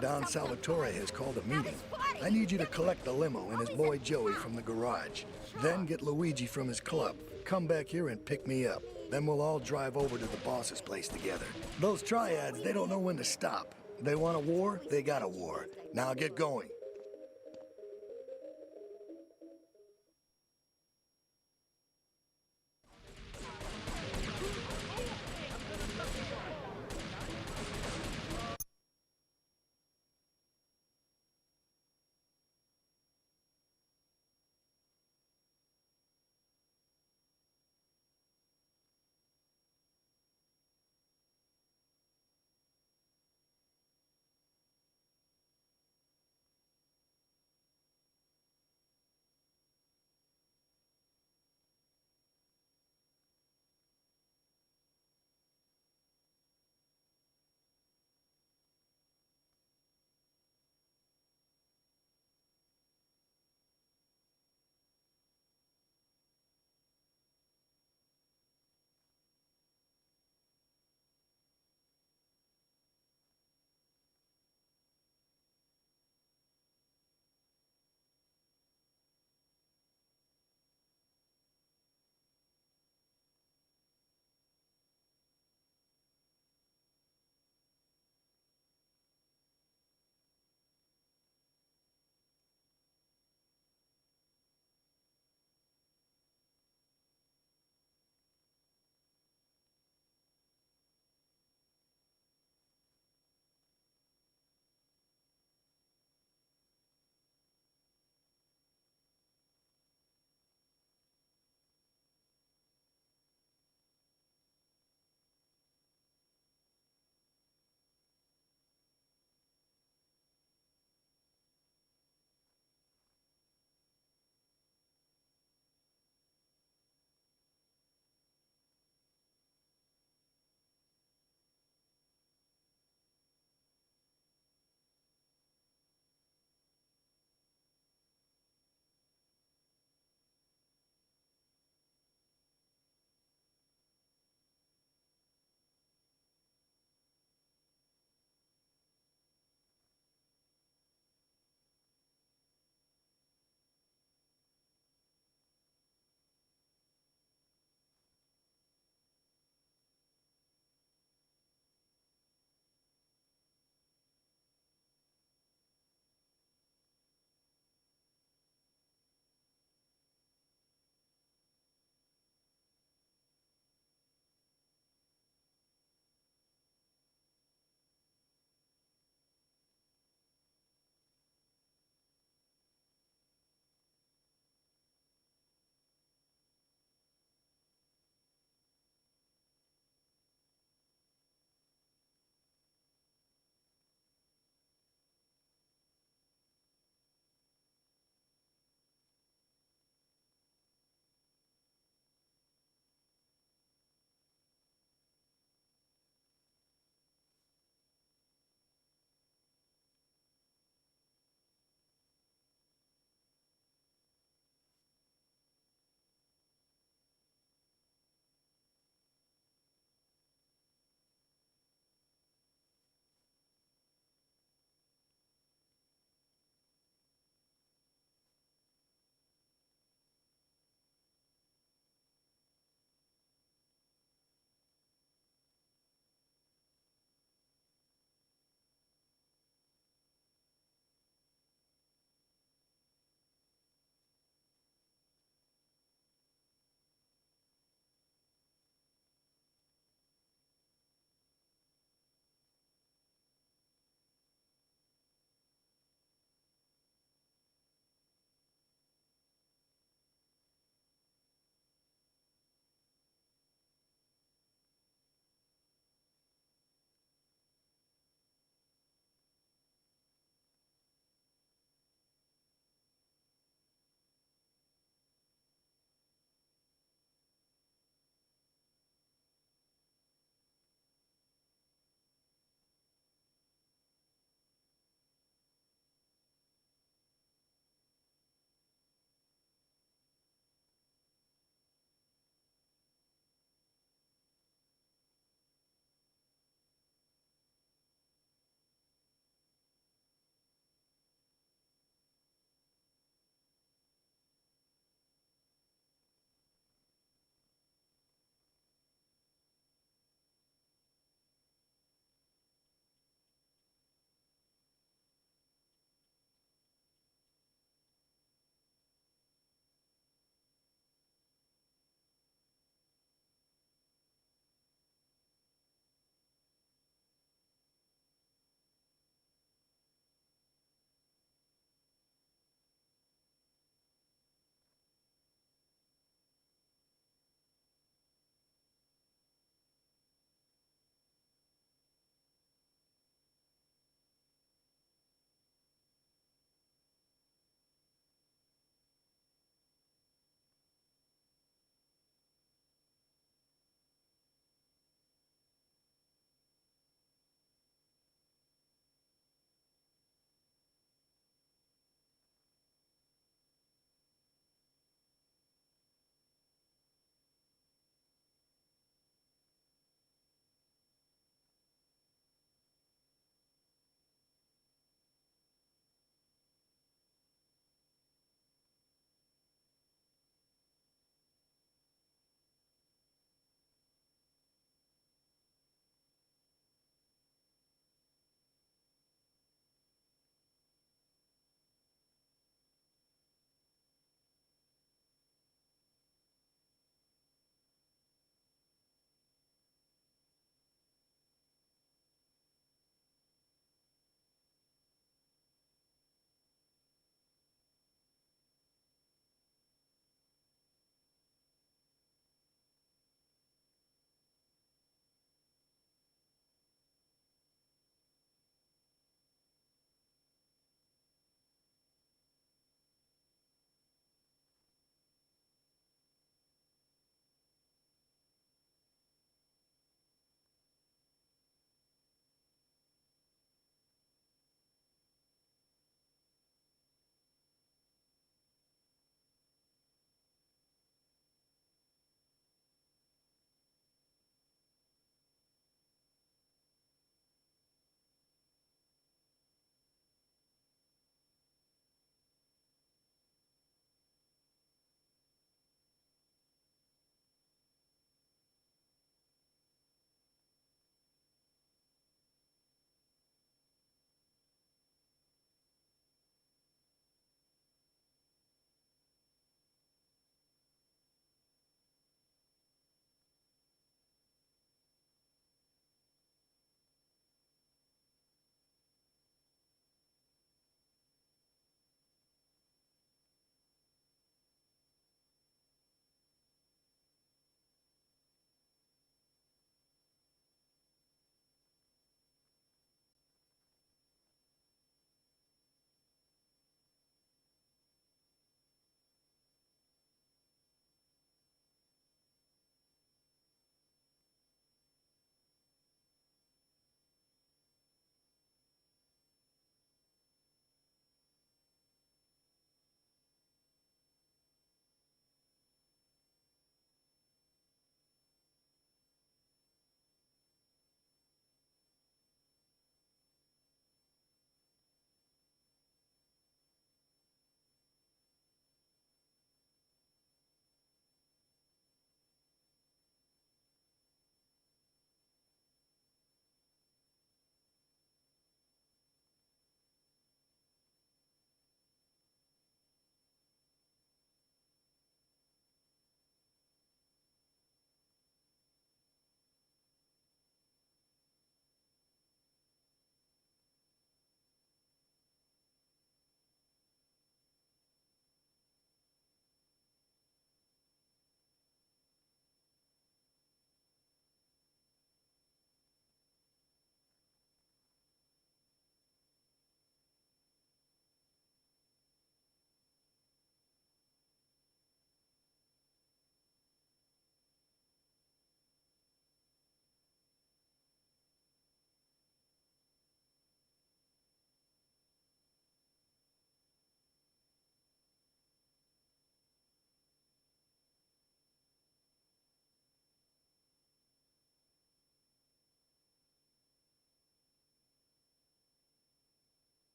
Don Salvatore has called a meeting. I need you to collect the limo and his boy Joey from the garage. Then get Luigi from his club. Come back here and pick me up. Then we'll all drive over to the boss's place together. Those triads, they don't know when to stop. They want a war, they got a war. Now get going.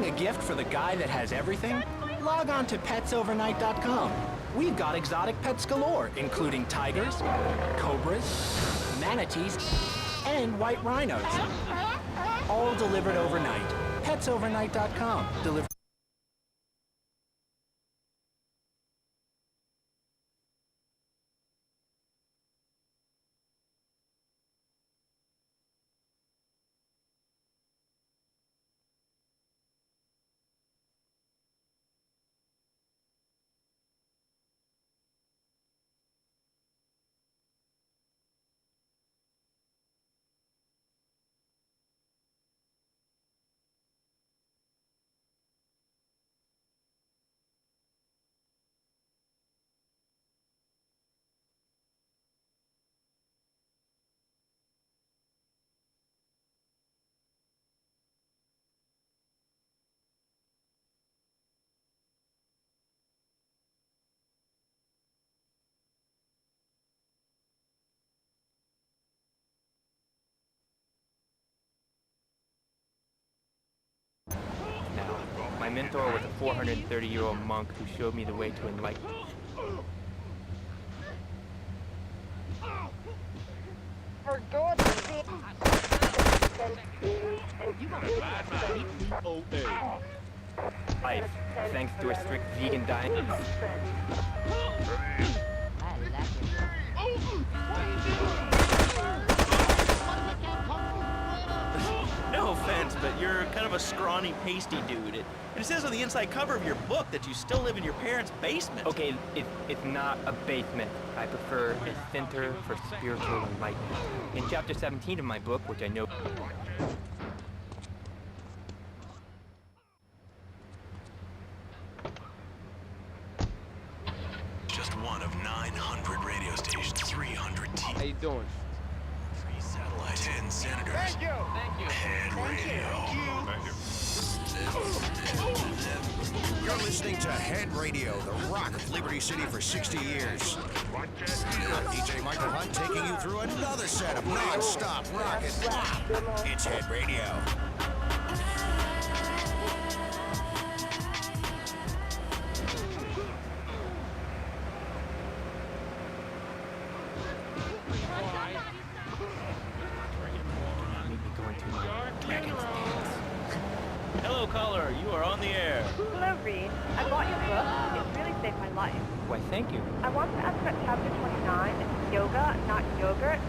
Looking a gift for the guy that has everything? Log on to petsovernight.com. We've got exotic pets galore, including tigers, cobras, manatees, and white rhinos. All delivered overnight. petsovernight.com. Delivered. Now, my mentor was a 430-year-old monk who showed me the way to enlightenment. For God's sake. Life, thanks to a strict vegan diet. No offense, but you're kind of a scrawny, pasty dude. It says on the inside cover of your book that you still live in your parents' basement. Okay, it's not a basement. I prefer a center for spiritual enlightenment. In chapter 17 of my book, which I know... Just one of 900 radio stations, 300 TV. How you doing? 3 satellites, 10 senators. Thank you. Thank you. Head radio. Thank you. You're listening to Head Radio, the rock of Liberty City for 60 years. DJ Michael Hunt taking you through another set of non-stop rock and rap. It's Head Radio. Hello, caller. You are on the air. Hello, Reed. I bought your book. It really saved my life. Why, thank you. I want to ask about chapter 29. It's yoga, not yogurt.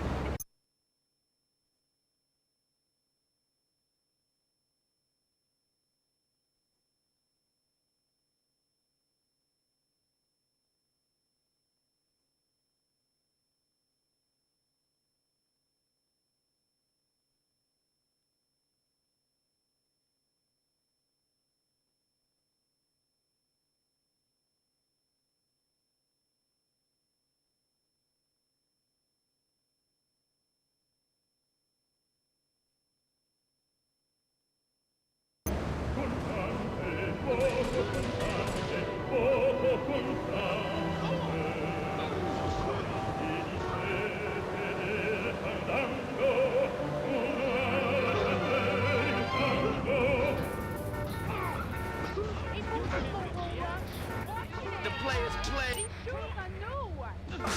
The players play.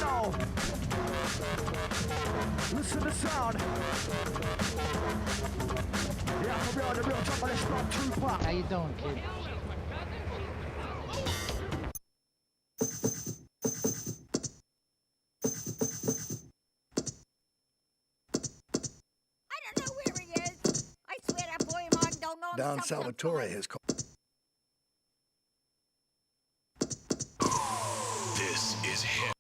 No! Listen to the sound! Yeah, for real, the real top of this block, Tupac. How you doing, kid? I don't know where he is. I swear that boy of mine don't know Don himself Salvatore sometimes. has called. This is Head.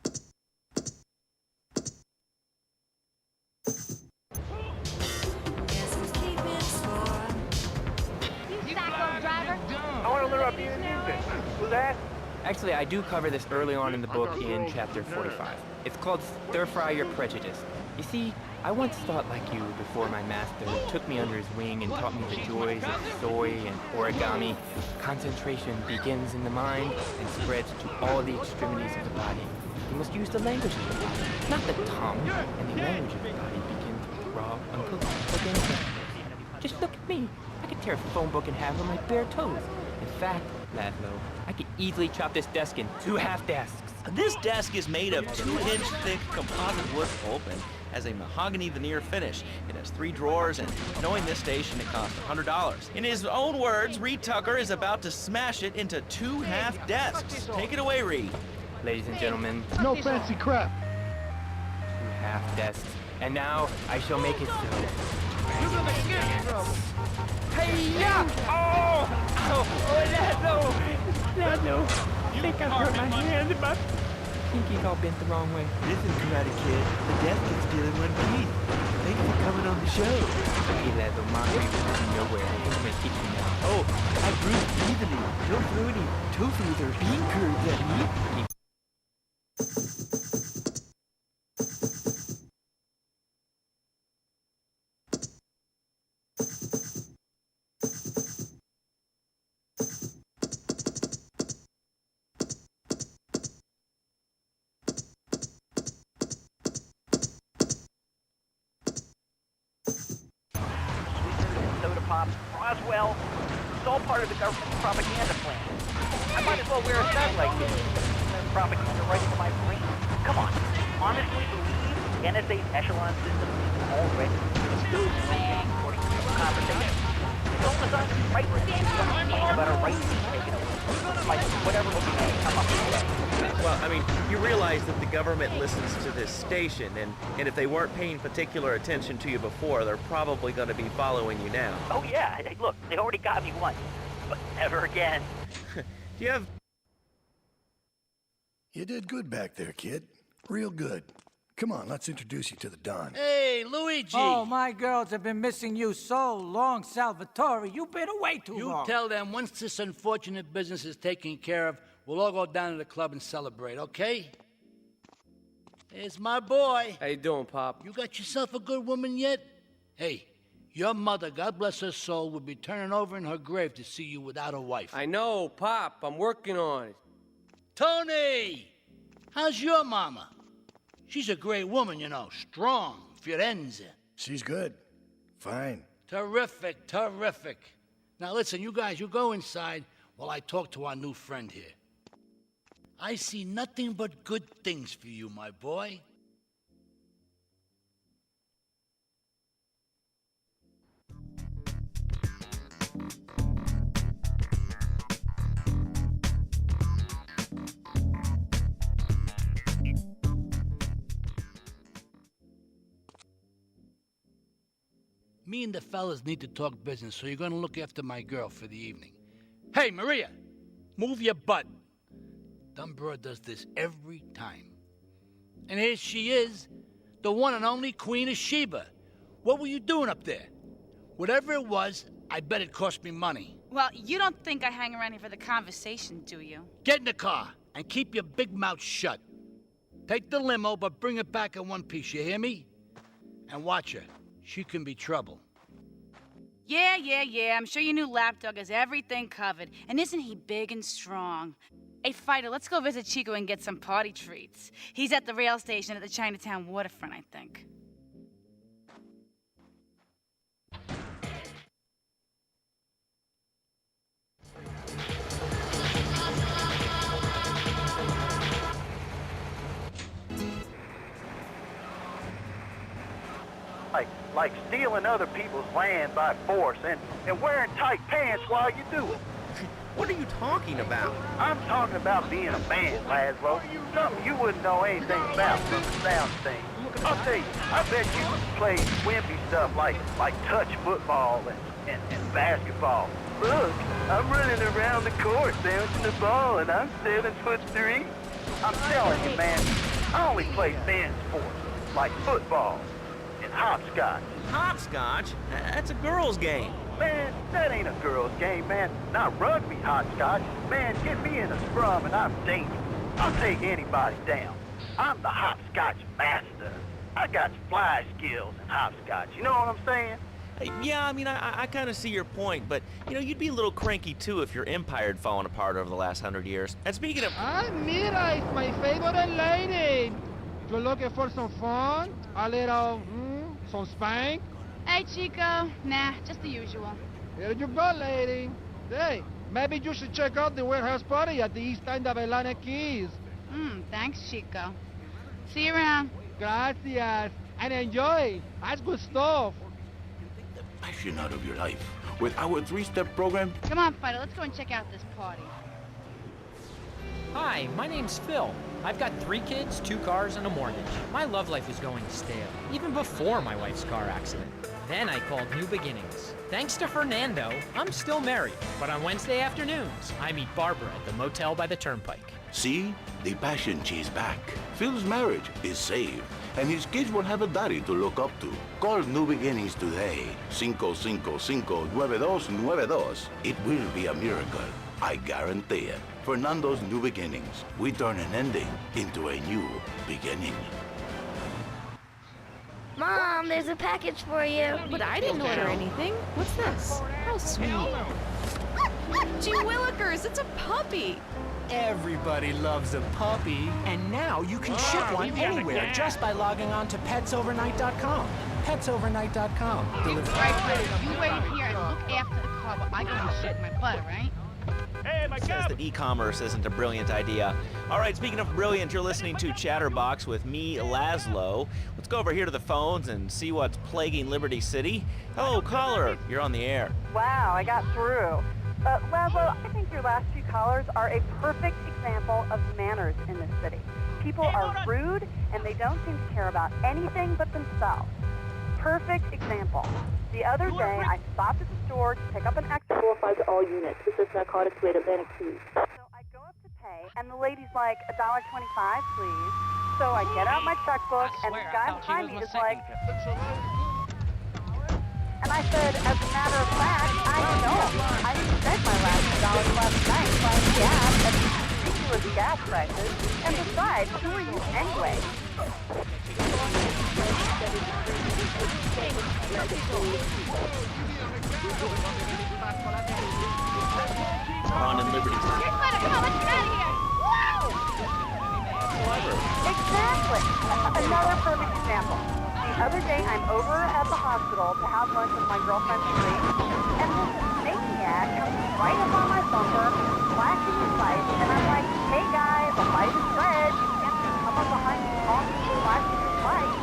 I want to learn about being a music. Who's that? Actually, I do cover this early on in the book in chapter 45. It's called Stir Fry Your Prejudice. You see, I once thought like you before my master took me under his wing and taught me the joys of soy and origami. Concentration begins in the mind and spreads to all the extremities of the body. You must use the language of the body, not the tongue. And the language of the body begins with raw, uncooked organic matter. Just look at me. I can tear a phone book in half with my bare toes. In fact, Laszlo, I could easily chop this desk in 2 half desks. This desk is made of 2-inch thick composite wood pulp and has a mahogany veneer finish. It has 3 drawers, and knowing this station, it costs $100. In his own words, Reed Tucker is about to smash it into 2 half desks. Take it away, Reed. Ladies and gentlemen, No fancy crap. 2 half desks. And now I shall make it so. You're gonna get in trouble. Hey, yeah! Oh! Oh, Laszlo! I think I hurt my hand and my pinky's all bent the wrong way. Listen, Karate Kid, the desk is stealing 1 teeth. Thanks for coming on the show. Okay, Laszlo, mockery was nowhere. I think I'm gonna kick you now. Oh, I'm Bruce easily. Don't throw any tofus or bean curds at me. Soda pop, Roswell. It's all part of the government's propaganda plan. I might as well wear a satellite dish. There's propaganda right into my brain. Come on, honestly believe the NSA's echelon system is already according to the conversation. It's all designed to be right wing. It's all about a right wing taking over. Like whatever will be come up with. Well, I mean, you realize that the government listens to this station, and if they weren't paying particular attention to you before, they're probably going to be following you now. Oh yeah, hey, look, they already got me once, but never again. Do you have... You did good back there, kid. Real good. Come on, let's introduce you to the Don. Hey, Luigi! Oh, my girls have been missing you so long, Salvatore. You've been away too long. You tell them once this unfortunate business is taken care of, we'll all go down to the club and celebrate, okay? There's my boy. How you doing, Pop? You got yourself a good woman yet? Hey, your mother, God bless her soul, would be turning over in her grave to see you without a wife. I know, Pop. I'm working on it. Tony! How's your mama? She's a great woman, you know. Strong. Firenze. She's good. Fine. Terrific, terrific. Now listen, you guys, you go inside while I talk to our new friend here. I see nothing but good things for you, my boy. Me and the fellas need to talk business, so you're gonna look after my girl for the evening. Hey, Maria, move your butt. Dumb broad does this every time. And here she is, the one and only Queen of Sheba. What were you doing up there? Whatever it was, I bet it cost me money. Well, you don't think I hang around here for the conversation, do you? Get in the car and keep your big mouth shut. Take the limo, but bring it back in one piece, you hear me? And watch her. She can be trouble. Yeah. I'm sure your new lapdog has everything covered. And isn't he big and strong? Hey, Fighter, let's go visit Chico and get some party treats. He's at the rail station at the Chinatown waterfront, I think. Like stealing other people's land by force and wearing tight pants while you do it. What are you talking about? I'm talking about being a man, Laszlo. Something you wouldn't know anything about from the sound thing. I'll tell you, I bet you play wimpy stuff like touch football and basketball. Look, I'm running around the court bouncing the ball and I'm 7'3". I'm telling you, man, I only play thin sports like football and hopscotch. Hopscotch? That's a girl's game. Man, that ain't a girl's game, man. Not rugby hopscotch. Man, get me in a scrum and I'm dangerous. I'll take anybody down. I'm the hopscotch master. I got fly skills in hopscotch. You know what I'm saying? Yeah, I mean, I kind of see your point, but, you know, you'd be a little cranky, too, if your empire had fallen apart over the last 100 years. And speaking of... Ah, mira, it's my favorite lady. You're looking for some fun? A little, some spank? Hey, Chico. Nah, just the usual. Here you go, lady. Hey, maybe you should check out the warehouse party at the east end of Atlantic Keys. Thanks, Chico. See you around. Gracias. And enjoy. That's good stuff. Passion out of your life with our 3-step program. Come on, Fido, let's go and check out this party. Hi, my name's Phil. I've got 3 kids, 2 cars, and a mortgage. My love life was going stale, even before my wife's car accident. Then I called New Beginnings. Thanks to Fernando, I'm still married. But on Wednesday afternoons, I meet Barbara at the motel by the turnpike. See? The passion she's back. Phil's marriage is saved, and his kids will have a daddy to look up to. Call New Beginnings today. 555-9292. It will be a miracle. I guarantee it. Fernando's New Beginnings. We turn an ending into a new beginning. Mom, there's a package for you. But I didn't order anything. What's this? How sweet. Gee Willikers, it's a puppy. Everybody loves a puppy. And now you can ship one anywhere just by logging on to petsovernight.com. Petsovernight.com. Right, Fido, you wait here and look after the car while I go and shake my butt, right? Says that e-commerce isn't a brilliant idea. All right, speaking of brilliant, you're listening to Chatterbox with me, Laszlo. Let's go over here to the phones and see what's plaguing Liberty City. Hello, caller. You're on the air. Wow, I got through. Laszlo, I think your last 2 callers are a perfect example of manners in this city. People are rude, and they don't seem to care about anything but themselves. Perfect example. The other day, I stopped at the store to pick up an extra 45 to all units. This is narcotics way to Atlantic Keys. So I go up to pay, and the lady's like, $1.25, please. So I get out my checkbook, and the guy behind me is like... And I said, as a matter of fact, I don't. I spent my last $1 last night buying gas at these ridiculous gas prices. And besides, who are you anyway? On in Liberty. Come on, let's get out of here. Exactly. Another perfect example. The other day, I'm over at the hospital to have lunch with my girlfriend, Thru, and this maniac comes right up on my bumper, flashing his lights, and I'm like, hey guy, the light is red. You can't just come up behind me honking and flashing his lights.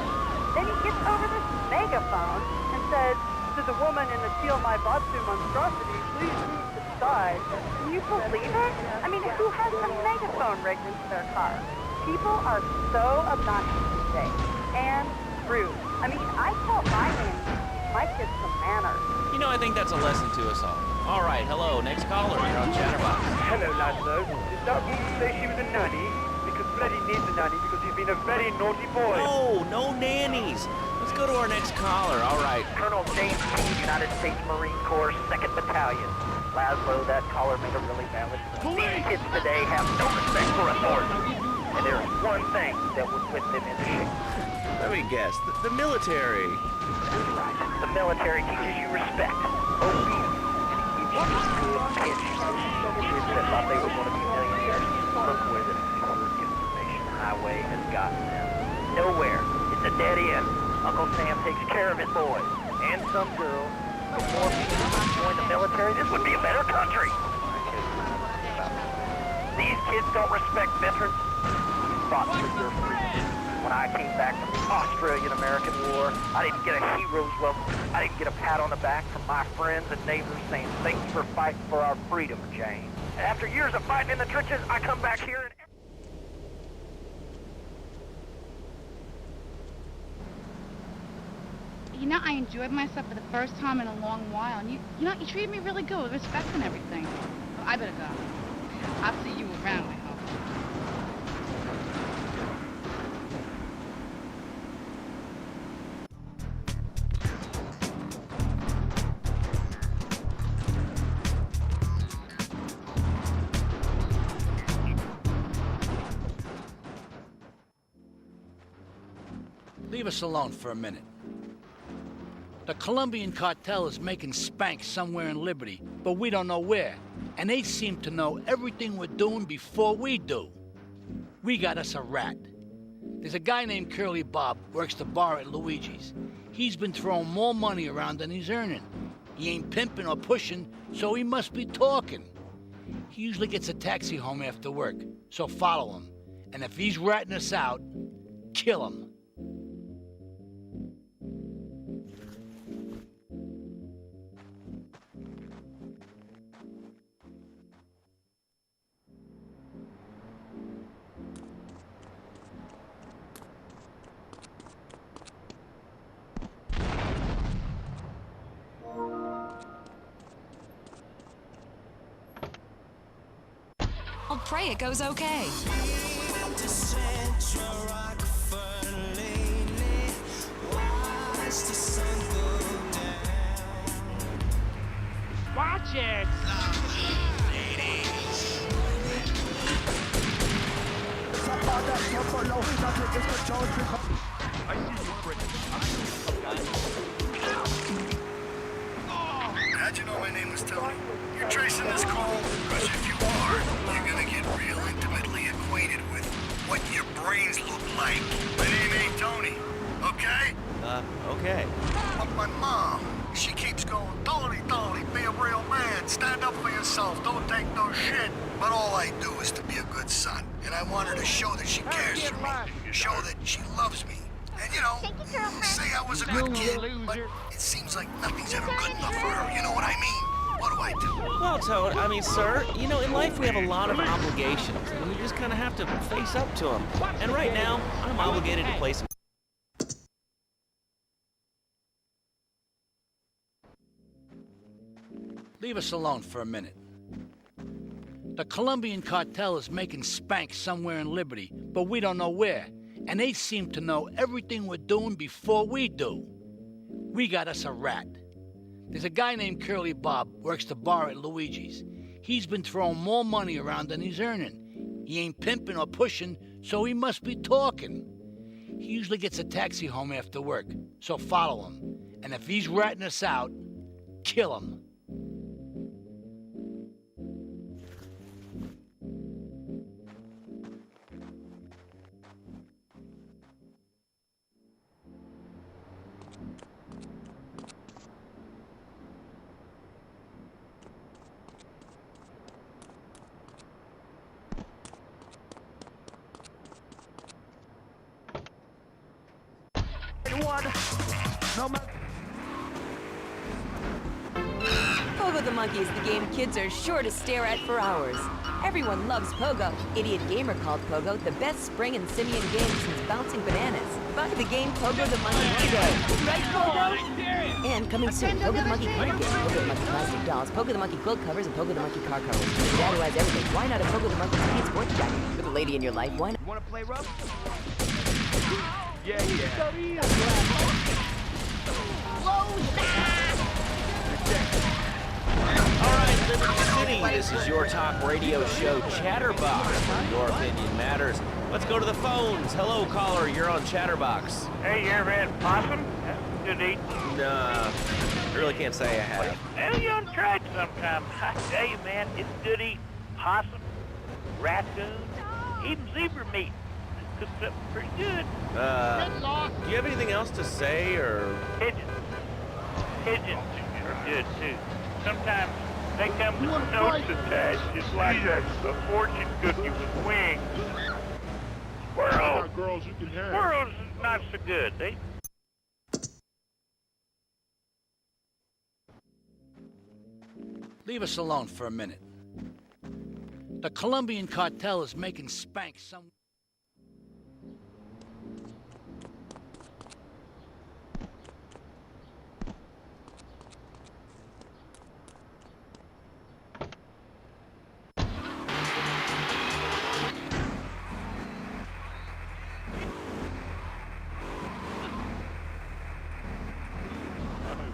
Then he gets over this megaphone and says, to the woman in the Steal My Batsu monstrosity, please move to the side. Can you believe it? I mean, who has a megaphone rigged into their car? People are so obnoxious these days. And rude. I mean, I tell my kids some manners. You know, I think that's a lesson to us all. All right, hello, next caller. You're on Chatterbox. Hello, Laszlo. Did that woman say she was a nanny? Because Freddy needs a nanny because he's been a very naughty boy. No nannies. Let's go to our next caller. All right. Colonel James King, United States Marine Corps, 2nd Battalion. Laszlo, that caller made a really valid point. These kids today have no respect for authority. And there is one thing that would whip them into shape. Let me guess. The military. That's right. The military teaches you respect, obedience, and it gives you good pitch. Kids that thought they were going to be millionaires, look where the secret information highway has gotten them. Nowhere. It's a dead end. Uncle Sam takes care of his boys and some girls. If more people would join the military, this would be a better country. These kids don't respect veterans who fought for your freedom. When I came back from the Australian-American War, I didn't get a hero's welcome. I didn't get a pat on the back from my friends and neighbors saying, thanks for fighting for our freedom, Jane. And after years of fighting in the trenches, I come back here and... You know, I enjoyed myself for the first time in a long while, and you treated me really good with respect and everything. Well, I better go. I'll see you around, I hope. Leave us alone for a minute. The Colombian cartel is making spank somewhere in Liberty, but we don't know where. And they seem to know everything we're doing before we do. We got us a rat. There's a guy named Curly Bob, works the bar at Luigi's. He's been throwing more money around than he's earning. He ain't pimping or pushing, so he must be talking. He usually gets a taxi home after work, so follow him. And if he's ratting us out, kill him. I'll pray it goes okay. Watch it! How'd you know my name was Tony? You're tracing this call? Because if you are, you're gonna get real intimately acquainted with what your brains look like. My name ain't Tony, okay? Okay. But my mom, she keeps going, Tony, Tony, be a real man. Stand up for yourself. Don't take no shit. But all I do is to be a good son. And I want her to show that she cares for me. Show that she loves me. And, you know, say I was a good kid, but it seems like nothing's ever good enough for her. You know what I mean? What do I do? Well, Toad, I mean, sir, you know, in life we have a lot of obligations, and you just kind of have to face up to them. And right now, I'm obligated to play some... Leave us alone for a minute. The Colombian cartel is making spank somewhere in Liberty, but we don't know where. And they seem to know everything we're doing before we do. We got us a rat. There's a guy named Curly Bob, works the bar at Luigi's. He's been throwing more money around than he's earning. He ain't pimping or pushing, so he must be talking. He usually gets a taxi home after work, so follow him. And if he's ratting us out, kill him. Pogo the Monkey is the game kids are sure to stare at for hours. Everyone loves Pogo. Idiot Gamer called Pogo the best spring and simian game since bouncing bananas. Buy the game Pogo the Monkey today. Right, Pogo? And coming soon, Pogo the Monkey card game, Pogo the Monkey plastic dolls, Pogo the Monkey quilt covers, and Pogo the Monkey car covers. Your dad who has everything. Why not a Pogo the Monkey speed sports jacket? With a lady in your life, why not? You wanna play rough? Yeah. All right, Liberty City, this is your talk radio show, Chatterbox, where your opinion matters. Let's go to the phones. Hello, caller, you're on Chatterbox. Hey, you ever had possum? That's good eating. Nah, I really can't say I have. Well, you ought to try it sometime. I tell you, man, it's good eating. Possum, raccoon, even zebra meat. It's cooked up pretty good. Do you have anything else to say, or? Pigeons. Pigeons are good, too. Sometimes they come with notes attached, just like a fortune cookie with wings. Squirrels. Squirrels is not so good. They... Leave us alone for a minute. The Colombian cartel is making spank some...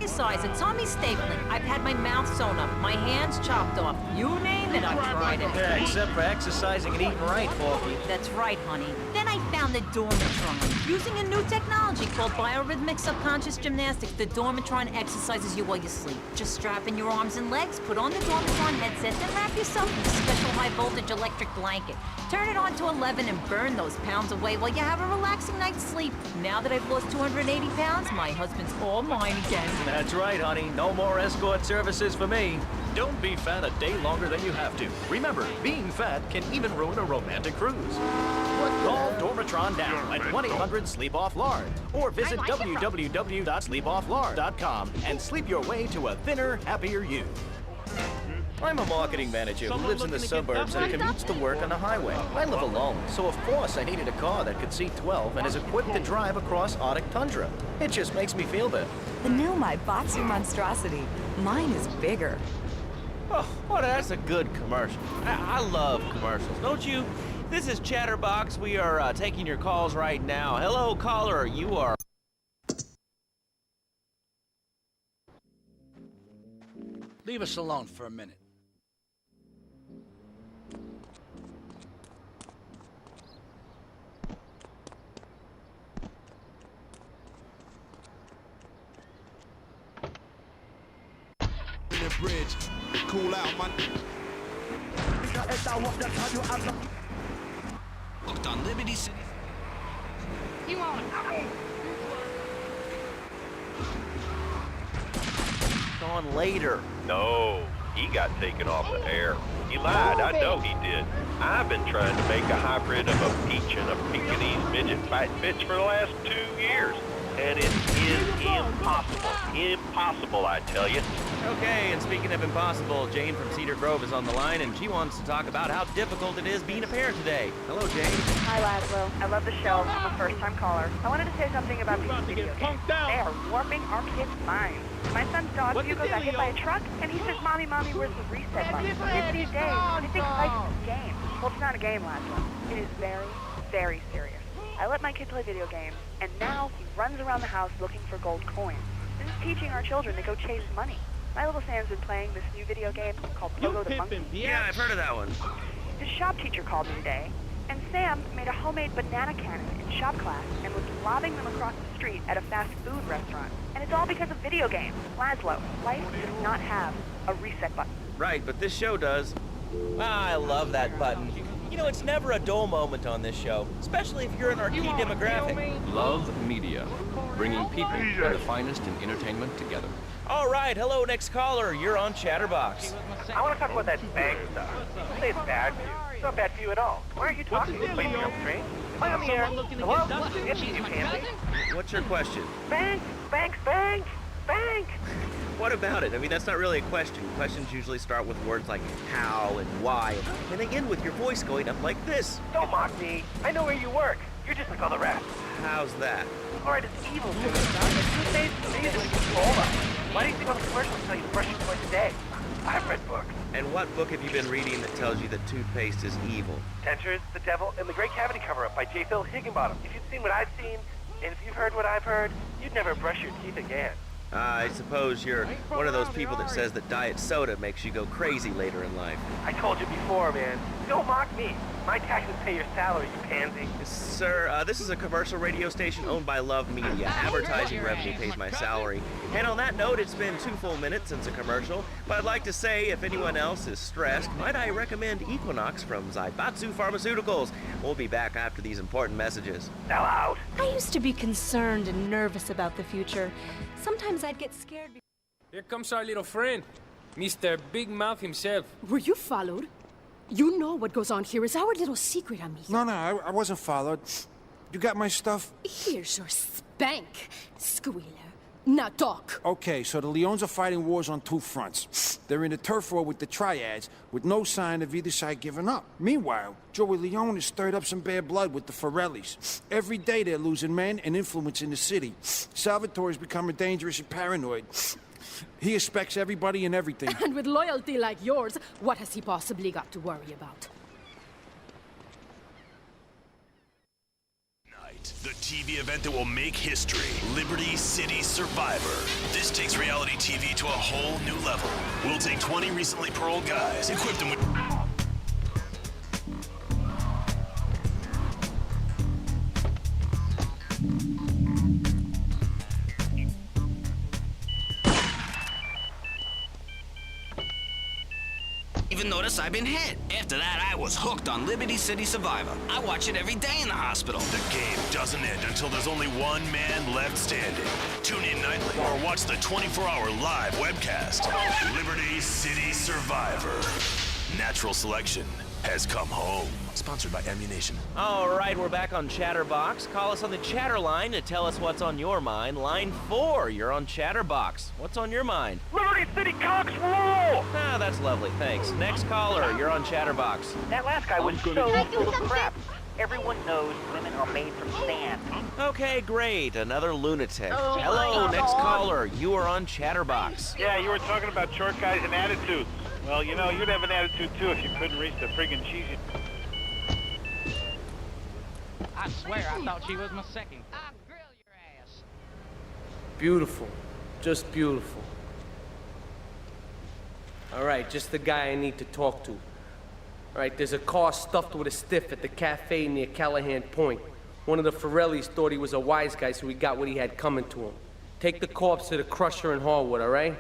Size and Tommy stapling. I've had my mouth sewn up, my hands chopped off. You name it, I've tried it. Yeah, except for exercising and eating right, Forky. That's right, honey. Then I found the Dormatron. Using a new technology called biorhythmic subconscious gymnastics, the Dormatron exercises you while you sleep. Just strap in your arms and legs, put on the Dormatron headset, then wrap yourself in a special high-voltage electric blanket. Turn it on to 11 and burn those pounds away while you have a relaxing night's sleep. Now that I've lost 280 pounds, my husband's all mine again. That's right, honey. No more escort services for me. Don't be fat a day longer than you have to. Remember, being fat can even ruin a romantic cruise. Call Dormatron now at 1-800-SLEEP-OFF-LARD or visit www.sleepofflard.com and sleep your way to a thinner, happier you. I'm a marketing manager who lives in the suburbs and commutes to work on the highway. I live alone, so of course I needed a car that could seat 12 and is equipped to drive across Arctic tundra. It just makes me feel better. The new Mybatsu monstrosity. Mine is bigger. Oh, well, that's a good commercial. I love commercials, don't you? This is Chatterbox. We are taking your calls right now. Hello, caller. You are... Leave us alone for a minute. Bridge. Cool out, man. Looked on Liberty City. You want on later. No, he got taken off the air. He lied, I know he did. I've been trying to make a hybrid of a peach and a Pekingese midget fight bitch for the last 2 years. And it is impossible. Impossible, I tell you. Okay, and speaking of impossible, Jane from Cedar Grove is on the line, and she wants to talk about how difficult it is being a parent today. Hello, Jane. Hi, Laszlo. I love the show. I'm a first-time caller. I wanted to say something about these video games. They are warping our kids' minds. My son's dog Hugo got hit by a truck, and he says, Mommy, where's the reset button? Kids these days, they think life is a game. Well, it's not a game, Laszlo. It is very, very serious. I let my kid play video games, and now he runs around the house looking for gold coins. This is teaching our children to go chase money. My little Sam's been playing this new video game called Pogo the Monkey. Yeah, I've heard of that one. His shop teacher called me today, and Sam made a homemade banana cannon in shop class and was lobbing them across the street at a fast food restaurant. And it's all because of video games. Laszlo, life does not have a reset button. Right, but this show does. I love that button. You know, it's never a dull moment on this show, especially if you're in our key demographic. Love Media, bringing people and the finest in entertainment together. All right, hello, next caller. You're on Chatterbox. I want to talk about that bang stuff. You say it's bad for you. It's not bad for you at all. Why aren't you talking? Wait, you're strange. Am I on the air? Hello? Yes, you can be. What's your question? Bank! Bank! Bank! Bank! What about it? I mean, that's not really a question. Questions usually start with words like how and why, and they end with your voice going up like this. Don't mock me. I know where you work. You're just like all the rest. How's that? All right, it's evil, too. It's toothpaste, these are control us. Why do you think all the commercials tell you to brush your teeth twice a day? I've read books. And what book have you been reading that tells you that toothpaste is evil? Dentures, the Devil, and the Great Cavity Cover-Up by J. Phil Higginbottom. If you'd seen what I've seen, and if you've heard what I've heard, you'd never brush your teeth again. I suppose you're one of those people that says that diet soda makes you go crazy later in life. I told you before, man. Don't mock me. My taxes pay your salary, you pansy. Sir, this is a commercial radio station owned by Love Media. Advertising revenue pays my salary. And on that note, it's been 2 full minutes since a commercial, but I'd like to say if anyone else is stressed, might I recommend Equinox from Zaibatsu Pharmaceuticals. We'll be back after these important messages. Now out. I used to be concerned and nervous about the future. Sometimes I'd get scared. Here comes our little friend, Mr. Big Mouth himself. Were you followed? You know what goes on here is our little secret, amigo. No, I wasn't followed. You got my stuff? Here's your spank, squealer. Now talk. Okay, so the Leons are fighting wars on 2 fronts. They're in a turf war with the Triads, with no sign of either side giving up. Meanwhile, Joey Leone has stirred up some bad blood with the Forellis. Every day they're losing men and influence in the city. Salvatore's becoming dangerous and paranoid. He expects everybody and everything. And with loyalty like yours, what has he possibly got to worry about? The TV event that will make history, Liberty City Survivor. This takes reality TV to a whole new level. We'll take 20 recently paroled guys, equip them with... even notice I've been hit. After that, I was hooked on Liberty City Survivor. I watch it every day in the hospital. The game doesn't end until there's only one man left standing. Tune in nightly or watch the 24-hour live webcast. Liberty City Survivor. Natural selection has come home. Sponsored by Ammunition. All right, we're back on Chatterbox. Call us on the chatter line to tell us what's on your mind. Line 4, you're on Chatterbox. What's on your mind? Liberty City Cox rule! Ah, that's lovely, thanks. Next caller, you're on Chatterbox. That last guy was so full of crap. Everyone knows women are made from sand. Okay, great. Another lunatic. Hello, next caller. You are on Chatterbox. Yeah, you were talking about short guys and attitudes. Well, you know, you'd have an attitude too if you couldn't reach the friggin' cheesy. I swear, I thought she was my second. I'll grill your ass. Beautiful. Just beautiful. All right, just the guy I need to talk to. All right, there's a car stuffed with a stiff at the cafe near Callahan Point. One of the Forellis thought he was a wise guy, so he got what he had coming to him. Take the corpse to the crusher in Harwood, all right?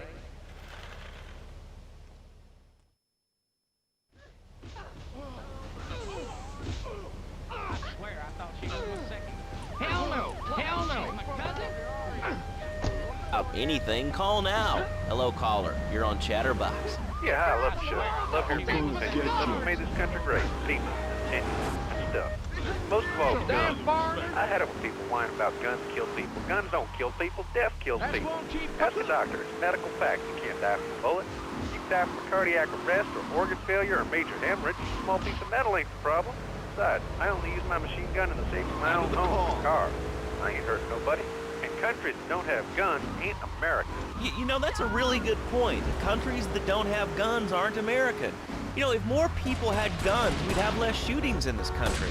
Anything, call now. Hello, caller. You're on Chatterbox. Yeah, I love the show. Love your people. That's what made this country great. People, and stuff. Most of all, guns. I had it when people whine about guns kill people. Guns don't kill people. Death kills people. Ask a doctor. It's medical fact. You can't die from a bullet. You can die from a cardiac arrest or organ failure or major hemorrhage. A small piece of metal ain't the problem. Besides, I only use my machine gun in the safety of my own home and car. I ain't hurting nobody. Countries that don't have guns ain't American. You know, that's a really good point. Countries that don't have guns aren't American. You know, if more people had guns, we'd have less shootings in this country.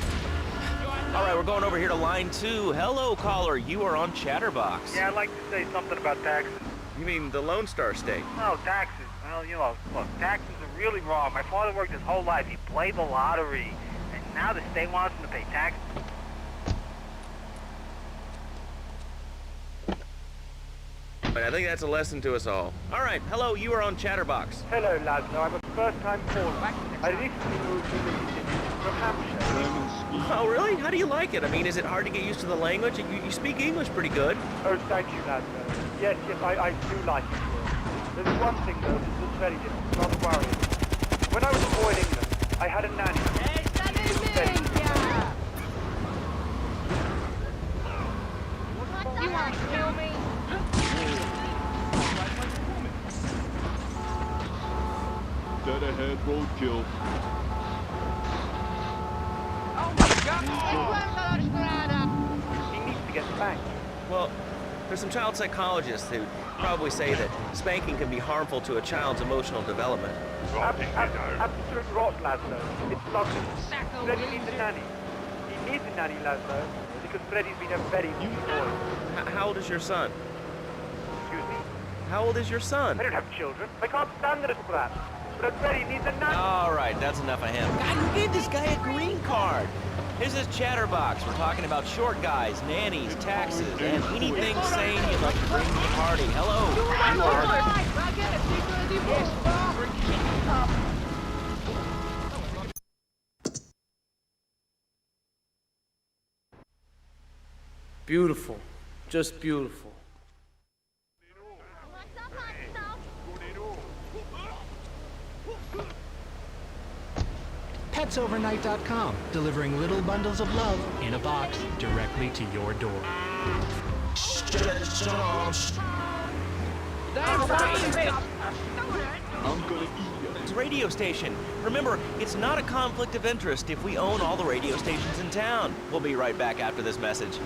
All right, we're going over here to line 2. Hello, caller. You are on Chatterbox. Yeah, I'd like to say something about taxes. You mean the Lone Star State? No, taxes. Well, you know, look, taxes are really wrong. My father worked his whole life. He played the lottery. And now the state wants him to pay taxes. But I think that's a lesson to us all. All right, hello, you are on Chatterbox. Hello, Laszlo. I'm a first-time caller. I recently moved to the city from Hampshire. Oh, really? How do you like it? I mean, is it hard to get used to the language? You speak English pretty good. Oh, thank you, Laszlo. Yes, I do like it here. There's one thing, though, that's very different. Not worrying. When I was a boy in England, I had a nanny. She was very You want to kill me? Dead ahead, roadkill. Oh my God! He needs to get spanked. Well, there's some child psychologists who probably say that spanking can be harmful to a child's emotional development. Absolute rot, Laszlo. It's logic. Freddy needs a nanny. He needs a nanny, Laszlo, because Freddy's been a very naughty boy. How old is your son? Excuse me? How old is your son? I don't have children. I can't stand the little brat. But Freddy needs a nanny. All right, that's enough of him. God, who gave this guy a green card? This is Chatterbox. We're talking about short guys, nannies, taxes, and anything sane you'd like to bring to the party. Hello. You are... Beautiful. Just beautiful. PetsOvernight.com, delivering little bundles of love in a box directly to your door. It's a radio station. Remember, it's not a conflict of interest if we own all the radio stations in town. We'll be right back after this message.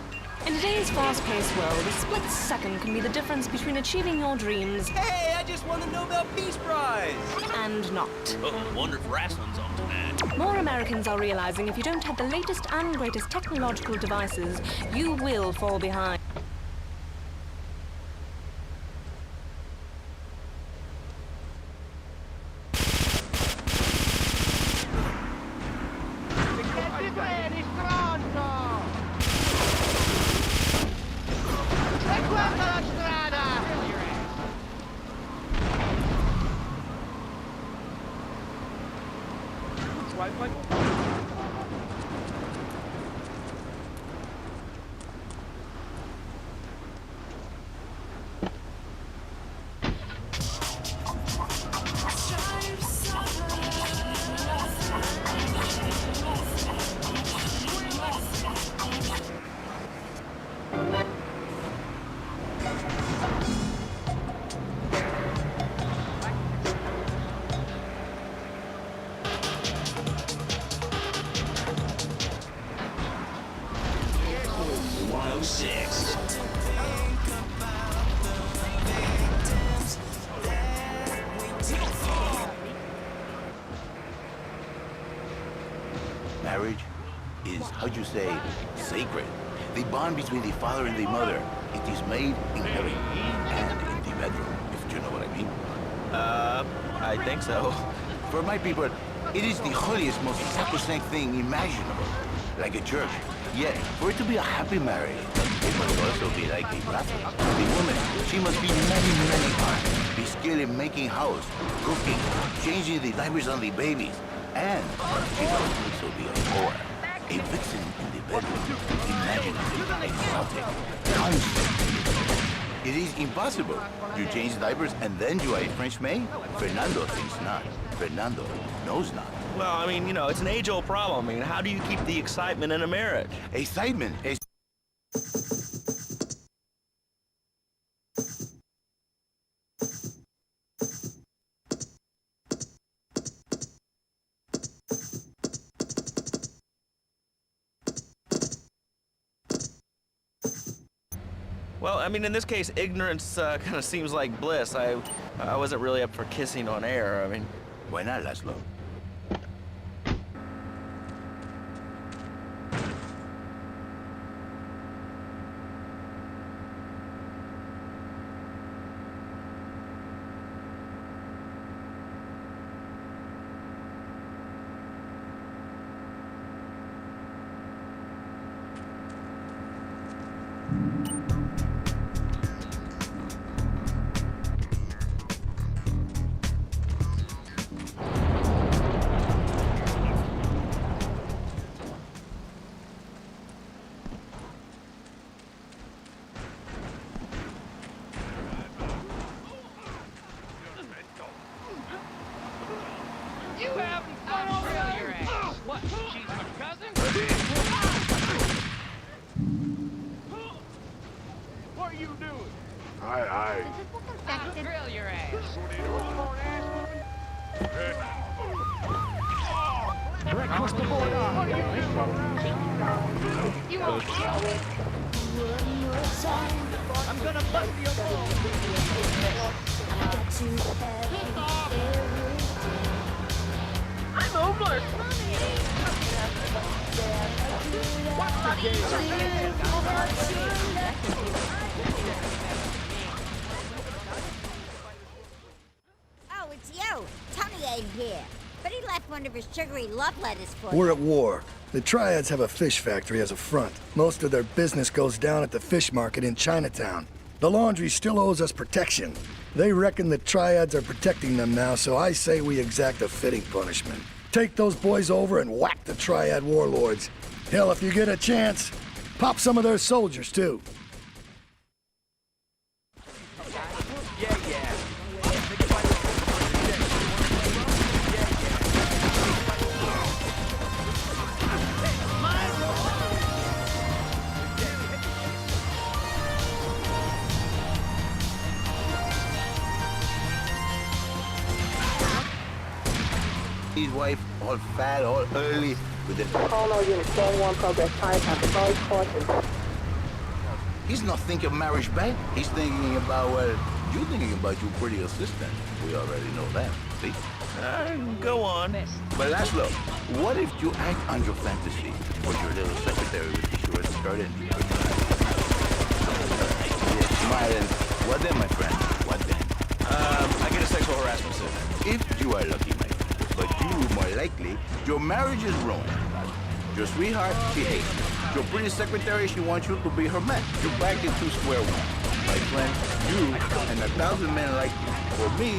In today's fast-paced world, a split second can be the difference between achieving your dreams... Hey, I just won the Nobel Peace Prize! ...and not. Oh, wonder if wrestling's on tonight. More Americans are realizing if you don't have the latest and greatest technological devices, you will fall behind. Marriage is, how'd you say, sacred. The bond between the father and the mother. It is made in heaven and in the bedroom, if you know what I mean. I think so. For my people, it is the holiest, most sacrosanct thing imaginable. Like a church. Yet, for it to be a happy marriage, it must also be like a brothel. The woman, she must be many, many arts. Be skilled in making house, cooking, changing the diapers on the babies. And she must also be a whore. A vixen in the bedroom. Imaginative, exotic, constant. It is impossible. You change diapers and then you are a French maid? Fernando thinks not. Fernando knows not. Well, I mean, you know, it's an age-old problem. I mean, how do you keep the excitement in a marriage? Excitement is... Well, I mean, in this case, ignorance kind of seems like bliss. I wasn't really up for kissing on air. I mean... Why not, Laszlo? You having fun over there? Your ass. What? She's my cousin? What are you doing? Aye. I'll grill your ass. Rick, what's the board on? What are you doing? You won't. I'm gonna bust your I'm homeless. Oh, it's you. Tony ain't here. But he left one of his sugary love letters for you. We're at war. The Triads have a fish factory as a front. Most of their business goes down at the fish market in Chinatown. The laundry still owes us protection. They reckon the Triads are protecting them now, so I say we exact a fitting punishment. Take those boys over and whack the Triad warlords. Hell, if you get a chance, pop some of their soldiers, too. His wife, all fat, all early, with the... Call all units, Zone 1 progress, time after voice caution. He's not thinking marriage back. He's thinking about, well, you're thinking about your pretty assistant. We already know that, see? Go on. But Laszlo, what if you act on your fantasy for your little secretary with the short skirt and the smiling. What then, my friend? What then? I get a sexual harassment suit. If you are lucky, my friend. But you, more likely, your marriage is ruined. Your sweetheart, she hates you. Your pretty secretary, she wants you to be her man. You're back into square one. My friend, you and 1,000 men like you. For me,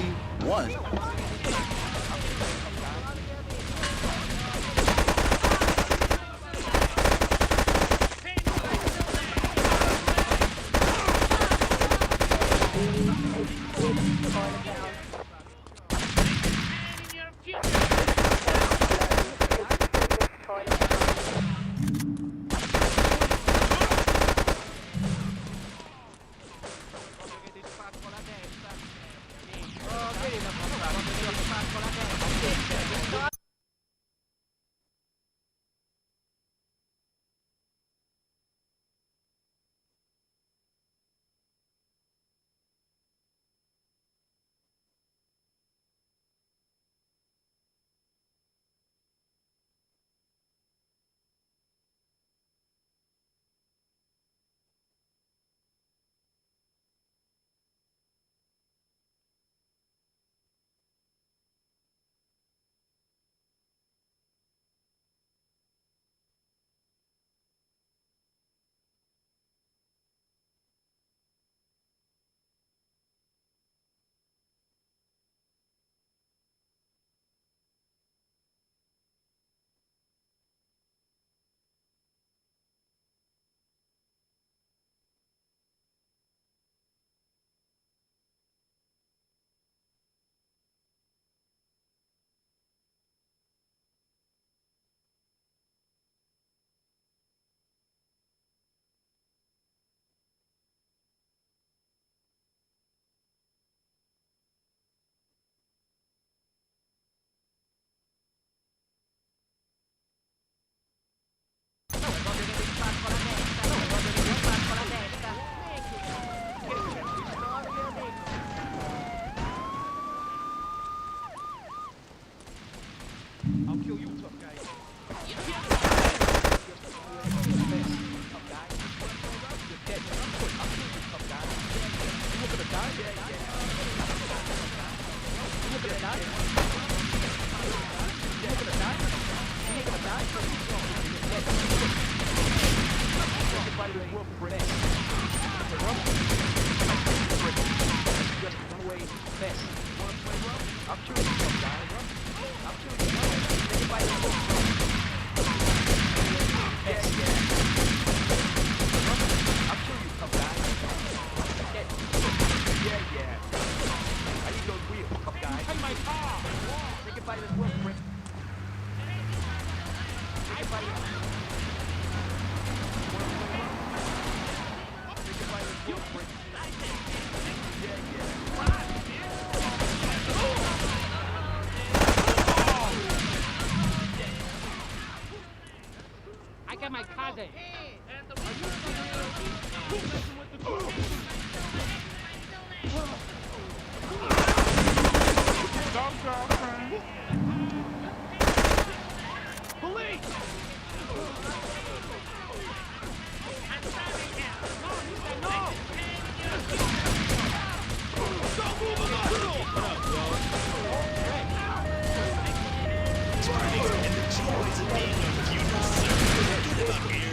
once. I got my cousin.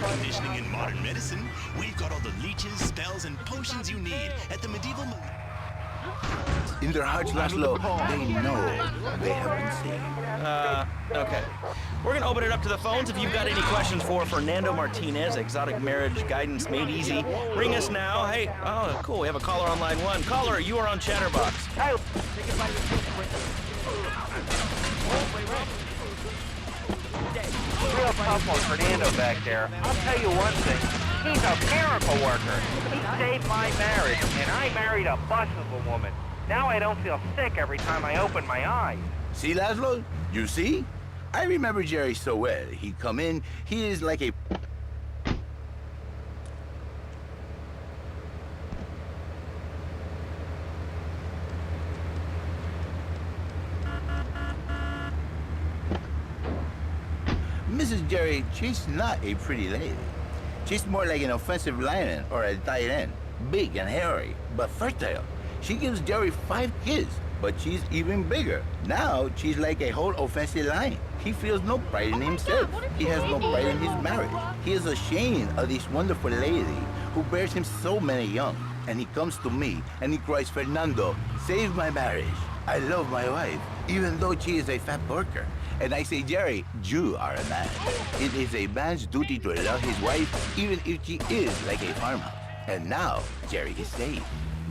Conditioning in modern medicine, we've got all the leeches, spells, and potions you need at the medieval... In their hearts, Laszlo, they know they have been saved. Okay. We're gonna open it up to the phones. If you've got any questions for Fernando Martinez, Exotic Marriage Guidance Made Easy, ring us now. Hey, oh, cool, we have a caller on line 1. Caller, you are on Chatterbox. Hey. Real tough on Fernando back there. I'll tell you one thing. He's a miracle worker. He saved my marriage, and I married a bustable woman. Now I don't feel sick every time I open my eyes. See, Laszlo? You see? I remember Jerry so well. He'd come in, he is like a... Mrs. Jerry, she's not a pretty lady. She's more like an offensive lineman or a tight end. Big and hairy, but fertile. She gives Jerry 5 kids, but she's even bigger. Now, she's like a whole offensive line. He feels no pride in himself. He has no pride in his marriage. He is ashamed of this wonderful lady who bears him so many young. And he comes to me and he cries, Fernando, save my marriage. I love my wife, even though she is a fat worker. And I say, Jerry, you are a man. It is a man's duty to love his wife, even if she is like a farmhouse. And now, Jerry is saved.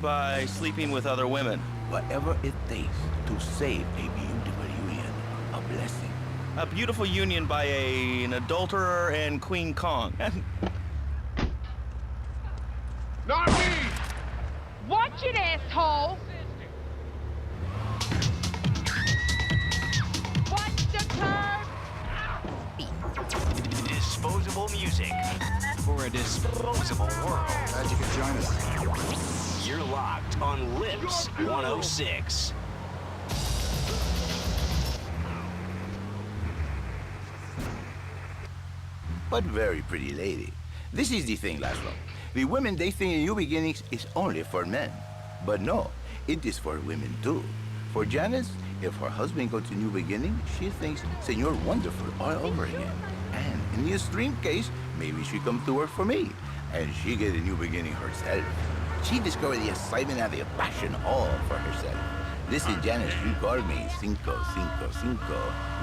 by sleeping with other women. Whatever it takes to save a beautiful union. A blessing. A beautiful union by an adulterer and Queen Kong. Not me! Watch it, asshole! Watch the curb! Disposable music for a disposable world. Glad you could join us. You're locked on Lips 106. But very pretty lady. This is the thing, Laszlo. The women they think in New Beginnings is only for men. But no, it is for women too. For Janice, if her husband goes to New Beginning, she thinks Senor Wonderful all over again. And in the extreme case, maybe she come to work for me, and she get a new beginning herself. She discovered the excitement and the passion all for herself. Listen, Janice, you call me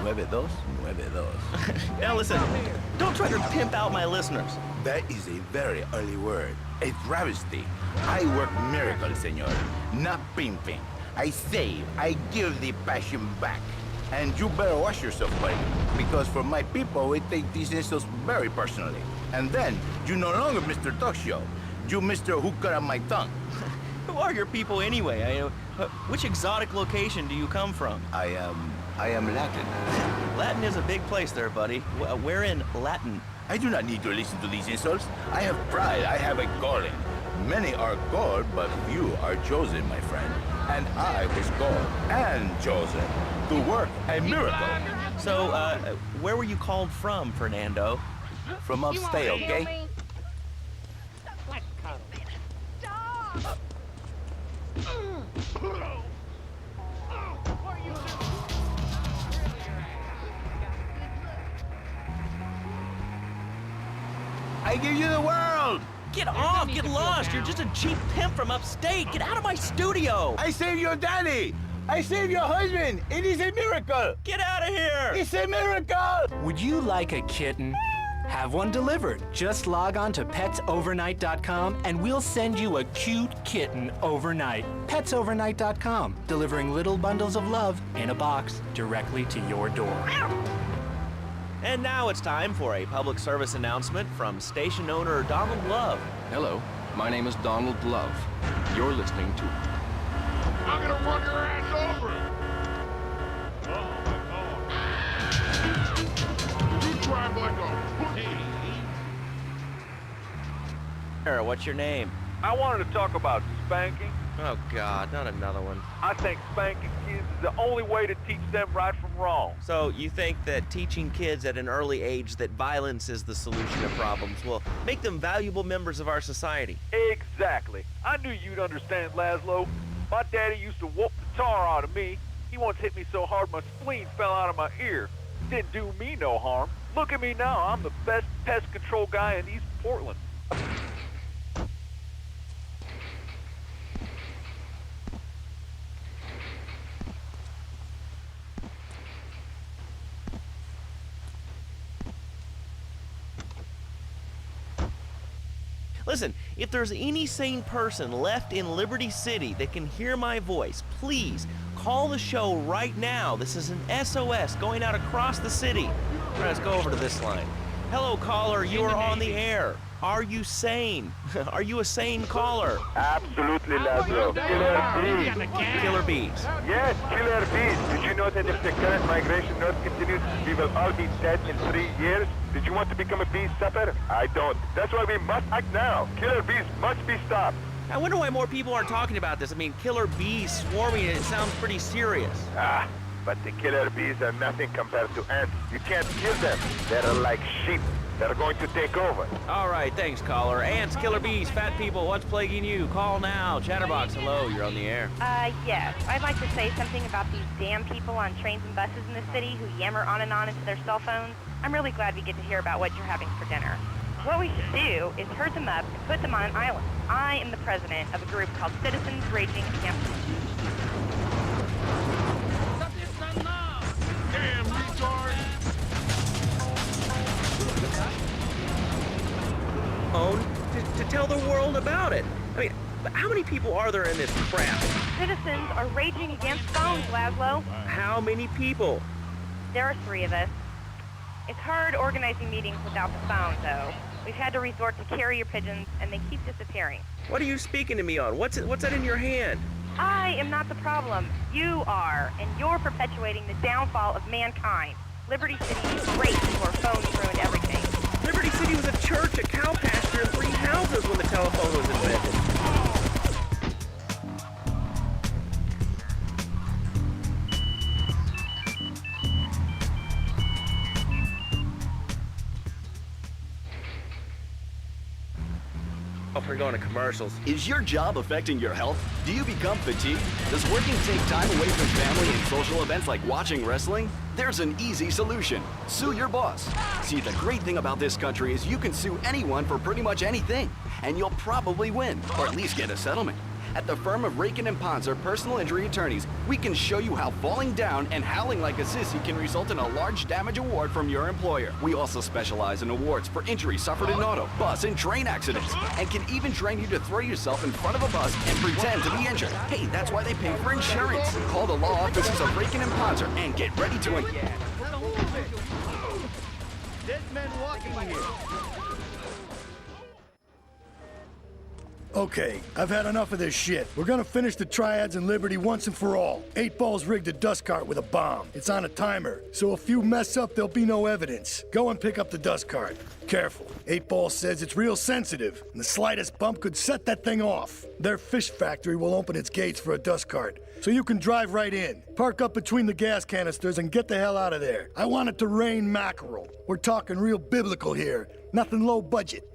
555-9292. Now listen, don't try to pimp out my listeners. That is a very early word, a travesty. I work miracles, senor, not pimping. I save, I give the passion back. And you better watch yourself, buddy, because for my people, we take these insults very personally. And then, you no longer Mr. Talk Show. You Mr. Who Cut Out My Tongue. Who are your people anyway? Which exotic location do you come from? I am Latin. Latin is a big place there, buddy. Where in Latin? I do not need to listen to these insults. I have pride, I have a calling. Many are called, but few are chosen, my friend. And I was called and chosen to work a miracle. So, where were you called from, Fernando? From upstate, okay? I give you the world! Get off! Get lost! You're just a cheap pimp from upstate! Get out of my studio! I saved your daddy! I saved your husband! It is a miracle! Get out of here! It's a miracle! Would you like a kitten? Have one delivered. Just log on to petsovernight.com and we'll send you a cute kitten overnight. Petsovernight.com, delivering little bundles of love in a box directly to your door. And now it's time for a public service announcement from station owner Donald Love. Hello, my name is Donald Love. You're listening to... I'm gonna run your ass over! You drive like a pussy! What's your name? I wanted to talk about spanking. Oh, God, not another one. I think spanking kids is the only way to teach them right from wrong. So you think that teaching kids at an early age that violence is the solution to problems will make them valuable members of our society? Exactly. I knew you'd understand, Laszlo. My daddy used to whoop the tar out of me. He once hit me so hard my spleen fell out of my ear. Didn't do me no harm. Look at me now. I'm the best pest control guy in East Portland. Listen, if there's any sane person left in Liberty City that can hear my voice, please call the show right now. This is an SOS going out across the city. All right, let's go over to this line. Hello, caller, you are on the air. Are you sane? Are you a sane caller? Absolutely, Laszlo. Killer bees. Killer bees. Yes, killer bees. Did you know that if the current migration north continues, we will all be dead in 3 years? Did you want to become a bee stopper? I don't. That's why we must act now. Killer bees must be stopped. I wonder why more people aren't talking about this. I mean, killer bees swarming, it sounds pretty serious. But the killer bees are nothing compared to ants. You can't kill them. They're like sheep. They're going to take over. All right, thanks, caller. Ants, killer bees, fat people, what's plaguing you? Call now. Chatterbox, hello, you're on the air. Yes. I'd like to say something about these damn people on trains and buses in the city who yammer on and on into their cell phones. I'm really glad we get to hear about what you're having for dinner. What we should do is herd them up and put them on an island. I am the president of a group called Citizens Raging Against... Damn retard! To tell the world about it. I mean, But how many people are there in this crap? Citizens are raging against phones, Laszlo. How many people? There are 3 of us. It's hard organizing meetings without the phone, though. We've had to resort to carrier pigeons, and they keep disappearing. What are you speaking to me on? What's that in your hand? I am not the problem. You are, and you're perpetuating the downfall of mankind. Liberty City is great before phones ruined everything. Liberty City was a church, a cow pasture, and 3 houses when the telephone was invented. Oh, we're going to commercials. Is your job affecting your health? Do you become fatigued? Does working take time away from family and social events like watching wrestling? There's an easy solution. Sue your boss. See, the great thing about this country is you can sue anyone for pretty much anything, and you'll probably win, or at least get a settlement. At the firm of Rakin & Ponzer Personal Injury Attorneys, we can show you how falling down and howling like a sissy can result in a large damage award from your employer. We also specialize in awards for injuries suffered in auto, bus, and train accidents, and can even train you to throw yourself in front of a bus and pretend to be injured. Hey, that's why they pay for insurance. Call the law offices of Rakin & Ponzer and get ready to... Dead men walking here. Okay, I've had enough of this shit. We're gonna finish the triads in Liberty once and for all. 8 Ball's rigged a dust cart with a bomb. It's on a timer, so if you mess up, there'll be no evidence. Go and pick up the dust cart. Careful. 8 Ball says it's real sensitive, and the slightest bump could set that thing off. Their fish factory will open its gates for a dust cart, so you can drive right in. Park up between the gas canisters and get the hell out of there. I want it to rain mackerel. We're talking real biblical here, nothing low budget.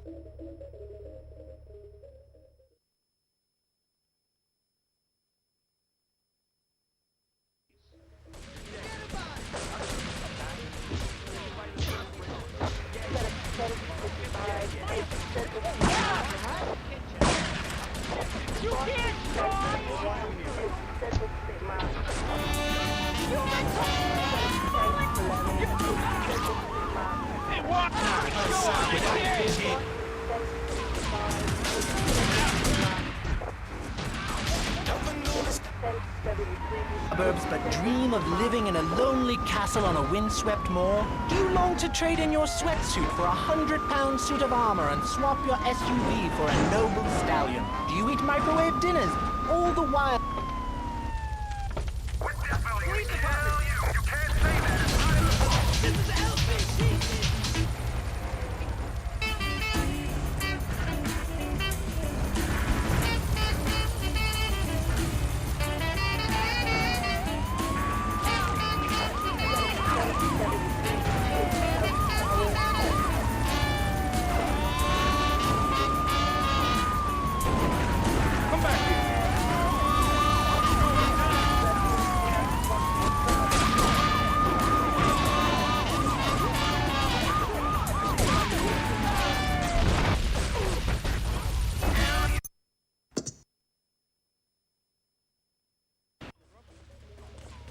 Suburbs, but dream of living in a lonely castle on a windswept moor? Do you long to trade in your sweatsuit for a 100-pound suit of armor and swap your SUV for a noble stallion? Do you eat microwave dinners all the while?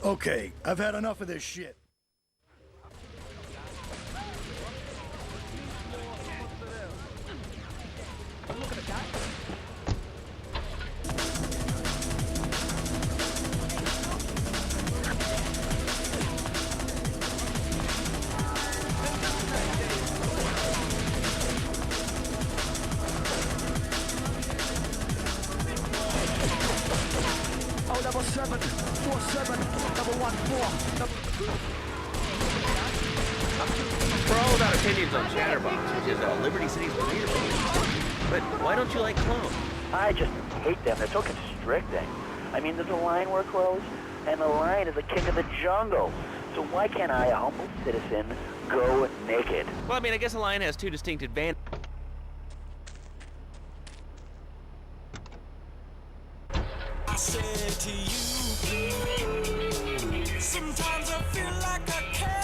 Okay, I've had enough of this shit. We're all about opinions on Chatterbox, which is Liberty City's premier police. But why don't you like clones? I just hate them. They're so constricting. I mean, there's a line where clothes, and the lion is the king of the jungle. So why can't I, a humble citizen, go naked? Well, I mean, I guess a lion has 2 distinct advantages. I said to you, sometimes I feel like I can't.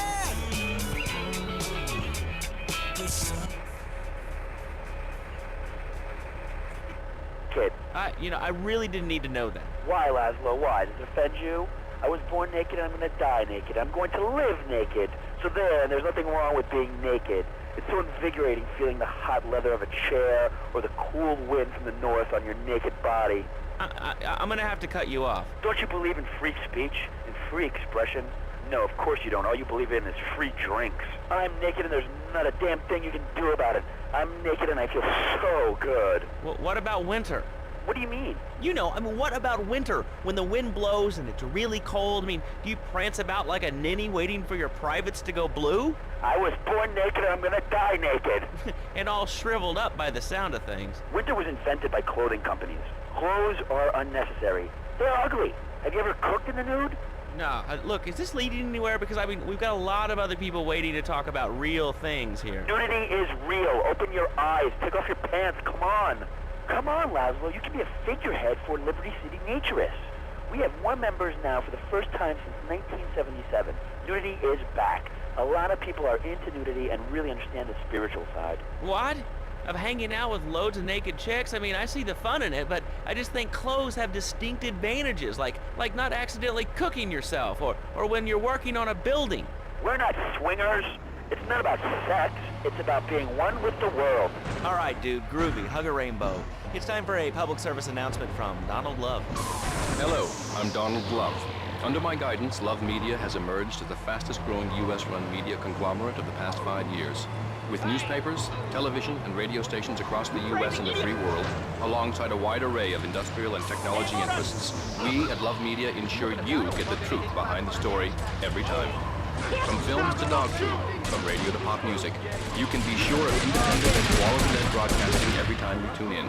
Kid. I really didn't need to know that. Why, Laszlo? Why? Does it offend you? I was born naked, I'm gonna die naked. I'm going to live naked. So there's nothing wrong with being naked. It's so invigorating feeling the hot leather of a chair or the cool wind from the north on your naked body. I'm gonna have to cut you off. Don't you believe in free speech and free expression? No, of course you don't. All you believe in is free drinks. I'm naked and there's not a damn thing you can do about it. I'm naked and I feel so good. Well, what about winter? What do you mean? You know, I mean, what about winter? When the wind blows and it's really cold, I mean, do you prance about like a ninny waiting for your privates to go blue? I was born naked and I'm gonna die naked. And all shriveled up by the sound of things. Winter was invented by clothing companies. Clothes are unnecessary. They're ugly. Have you ever cooked in the nude? No, look, is this leading anywhere? Because, I mean, we've got a lot of other people waiting to talk about real things here. Nudity is real. Open your eyes. Take off your pants. Come on. Come on, Laszlo. You can be a figurehead for Liberty City Naturists. We have more members now for the first time since 1977. Nudity is back. A lot of people are into nudity and really understand the spiritual side. What? Of hanging out with loads of naked chicks? I mean, I see the fun in it, but I just think clothes have distinct advantages, like not accidentally cooking yourself, or when you're working on a building. We're not swingers. It's not about sex. It's about being one with the world. All right, dude, groovy, hug a rainbow. It's time for a public service announcement from Donald Love. Hello, I'm Donald Love. Under my guidance, Love Media has emerged as the fastest-growing U.S.-run media conglomerate of the past 5 years. With newspapers, television, and radio stations across the U.S. and the free world, alongside a wide array of industrial and technology interests, we at Love Media ensure you get the truth behind the story every time. From films to dog food, from radio to pop music, you can be sure of independent and quality-led broadcasting every time you tune in.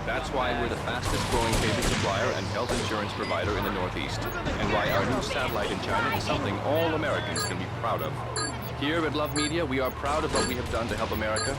That's why we're the fastest-growing cable supplier and health insurance provider in the Northeast, and why our new satellite in China is something all Americans can be proud of. Here at Love Media, we are proud of what we have done to help America.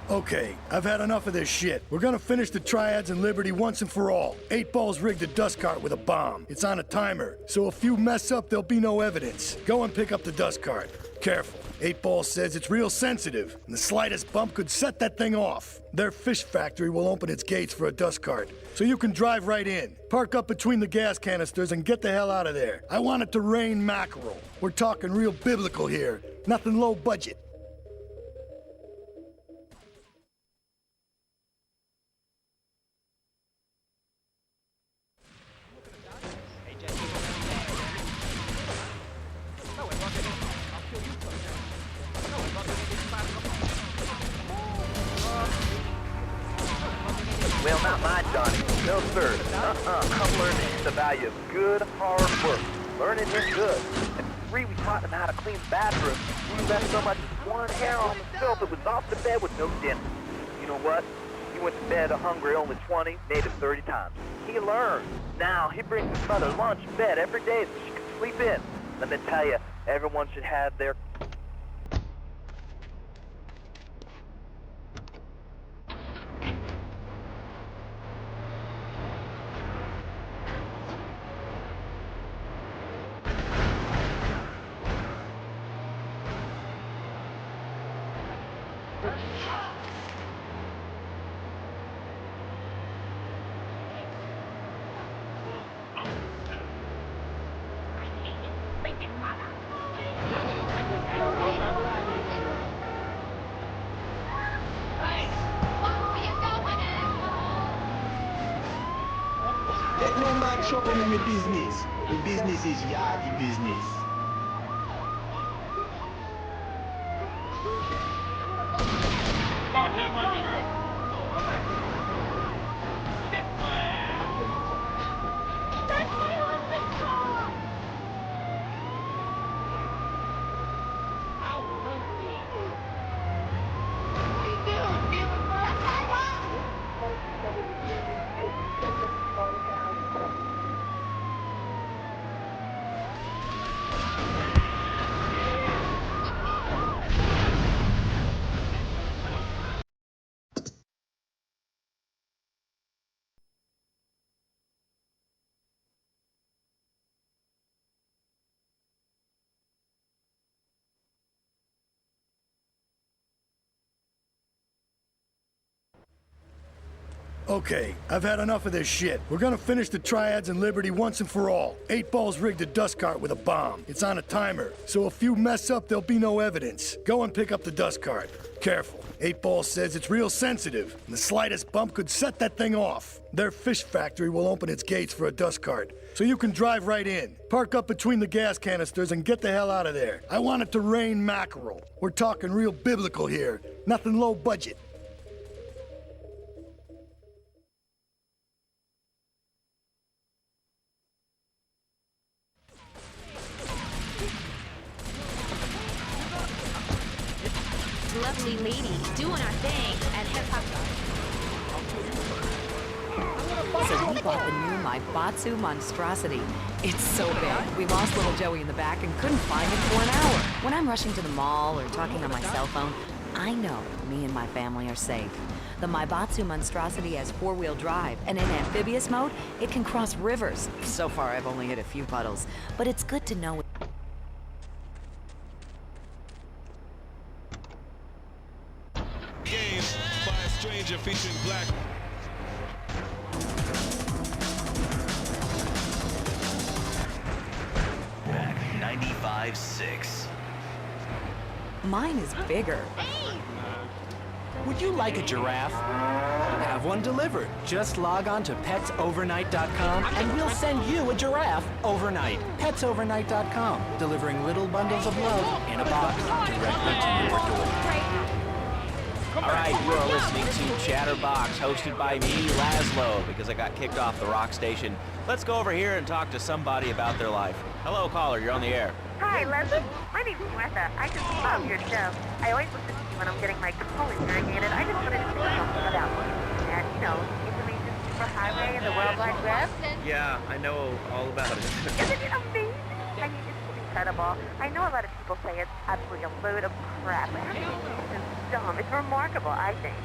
Okay, I've had enough of this shit. We're gonna finish the triads and Liberty once and for all. 8 Ball's rigged a dust cart with a bomb. It's on a timer, so if you mess up, there'll be no evidence. Go and pick up the dust cart. Careful. 8 Ball says it's real sensitive, and the slightest bump could set that thing off. Their fish factory will open its gates for a dust cart, so you can drive right in. Park up between the gas canisters and get the hell out of there. I want it to rain mackerel. We're talking real biblical here, nothing low budget. Well, not my Johnny. No, sir. I'm learning the value of good, hard work. Learning is good. At 3, we taught him how to clean bathrooms. We left so much as one hair on the filth that was off the bed with no dent. You know what? He went to bed hungry only 20, native 30 times. He learned. Now, he brings his mother lunch in bed every day so she can sleep in. Let me tell you, everyone should have their... Take no man trouble in my business. The business is yardy business. Okay, I've had enough of this shit. We're gonna finish the triads and Liberty once and for all. 8 Ball's rigged a dust cart with a bomb. It's on a timer, so if you mess up, there'll be no evidence. Go and pick up the dust cart. Careful. 8 Ball says it's real sensitive, and the slightest bump could set that thing off. Their fish factory will open its gates for a dust cart, so you can drive right in. Park up between the gas canisters and get the hell out of there. I want it to rain mackerel. We're talking real biblical here, nothing low budget. Lovely ladies doing our thing and hip hop. So we bought the new Maibatsu monstrosity. It's so big. We lost little Joey in the back and couldn't find him for an hour. When I'm rushing to the mall or talking on my cell phone, I know me and my family are safe. The Maibatsu monstrosity has 4-wheel drive, and in amphibious mode, it can cross rivers. So far, I've only hit a few puddles, but it's good to know. Game by a stranger featuring black. Back 95.6. Mine is bigger. Would you like a giraffe? Have one delivered. Just log on to petsovernight.com and we'll send you a giraffe overnight. Petsovernight.com, delivering little bundles of love in a box directly to your door. All right, you are listening to Chatterbox, hosted by me, Laszlo, because I got kicked off the rock station. Let's go over here and talk to somebody about their life. Hello, caller, you're on the air. Hi, Leslie. My name's Martha. I just love your show. I always listen to you when I'm getting my colon irrigated. I just wanted to say something about you. And, you know, information superhighway and the World Wide Web. Yeah, I know all about it. Isn't it amazing? I mean, it's incredible. I know a lot of people say it's absolutely a load of crap, but I mean, it's dumb. It's remarkable, I think.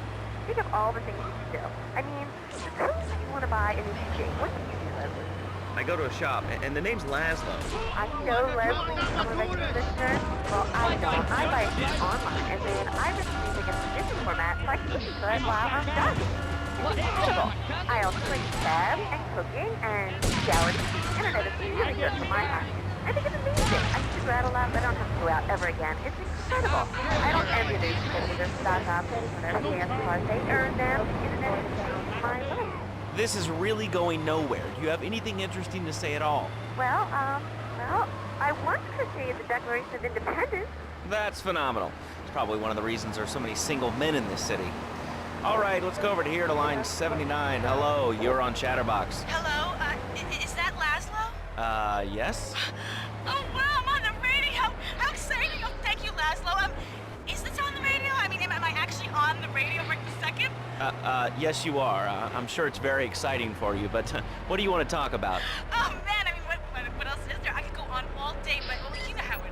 Think of all the things you do. I mean, suppose you want to buy a new TV. What do you do, Leslie? I go to a shop, and the name's Laszlo. I know, Leslie. I'm a regular listener. Well, I don't. I buy it online, and then I rip the music in a different format so I can listen to it while I'm done. It's incredible. I also like tab and cooking and reality. The internet is really good for my time. I think it's amazing. I used to go out a lot, but I don't have to go out ever again. It's incredible. I don't envy these people who just stock up for their gas cards. They earn them. The internet has changed my life. This is really going nowhere. Do you have anything interesting to say at all? Well, I once crocheted the Declaration of Independence. That's phenomenal. It's probably one of the reasons there's so many single men in this city. All right, let's go over to here to line 79. Hello, you're on Chatterbox. Hello, is that Laszlo? Yes? Oh, wow, I'm on the radio! How exciting! Oh, thank you, Laszlo. Is this on the radio? I mean, am I actually on the radio right this second? Yes, you are. I'm sure it's very exciting for you, but what do you want to talk about? Oh, man, I mean, what else is there? I could go on all day, but, well, you know how it is.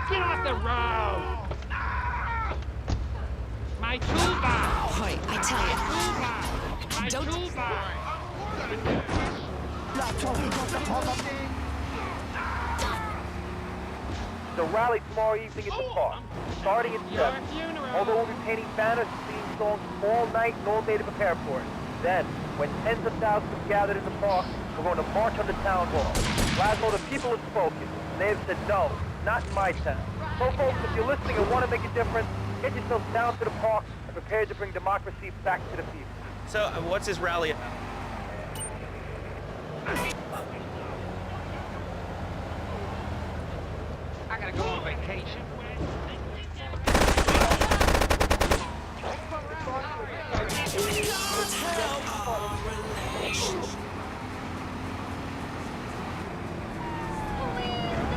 Get off the road! My toolbox! Wait, I tell you. My Don't... It's a rally tomorrow evening at the park, starting at 7. Although we'll be painting banners and singing songs all night and all day to prepare for it. Then, when tens of thousands have gathered in the park, we're going to march on the town hall. Laszlo, the people have spoken, and they have said no, not in my town. So folks, if you're listening and want to make a difference, get yourselves down to the park and prepare to bring democracy back to the people. So, what's this rally? I gotta go on vacation.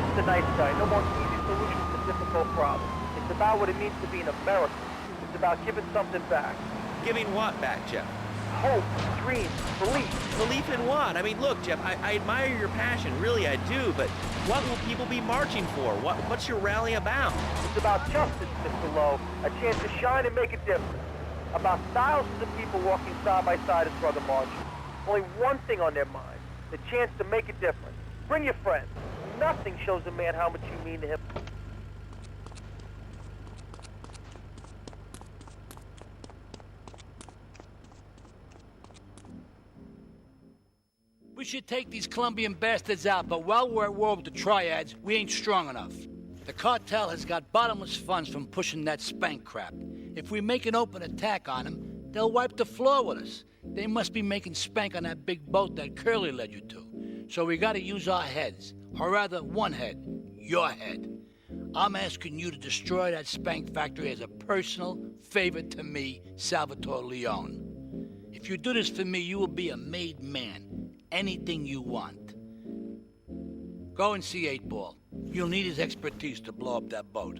It's a nice guy. No more easy solutions to difficult problems. It's about what it means to be an American. It's about giving something back. Giving what back, Jeff? Hope, dreams, belief. Belief in what? I mean, look, Jeff, I admire your passion, really I do, but what will people be marching for? What's your rally about? It's about justice, Mr. Lowe. A chance to shine and make a difference. About thousands of people walking side by side as brother marchers. Only one thing on their mind, the chance to make a difference. Bring your friends. Nothing shows a man how much you mean to him. We should take these Colombian bastards out, but while we're at war with the triads, we ain't strong enough. The cartel has got bottomless funds from pushing that spank crap. If we make an open attack on them, they'll wipe the floor with us. They must be making spank on that big boat that Curly led you to. So we gotta use our heads, or rather one head, your head. I'm asking you to destroy that spank factory as a personal favor to me, Salvatore Leone. If you do this for me, you will be a made man. Anything you want. Go and see 8-Ball. You'll need his expertise to blow up that boat.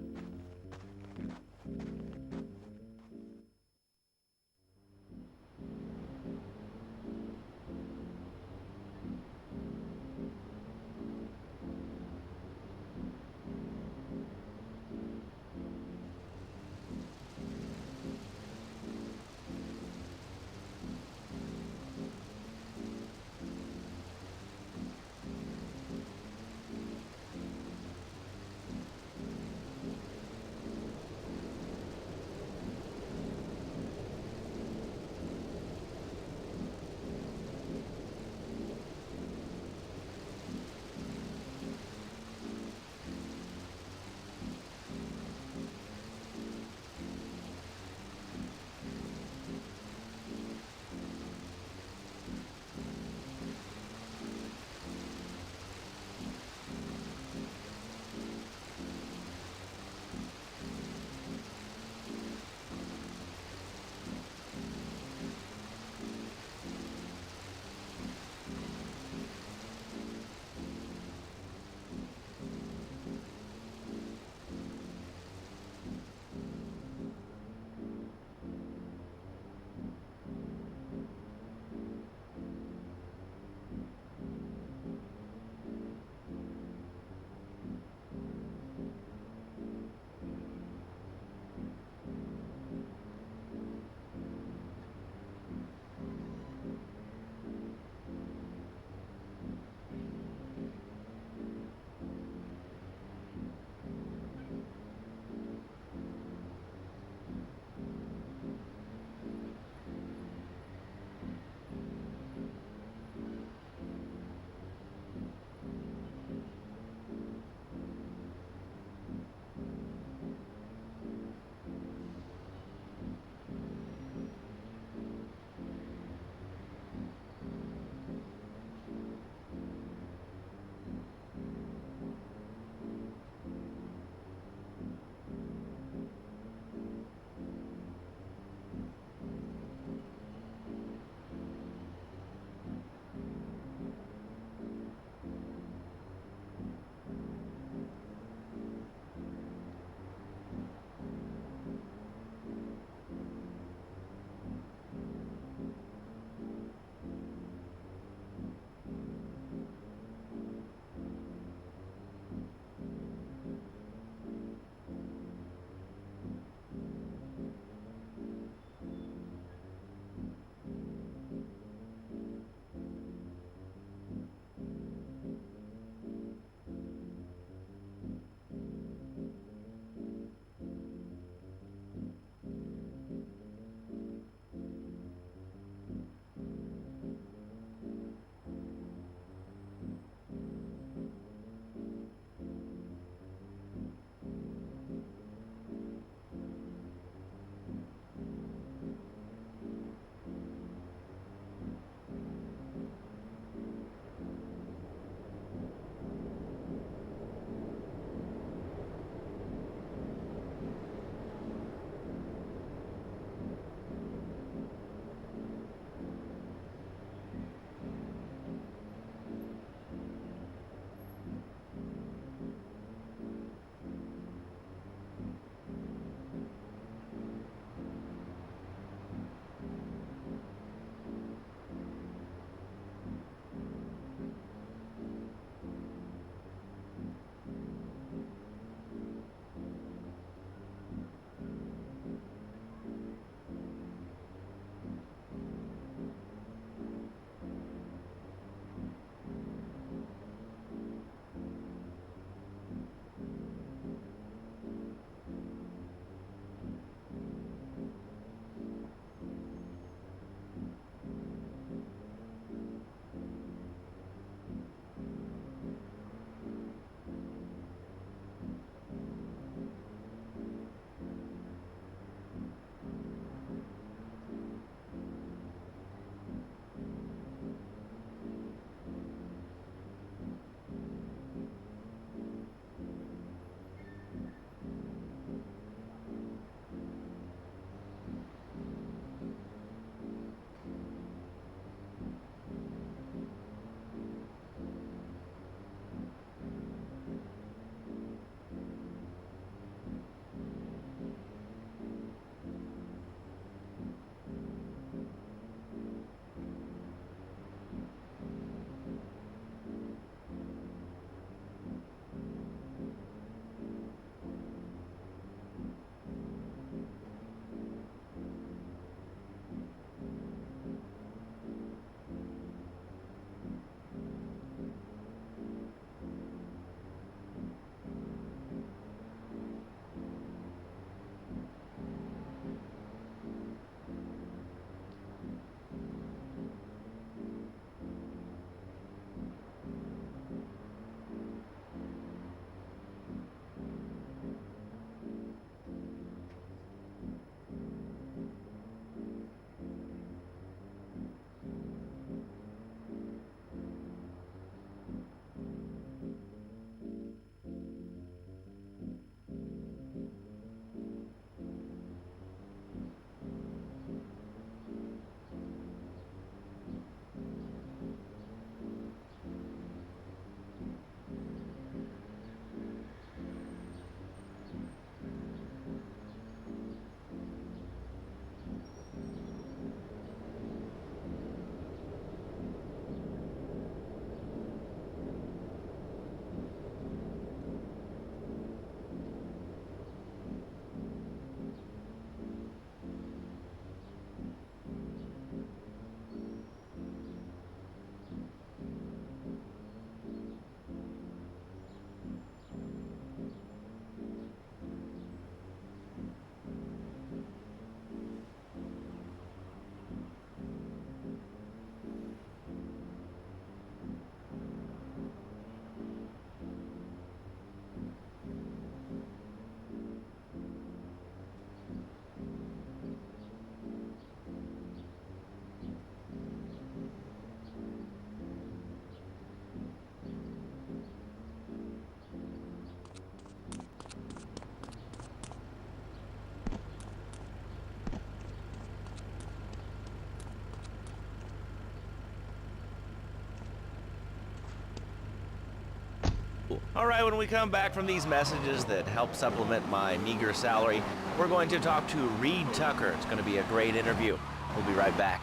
All right, when we come back from these messages that help supplement my meager salary, we're going to talk to Reed Tucker. It's going to be a great interview. We'll be right back.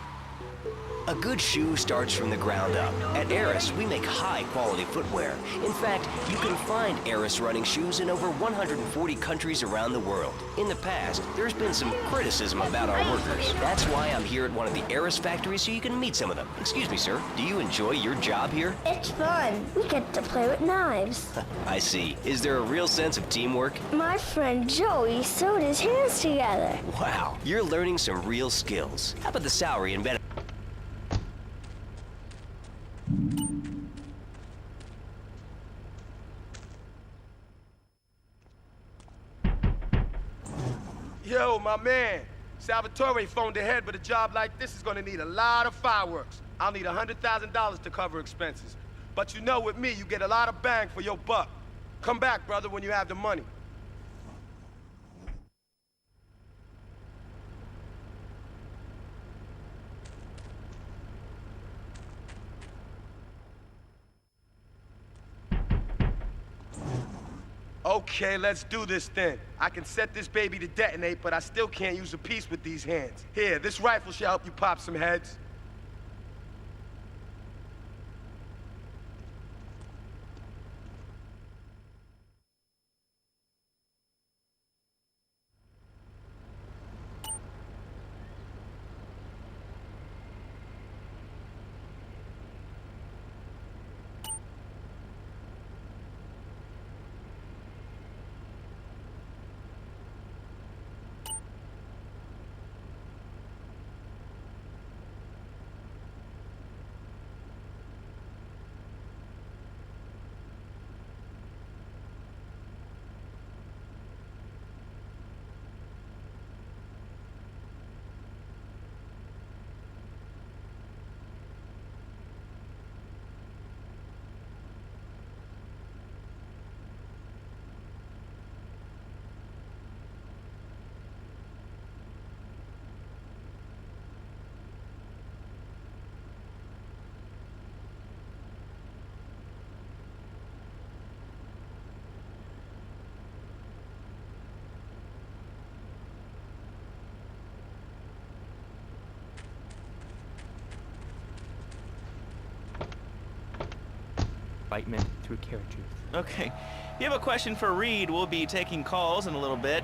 A good shoe starts from the ground up. At Eris, we make high-quality footwear. In fact, you can find Eris running shoes in over 140 countries around the world. In the past, there's been some criticism about our workers. That's why I'm here at one of the Eris factories so you can meet some of them. Excuse me, sir. Do you enjoy your job here? It's fun. We get to play with knives. I see. Is there a real sense of teamwork? My friend Joey sewed his hands together. Wow, you're learning some real skills. How about the salary and benefits? Yo, my man. Salvatore phoned ahead, but a job like this is gonna need a lot of fireworks. I'll need $100,000 to cover expenses. But you know, with me, you get a lot of bang for your buck. Come back, brother, when you have the money. Okay, let's do this then. I can set this baby to detonate, but I still can't use a piece with these hands. Here, this rifle should help you pop some heads. Enlightenment through carriages. Okay. If you have a question for Reed, we'll be taking calls in a little bit.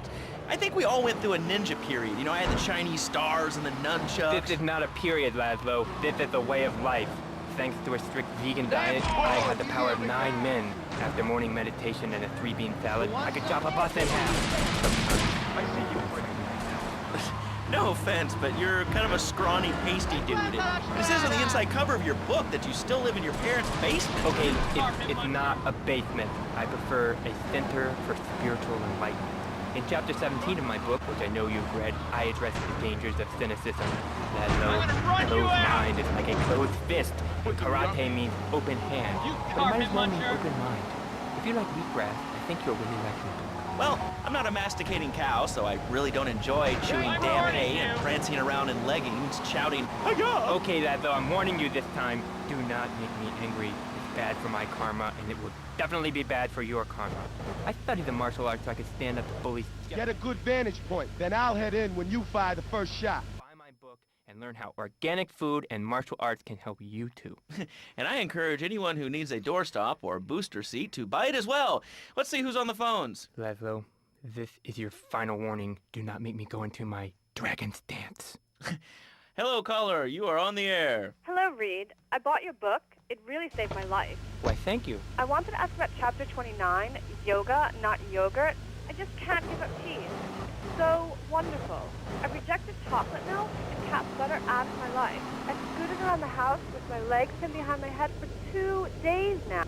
I think we all went through a ninja period. You know, I had the Chinese stars and the nunchucks. This is not a period, Laszlo. This is a way of life. Thanks to a strict vegan diet, I had the power of 9 men. After morning meditation and a 3-bean salad, I could chop a bus in half. I see you. No offense, but you're kind of a scrawny, pasty dude. It says on the inside cover of your book that you still live in your parents' basement. Okay, it's not a basement. I prefer a center for spiritual enlightenment. In chapter 17 of my book, which I know you've read, I address the dangers of cynicism. That closed mind is like a closed fist, and karate means open hand. But it might as well mean open mind. If you like wheatgrass, I think you'll really like me. Well, I'm not a masticating cow, so I really don't enjoy chewing damn hay and prancing around in leggings, shouting, "Hi-ya!" Okay, Laszlo, I'm warning you this time. Do not make me angry. It's bad for my karma, and it will definitely be bad for your karma. I studied the martial arts so I could stand up to bullies. Get a good vantage point, then I'll head in when you fire the first shot. Buy my book and learn how organic food and martial arts can help you too. And I encourage anyone who needs a doorstop or booster seat to buy it as well. Let's see who's on the phones. Laszlo, this is your final warning. Do not make me go into my dragon's dance. Hello, caller. You are on the air. Hello, Reed. I bought your book. It really saved my life. Why, thank you. I wanted to ask about chapter 29, yoga, not yogurt. I just can't give up cheese. It's so wonderful. I rejected chocolate milk, and cat butter out of my life. I've scooted around the house with my legs pinned behind my head for 2 days now.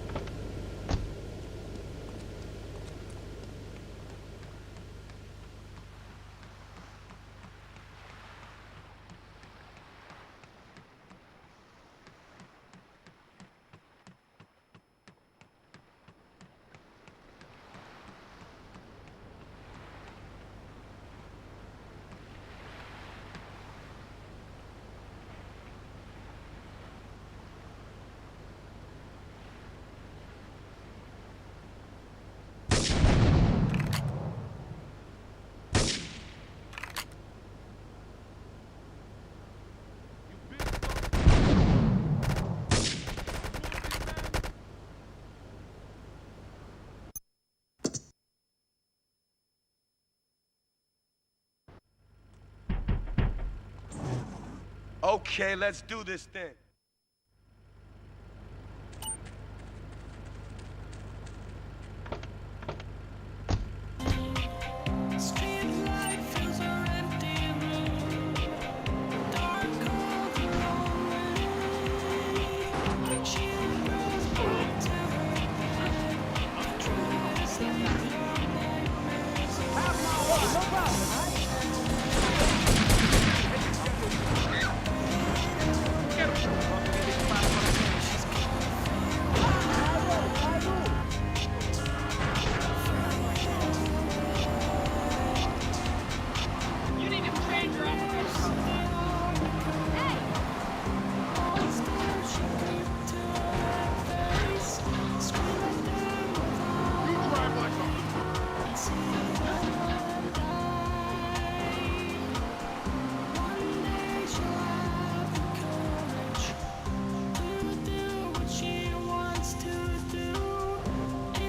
Okay, let's do this thing.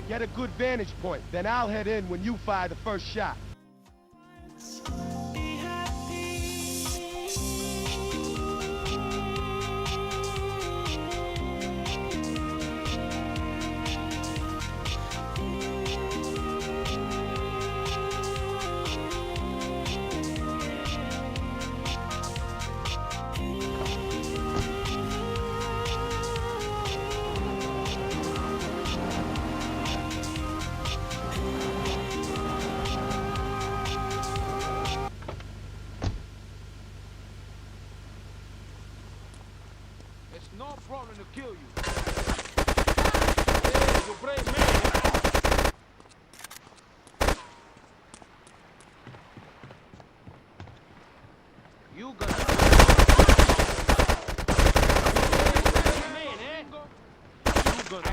Get a good vantage point, then I'll head in when you fire the first shot. It's no problem to kill you. Hey, you're a brave man. You gonna... man, eh? You gonna...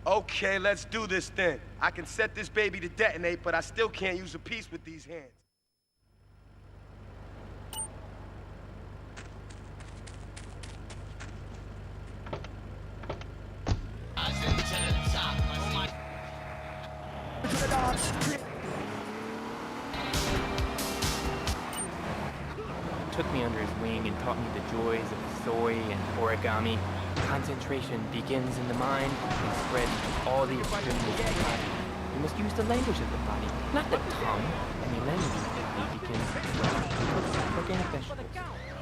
Okay, let's do this thing. I can set this baby to detonate, but I still can't use a piece with these hands. Took me under his wing and taught me the joys of soy and origami. Concentration begins in the mind and spreads to all the extremities of the body. You must use the language of the body, not the tongue. And the language of the body begins with organic vegetables.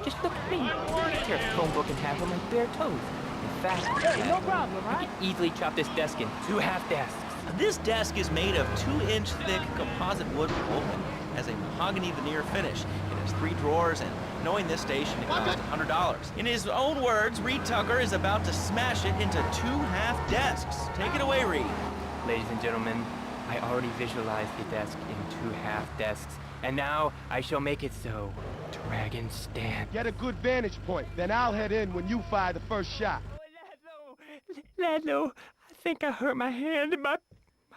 Just look at me. I can tear a phone book in half with my bare toes. In fact, Hey, no problem, I right? can easily chop this desk in 2 half desks. This desk is made of 2-inch thick composite wood open, has a mahogany veneer finish. It has 3 drawers, and knowing this station, it cost $100. In his own words, Reed Tucker is about to smash it into 2 half desks. Take it away, Reed. Ladies and gentlemen, I already visualized the desk in 2 half desks, and now I shall make it so. Dragon stand. Get a good vantage point, then I'll head in when you fire the first shot. Ladlo, I think I hurt my hand and my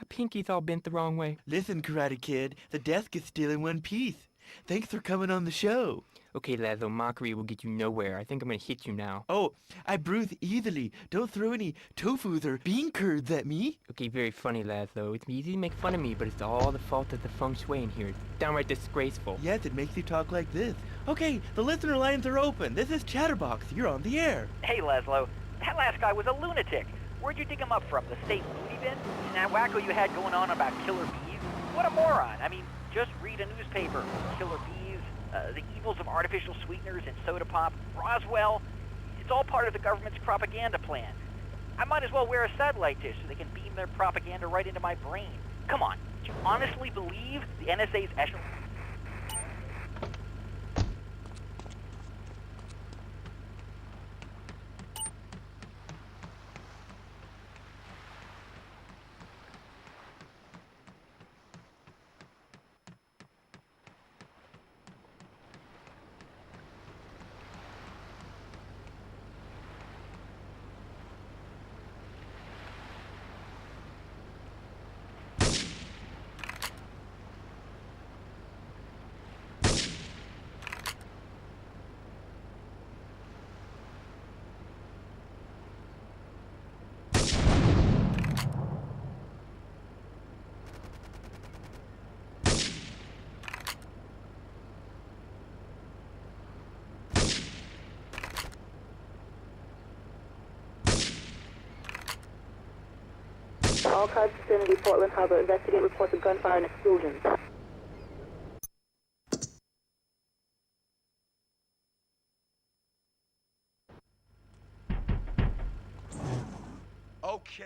pinky's all bent the wrong way. Listen, Karate Kid, the desk is still in one piece. Thanks for coming on the show. Okay, Ladlo, mockery will get you nowhere. I think I'm gonna hit you now. Oh, I bruise easily. Don't throw any tofus or bean curds at me. Okay, very funny, Ladlo. It's easy to make fun of me, but it's all the fault of the feng shui in here. It's downright disgraceful. Yes, it makes you talk like this. Okay, the listener lines are open. This is Chatterbox. You're on the air. Hey, Laszlo. That last guy was a lunatic. Where'd you dig him up from? The state loony bin? And that wacko you had going on about killer bees? What a moron. I mean, just read a newspaper. Killer bees, the evils of artificial sweeteners and soda pop, Roswell. It's all part of the government's propaganda plan. I might as well wear a satellite dish so they can beam their propaganda right into my brain. Come on, do you honestly believe the NSA's echelon... All cars vicinity Portland Harbor. Investigate reports of gunfire and explosions. Okay.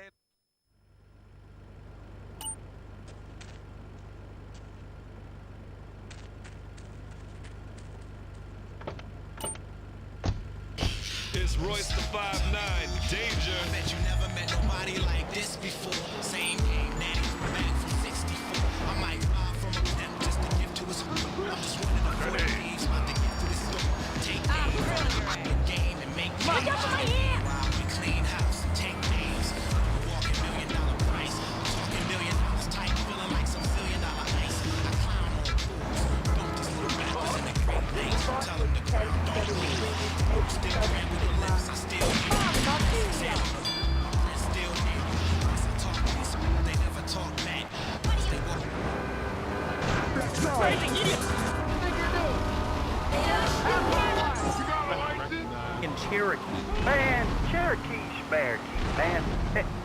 It's Royce the 5'9", danger. I bet you never met nobody like this before. Same game, natty back from 64. I might rob from a pimp just to give to his hood. I'm just one of the 40 thieves about to get to the store. Take names, the game and make names. While we clean house and take names. Walking $1 million price, talking $1 million tight, feeling like some $1 billion ice. I climb on fools, bump these little rappers in the Great Lakes. Tell them to ground don't leave. Still ran with the lips, I still hear. Still near. Talk this, they never talk back. They walk. In Cherokee. Man, Cherokee, man.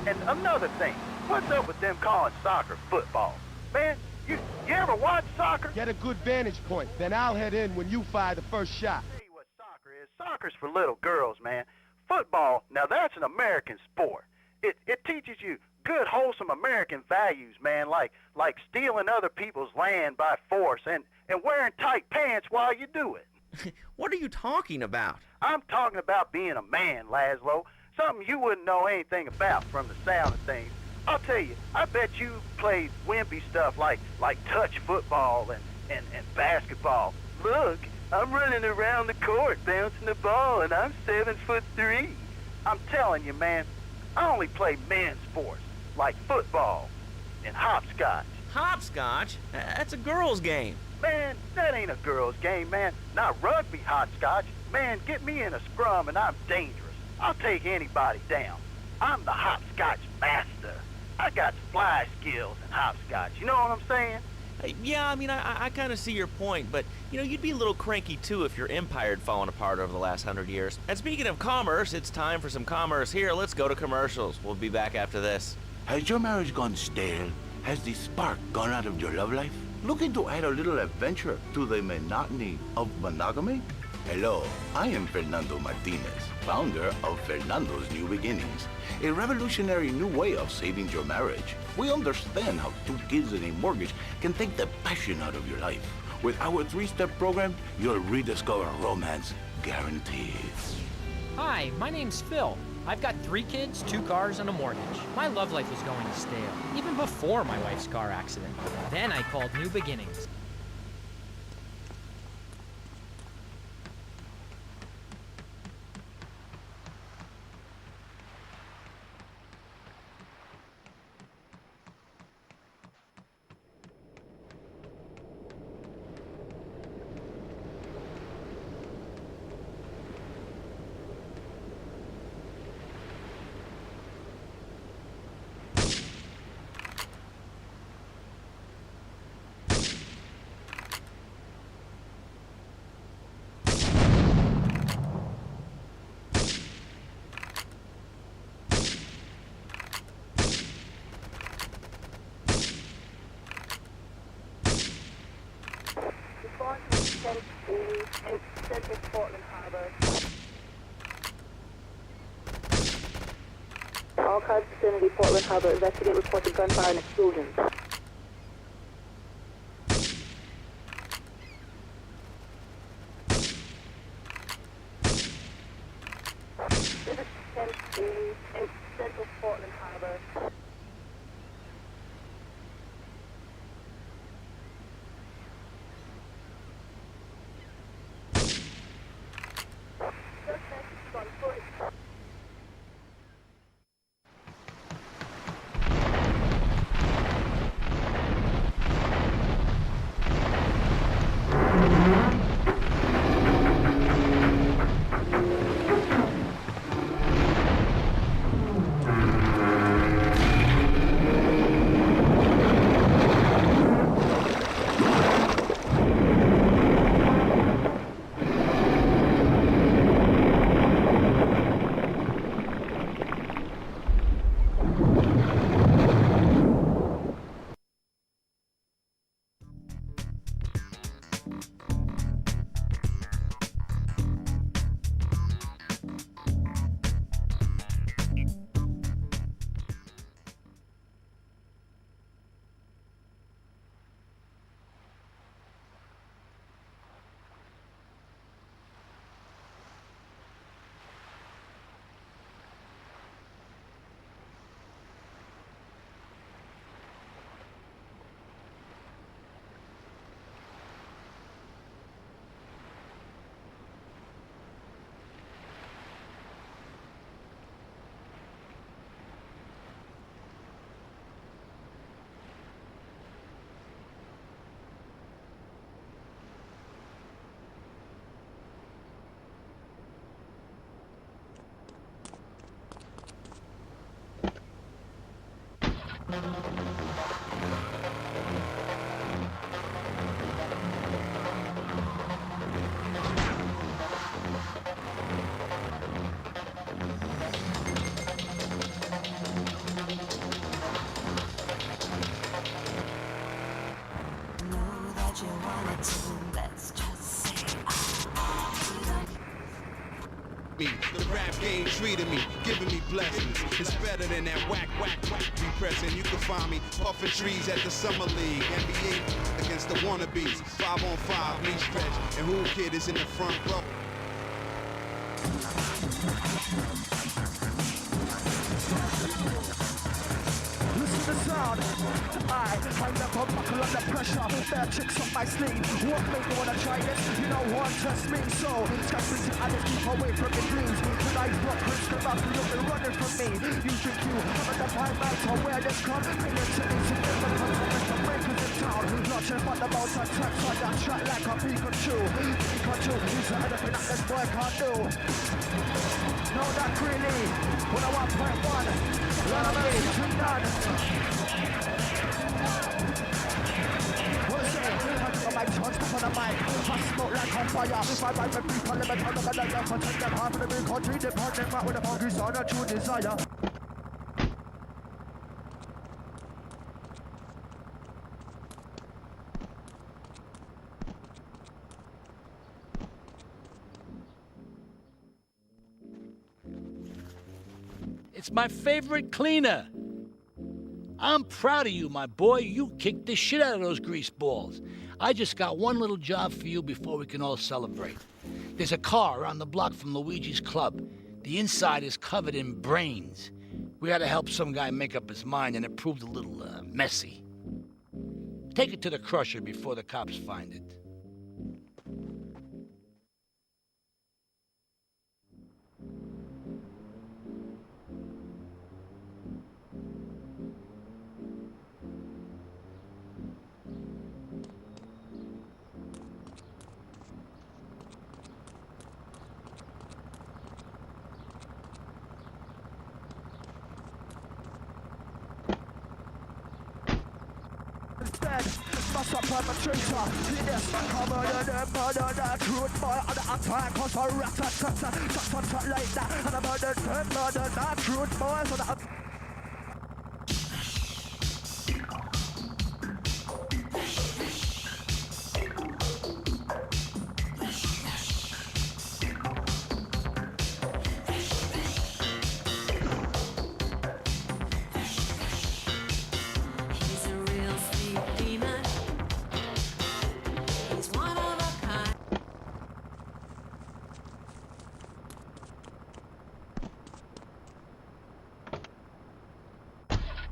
And another thing, what's up with them calling soccer football? Man, you ever watch soccer? Get a good vantage point, then I'll head in when you fire the first shot. Tell you what soccer is. Soccer's for little girls, man. Football, now that's an American sport. It teaches you good, wholesome American values, man, like stealing other people's land by force and wearing tight pants while you do it. What are you talking about? I'm talking about being a man, Laszlo. Something you wouldn't know anything about from the sound of things. I'll tell you, I bet you played wimpy stuff like touch football and basketball. Look, I'm running around the court bouncing the ball and I'm 7'3". I'm telling you, man, I only play men's sports like football and hopscotch. Hopscotch? That's a girl's game. Man, that ain't a girl's game, man. Not rugby hopscotch. Man, get me in a scrum and I'm dangerous. I'll take anybody down. I'm the hopscotch master. I got fly skills in hopscotch. You know what I'm saying? Yeah, I mean, I kind of see your point, but, you know, you'd be a little cranky, too, if your empire had fallen apart over the last 100 years. And speaking of commerce, it's time for some commerce here. Let's go to commercials. We'll be back after this. Has your marriage gone stale? Has the spark gone out of your love life? Looking to add a little adventure to the monotony of monogamy? Hello, I am Fernando Martinez, founder of Fernando's New Beginnings, a revolutionary new way of saving your marriage. We understand how 2 kids and a mortgage can take the passion out of your life. With our 3-step program, you'll rediscover romance guaranteed. Hi, my name's Phil. I've got 3 kids, 2 cars, and a mortgage. My love life was going stale, even before my wife's car accident. Then I called New Beginnings. Central Portland Harbor. All cars vicinity Portland Harbor. Investigate reports of gunfire and explosions. Central Portland Harbor. me. The rap game treated me, giving me blessings. It's better than that whack repressing. You can find me puffing trees at the Summer League. NBA against the wannabes. 5-on-5, me stretch. And Who Kid is in the front row. Listen to the sound. I'm never buckle under pressure. Bare tricks up my sleeve. What made me wanna try this? You know what test me. So sky freezing, I just keep away from it, please. Tonight, what Chris come out, you've been running from me. You think you have the fine nights or where this come? Bring it to me, to never come from breakers in town. Launching from the mountain tracks on that track like a Pikachu. Pikachu, he's anything that this boy can't do. No, not really. 101.1. Lot of everything done. What is it? I got my tongue stuck on the mic. I smoke like on fire. My life and people live on the life. I take them half of the big country. Departing back with the funky sound of true desire. It's my favorite cleaner. I'm proud of you, my boy. You kicked the shit out of those grease balls. I just got one little job for you before we can all celebrate. There's a car around the block from Luigi's club. The inside is covered in brains. We had to help some guy make up his mind, and it proved a little messy. Take it to the crusher before the cops find it. Master perpetrator, this cover the murder, the truth boy on the attack, cause a rat like that, and I'm murder, the truth boy, so the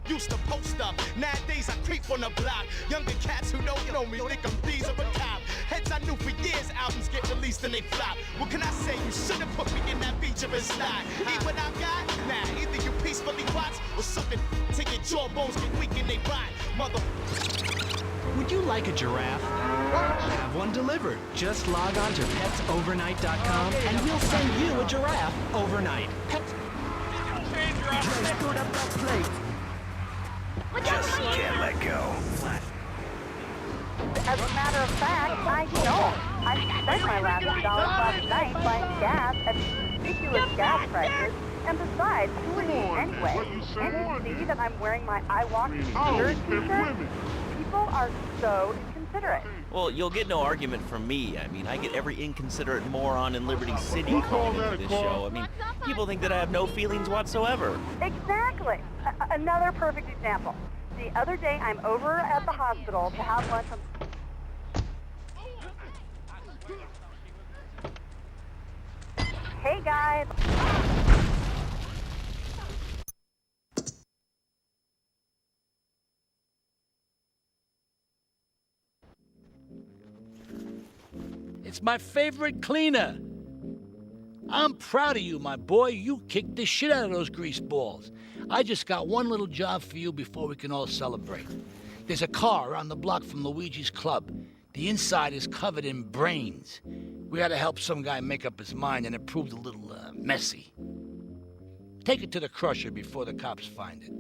Used to post up, nowadays I creep on the block. Younger cats who don't know me think I'm these of a cop. Heads I knew for years, albums get released and they flop. What can I say? You should've put me in that featuring slot. Eat what I got? Nah, either you peacefully watch or something till your jawbones get weak and they rot. Mother. Would you like a giraffe? Have one delivered. Just log on to petsovernight.com and we'll send you a giraffe overnight. Pets. Just can't let go. As a matter of fact, I don't. I spent my last $2 last night buying gas at ridiculous gas prices. And besides, who are you anyway? Can't you see that I'm wearing my I Walk Secure t-shirt? People are so inconsiderate. Well, you'll get no argument from me. I mean, I get every inconsiderate moron in Liberty City calling into this show. I mean, people think that I have no feelings whatsoever. Exactly. Another perfect example. The other day, I'm over at the hospital to have lunch with... Hey, guys. It's my favorite cleaner. I'm proud of you, my boy. You kicked the shit out of those grease balls. I just got one little job for you before we can all celebrate. There's a car around the block from Luigi's club. The inside is covered in brains. We had to help some guy make up his mind, and it proved a little messy. Take it to the crusher before the cops find it.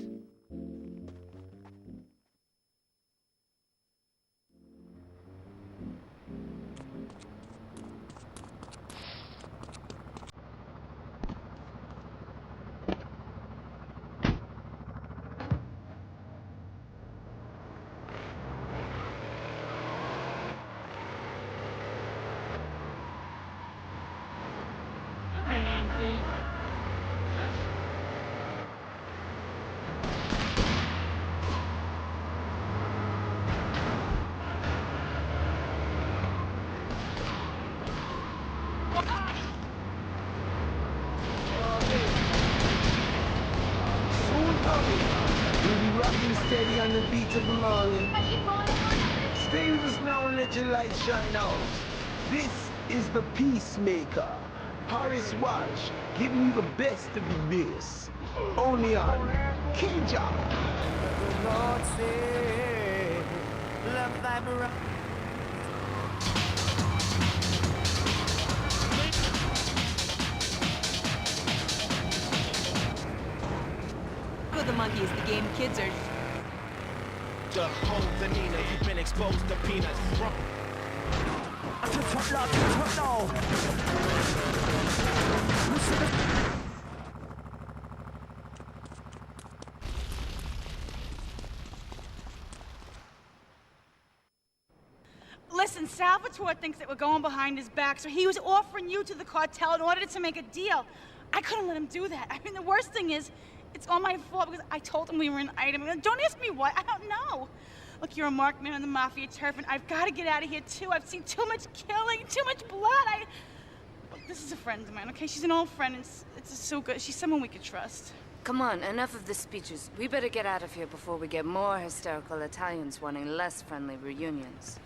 on the beat of the morning. Stay with us now and let your light shine out. This is the Peacemaker. Paris Watch, giving you the best of the bass. Only on King Job. The Lord said, love thy brother. The monkey is the game kids are. The whole Vanina, you've been exposed to peanuts. Listen, Salvatore thinks that we're going behind his back, so he was offering you to the cartel in order to make a deal. I couldn't let him do that. I mean, the worst thing is, it's all my fault because I told him we were an item. Don't ask me why. I don't know. Look, you're a marked man on the mafia turf, and I've got to get out of here, too. I've seen too much killing, too much blood. Look, this is a friend of mine, okay? She's an old friend, and it's so good. She's someone we could trust. Come on, enough of the speeches. We better get out of here before we get more hysterical Italians wanting less friendly reunions.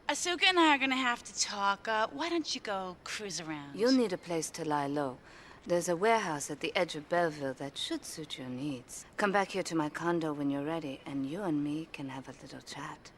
Asuka and I are gonna have to talk. Why don't you go cruise around? You'll need a place to lie low. There's a warehouse at the edge of Belleville that should suit your needs. Come back here to my condo when you're ready, and you and me can have a little chat.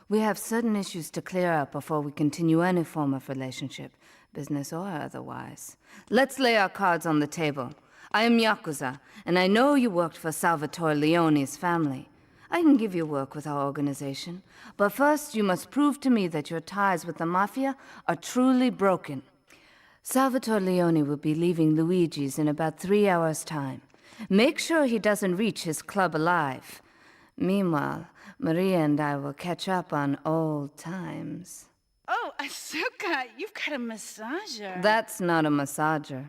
We have certain issues to clear up before we continue any form of relationship, business or otherwise. Let's lay our cards on the table. I am Yakuza, and I know you worked for Salvatore Leone's family. I can give you work with our organization, but first you must prove to me that your ties with the Mafia are truly broken. Salvatore Leone will be leaving Luigi's in about 3 hours' time. Make sure he doesn't reach his club alive. Meanwhile, Maria and I will catch up on old times. Oh, Asuka, you've got a massager. That's not a massager.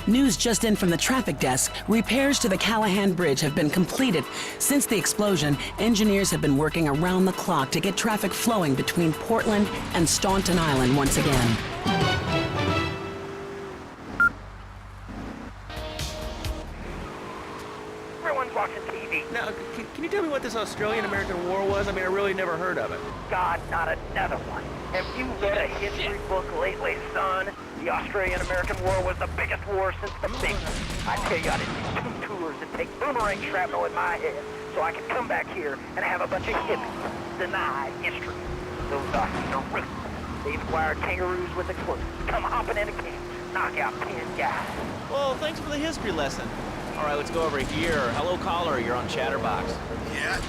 News just in from the traffic desk. Repairs to the Callahan Bridge have been completed. Since the explosion, engineers have been working around the clock to get traffic flowing between Portland and Staunton Island once again. Everyone's watching TV. Now, can you tell me what this Australian-American War was? I mean, I really never heard of it. God, not another one. Have you read a history book lately, son? The Australian-American War was the biggest war since the big one. I tell you, I did 2 tours and take boomerang shrapnel in my head so I could come back here and have a bunch of hippies deny history. Those Aussies are ruthless. They've wired kangaroos with explosives. Come hopping in a camp, knock out 10 guys. Well, thanks for the history lesson. All right, let's go over here. Hello, caller. You're on Chatterbox. Yeah? Is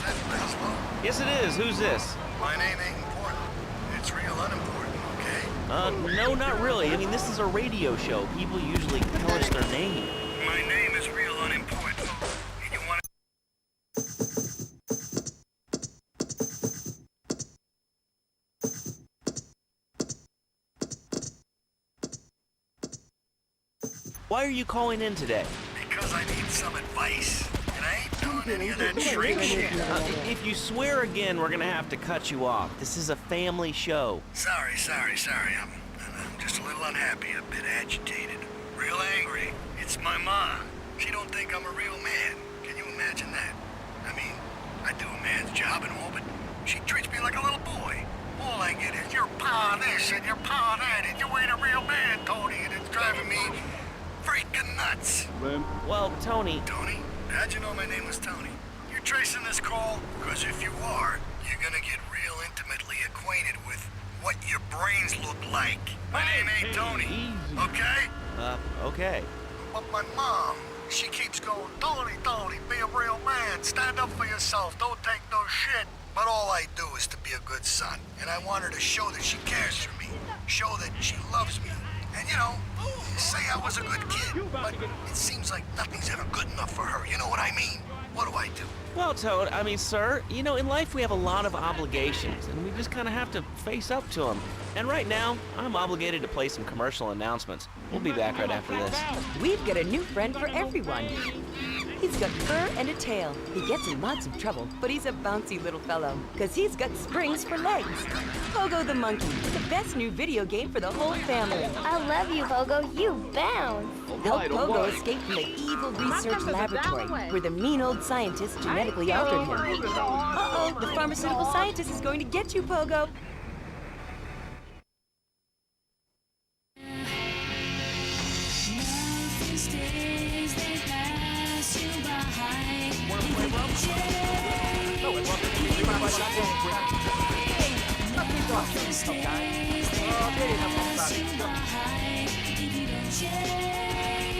that Laszlo? Yes, it is. Who's this? My name ain't important. It's real unimportant, okay? No, not really. I mean, this is a radio show. People usually tell us their name. My name is real unimportant. And you want Why are you calling in today? Because I need some advice. And I ain't doing any of that shrink shit. If you swear again, we're gonna have to cut you off. This is a family show. Sorry. I'm just a little unhappy, a bit agitated. Real angry. It's my ma. She don't think I'm a real man. Can you imagine that? I mean, I do a man's job and all, but she treats me like a little boy. All I get is your pa this and your pa that, and you ain't a real man, Tony, and it's driving me freaking nuts. Well, Tony... Tony? How'd you know my name was Tony? You're tracing this call? Because if you are, you're gonna get real intimately acquainted with what your brains look like. My name ain't Tony, okay? Okay. But my mom, she keeps going, Tony, be a real man. Stand up for yourself. Don't take no shit. But all I do is to be a good son. And I want her to show that she cares for me. Show that she loves me. And, you know, say I was a good kid. But it seems like nothing's ever good enough for her. You know what I mean? What do I do? Well, Toad, I mean, sir, you know, in life we have a lot of obligations, and we just kind of have to face up to them. And right now, I'm obligated to play some commercial announcements. We'll be back right after this. We've got a new friend for everyone. He's got fur and a tail. He gets in lots of trouble, but he's a bouncy little fellow, because he's got springs for legs. Pogo the Monkey, the best new video game for the whole family. I love you, Pogo. You bounce. Help Pogo escape from the evil research laboratory, where the mean old scientist genetically altered him. Uh-oh, the pharmaceutical scientist is going to get you, Pogo.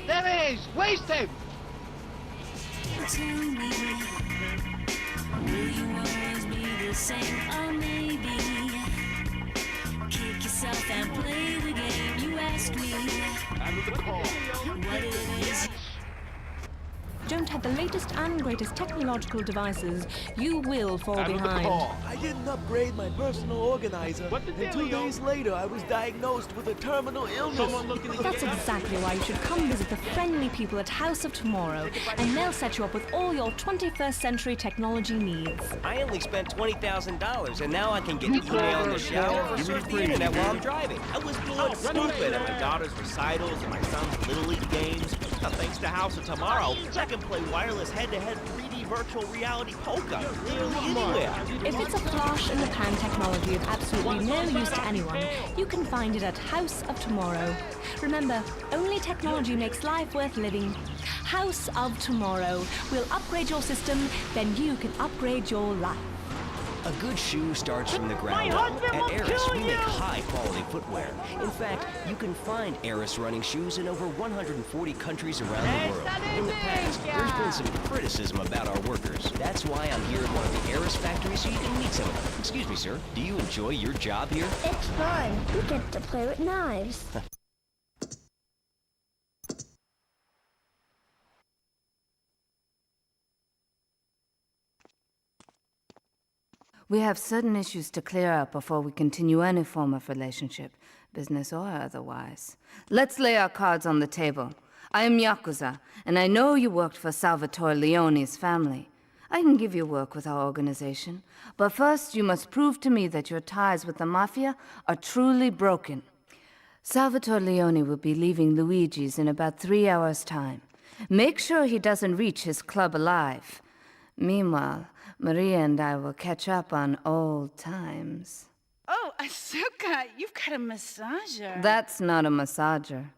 There he is! Waste him! Tell me, will you always be the same? Or maybe kick yourself and play the game you asked me. What it is. Don't have the latest and greatest technological devices, you will fall behind. I didn't upgrade my personal organizer, and 2 days later I was diagnosed with a terminal illness. That's exactly why you should come visit the friendly people at House of Tomorrow, and they'll set you up with all your 21st century technology needs. I only spent $20,000, and now I can get email in the shower or surf the internet while I'm driving. I was bored stupid at my daughter's recitals and my son's Little League games. Thanks to House of Tomorrow, I can play wireless head-to-head 3D virtual reality poker nearly anywhere. If it's a flash in the pan technology of absolutely no use to anyone, you can find it at House of Tomorrow. Remember, only technology makes life worth living. House of Tomorrow. We'll upgrade your system, then you can upgrade your life. A good shoe starts from the ground up. At Eris, we make high-quality footwear. In fact, you can find Eris running shoes in over 140 countries around the world. In the past, there's been some criticism about our workers. That's why I'm here at one of the Eris factories so you can meet some of them. Excuse me, sir. Do you enjoy your job here? It's fun. You get to play with knives. We have certain issues to clear up before we continue any form of relationship, business or otherwise. Let's lay our cards on the table. I am Yakuza, and I know you worked for Salvatore Leone's family. I can give you work with our organization, but first you must prove to me that your ties with the Mafia are truly broken. Salvatore Leone will be leaving Luigi's in about 3 hours' time. Make sure he doesn't reach his club alive. Meanwhile, Maria and I will catch up on old times. Oh, Asuka, you've got a massager. That's not a massager.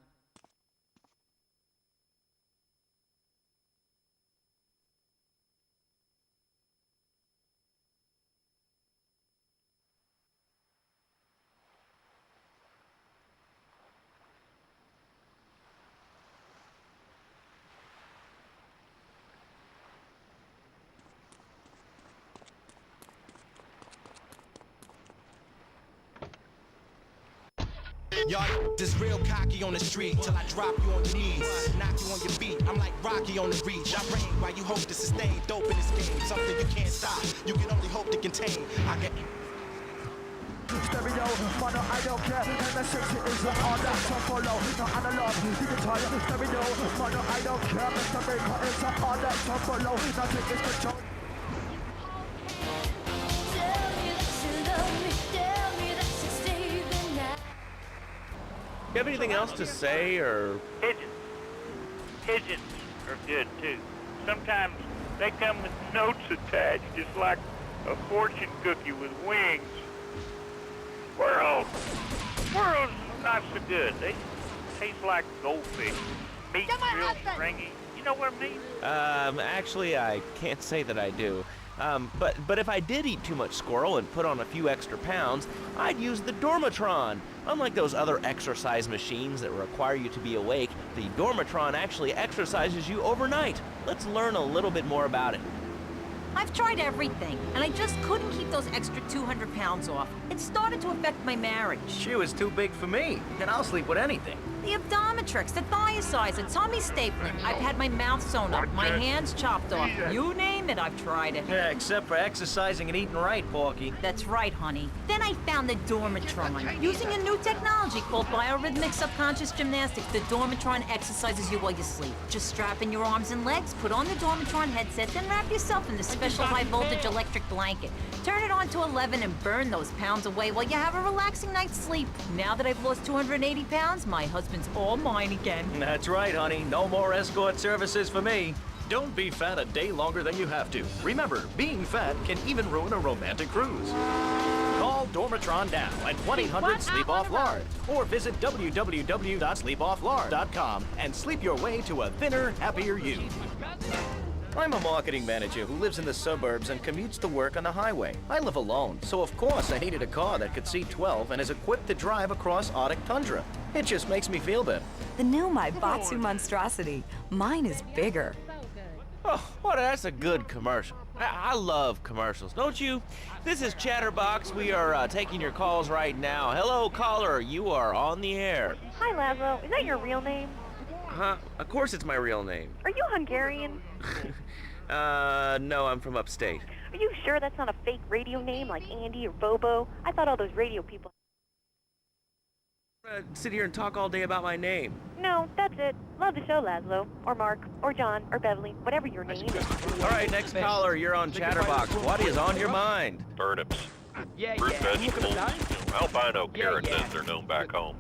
Y'all is real cocky on the street till I drop you on your knees, knock you on your feet. I'm like Rocky on the reach. I reign while you hope to sustain. Dope in this game, something you can't stop. You can only hope to contain. I get Stereo, mono, I don't care. And the 60 is the order to follow. No analog, digital, stereo, mono, I don't care. Mr. Baker is the order to follow. Nothing is control. You have anything else to say, or? Pigeons. Pigeons are good, too. Sometimes they come with notes attached, just like a fortune cookie with wings. Squirrels. Squirrels not so good. They taste like goldfish. Meat real stringy. You know what I mean? Actually, I can't say that I do. But if I did eat too much squirrel and put on a few extra pounds, I'd use the Dormatron. Unlike those other exercise machines that require you to be awake, the Dormatron actually exercises you overnight. Let's learn a little bit more about it. I've tried everything, and I just couldn't keep those extra 200 pounds off. It started to affect my marriage. She was too big for me, and I'll sleep with anything. The Abdometrix, the Thiazides, the tummy stapling. I've had my mouth sewn up, my hands chopped off. You name it, I've tried it. Yeah, except for exercising and eating right, Porky. That's right, honey. Then I found the Dormatron. Using a new technology called biorhythmic subconscious gymnastics, the Dormatron exercises you while you sleep. Just strap in your arms and legs, put on the Dormatron headset, then wrap yourself in the special high-voltage electric blanket. Turn it on to 11 and burn those pounds away while you have a relaxing night's sleep. Now that I've lost 280 pounds, my husband's all mine again. That's right, honey. No more escort services for me. Don't be fat a day longer than you have to. Remember, being fat can even ruin a romantic cruise. Call Dormatron now at 1-800-SLEEP-OFF-LARD or visit www.sleepofflard.com and sleep your way to a thinner, happier you. I'm a marketing manager who lives in the suburbs and commutes to work on the highway. I live alone, so of course I needed a car that could seat 12 and is equipped to drive across Arctic tundra. It just makes me feel better. The new Batsu monstrosity. Mine is bigger. Oh, well, that's a good commercial. I love commercials, don't you? This is Chatterbox. We are taking your calls right now. Hello, caller. You are on the air. Hi, Laszlo. Is that your real name? Huh? Of course it's my real name. Are you Hungarian? No, I'm from upstate. Are you sure that's not a fake radio name like Andy or Bobo? I thought all those radio people... Sit here and talk all day about my name. No, that's it. Love the show, Laszlo. Or Mark. Or John. Or Beverly. Whatever your name is. All right, next caller. You're on Chatterbox. What is on your mind? Turnips. Root vegetables. Albino carrots as they're known back home.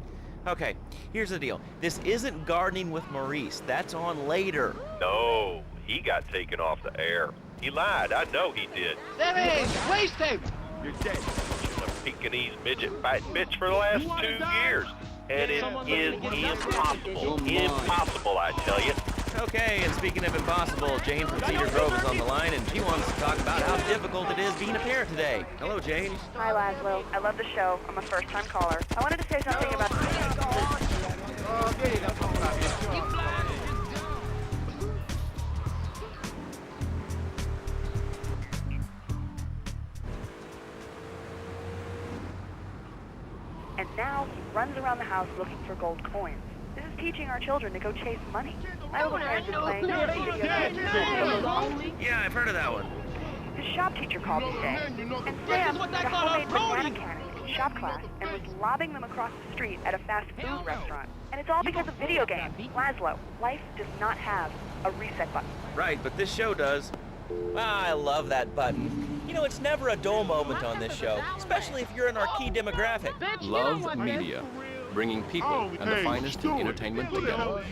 Okay, here's the deal. This isn't Gardening with Maurice. That's on later. No, he got taken off the air. He lied. I know he did. There he is! Waste him! You're dead. She's a Pekingese midget fighting bitch for the last 2 years. And it is impossible. Impossible, I tell you. Okay, and speaking of impossible, Jane from Cedar Grove is on the line, and she wants to talk about how difficult it is being a parent today. Hello, Jane. Hi, Laszlo. I love the show. I'm a first-time caller. I wanted to say something about... And now he runs around the house looking for gold coins. This is teaching our children to go chase money. My little friend is playing Yeah, I've heard of that one. His shop teacher called today, and Sam got a homemade banana cannon in shop class and was lobbing them across the street at a fast food restaurant. And it's all because of video games. Laszlo, life does not have a reset button. Right, but this show does. Ah, I love that button. You know, it's never a dull moment on this show, especially if you're in our key demographic. Love media, bringing people and the finest in entertainment together.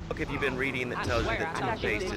book have you been reading that tells you that toothpaste is...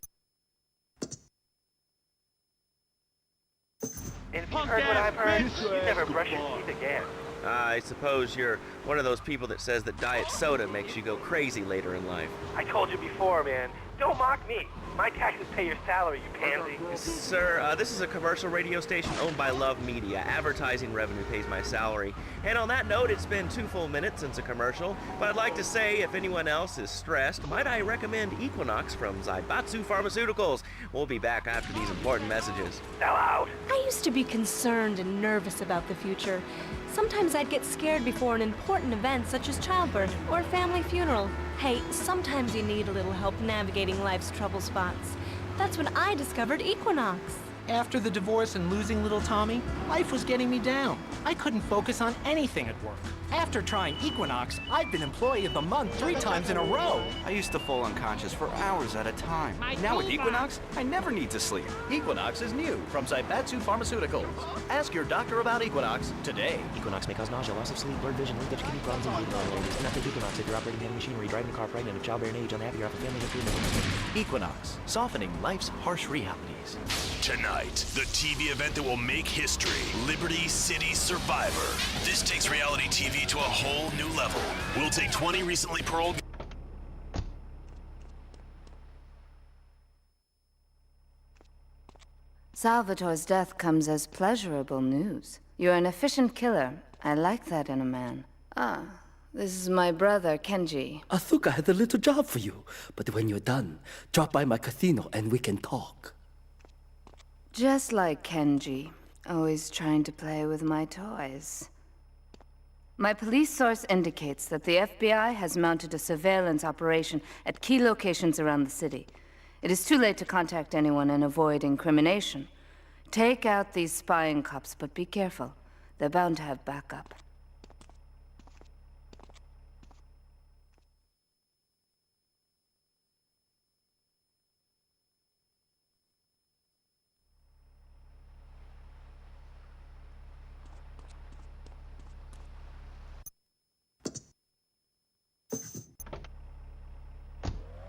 And if you've heard what I've heard, you never brush your teeth again. I suppose you're one of those people that says that diet soda makes you go crazy later in life. I told you before, man. Don't mock me. My taxes pay your salary, you pansy. Sir, this is a commercial radio station owned by Love Media. Advertising revenue pays my salary. And on that note, it's been 2 full minutes since a commercial, but I'd like to say if anyone else is stressed, might I recommend Equinox from Zaibatsu Pharmaceuticals. We'll be back after these important messages. Sell out. I used to be concerned and nervous about the future. Sometimes I'd get scared before an important event such as childbirth or a family funeral. Hey, sometimes you need a little help navigating life's trouble spots. That's when I discovered Equinox. After the divorce and losing little Tommy, life was getting me down. I couldn't focus on anything at work. After trying Equinox, I've been Employee of the Month 3 times in a row. I used to fall unconscious for hours at a time. Now with Equinox, I never need to sleep. Equinox is new from Zaibatsu Pharmaceuticals. Ask your doctor about Equinox today. Equinox may cause nausea, loss of sleep, blurred vision, linkage, kidney problems, and bleeding areas. Do not take Equinox if you're operating heavy machinery, driving a car pregnant, of childbearing age, unhappy, or have a family history. Equinox, softening life's harsh realities. Tonight, the TV event that will make history, Liberty City Survivor. This takes reality TV to a whole new level. We'll take 20 recently paroled... Salvatore's death comes as pleasurable news. You're an efficient killer. I like that in a man. Ah, this is my brother, Kenji. Asuka has a little job for you, but when you're done, drop by my casino and we can talk. Just like Kenji, always trying to play with my toys. My police source indicates that the FBI has mounted a surveillance operation at key locations around the city. It is too late to contact anyone and avoid incrimination. Take out these spying cops, but be careful. They're bound to have backup.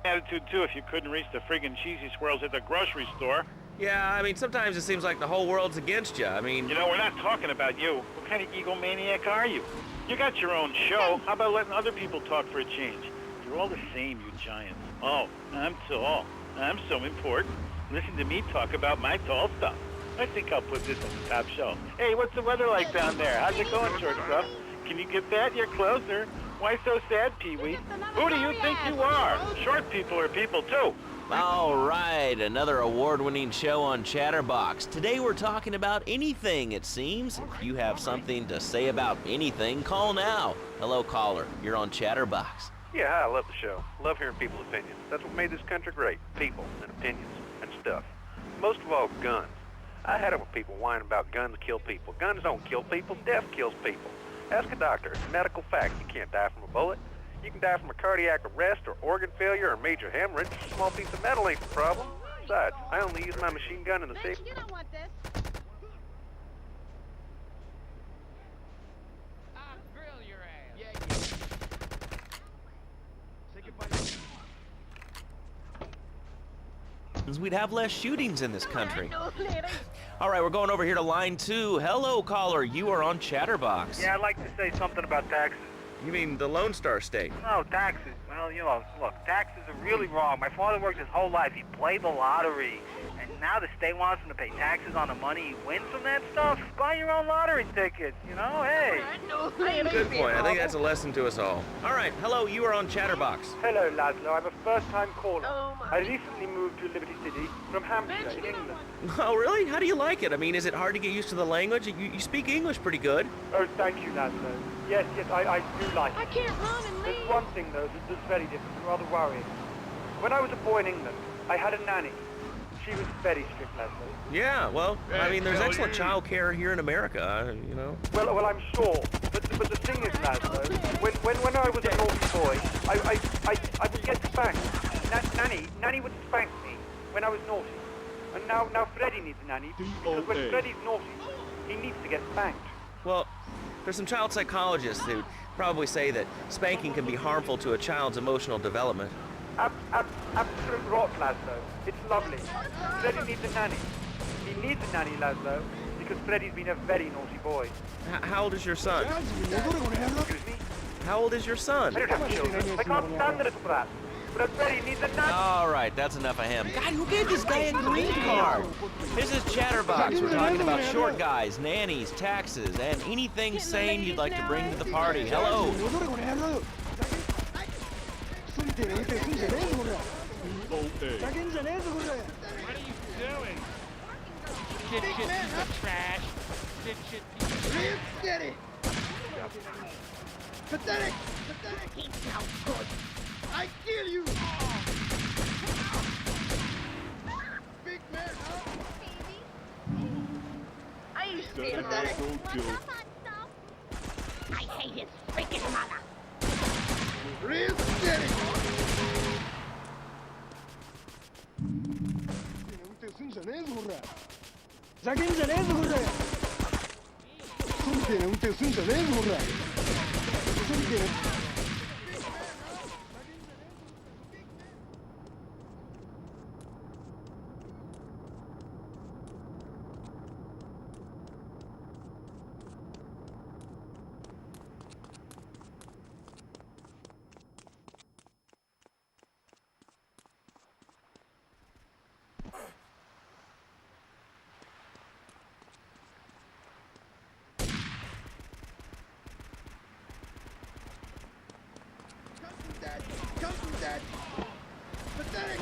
Attitude too if you couldn't reach the friggin' cheesy squirrels at the grocery store. Yeah, I mean, sometimes it seems like the whole world's against you. I mean... You know, we're not talking about you. What kind of egomaniac are you? You got your own show. How about letting other people talk for a change? You're all the same, you giants. Oh, I'm tall. I'm so important. Listen to me talk about my tall stuff. I think I'll put this on the top shelf. Hey, what's the weather like down there? How's it going, short stuff? Can you get that? You're closer. Why so sad, Pee-wee? Who do you think you are? Short people are people, too. All right, another award-winning show on Chatterbox. Today we're talking about anything, it seems. If you have something to say about anything, call now. Hello, caller. You're on Chatterbox. Yeah, hi, I love the show. Love hearing people's opinions. That's what made this country great. People and opinions and stuff. Most of all, guns. I had it with people whining about guns kill people. Guns don't kill people. Death kills people. Ask a doctor. It's a medical fact. You can't die from a bullet. You can die from a cardiac arrest or organ failure or major hemorrhage. A small piece of metal ain't the problem. Besides, I only use my machine gun in the safe. You don't want this. We'd have less shootings in this country. All right, we're going over here to line 2. Hello, caller. You are on Chatterbox. Yeah, I'd like to say something about taxes. You mean the Lone Star State? No, taxes. Well, you know, look, taxes are really wrong. My father worked his whole life. He played the lottery. And now the state wants him to pay taxes on the money he wins from that stuff. Buy your own lottery tickets, you know? Hey. Good point. I think that's a lesson to us all. All right, hello. You are on Chatterbox. Hello, Laszlo. I'm a first-time caller. I recently moved to Liberty City from Hampshire in England. Oh, really? How do you like it? I mean, is it hard to get used to the language? You speak English pretty good. Oh, thank you, Laszlo. Yes, I do like it. I can't run and leave. There's one thing, though, that's very different and rather worrying. When I was a boy in England, I had a nanny. She was very strict, Laszlo. Yeah, well, I mean, there's excellent child care here in America, you know. Well, I'm sure. But the thing is, Laszlo, when I was a naughty boy, I would get spanked. Nanny would spank me when I was naughty. And now Freddie needs a nanny, because when Freddie's naughty, he needs to get spanked. Well, there's some child psychologists who probably say that spanking can be harmful to a child's emotional development. Absolute rot, Laszlo. It's lovely. Freddy needs a nanny. He needs a nanny, Laszlo, because Freddy's been a very naughty boy. How old is your son? Excuse me? How old is your son? I don't have children. I can't stand the little brat. But Freddy needs a nanny. All right, that's enough of him. God, who gave this guy a green card? This is Chatterbox. We're talking about short guys, nannies, taxes, and anything sane you'd like to bring to the party. Hello. What are you doing? Shit, piece of trash. Shit. Real steady. Pathetic. He's no good. I kill you. Big man, huh? I used to be pathetic. I hate his freaking mother. Real steady. Come from that. Pathetic.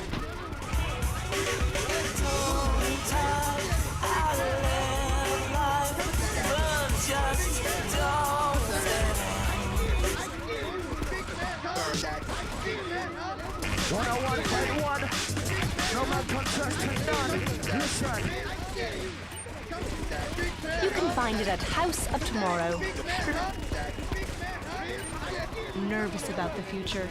You can find it at House of Tomorrow. Nervous about the future.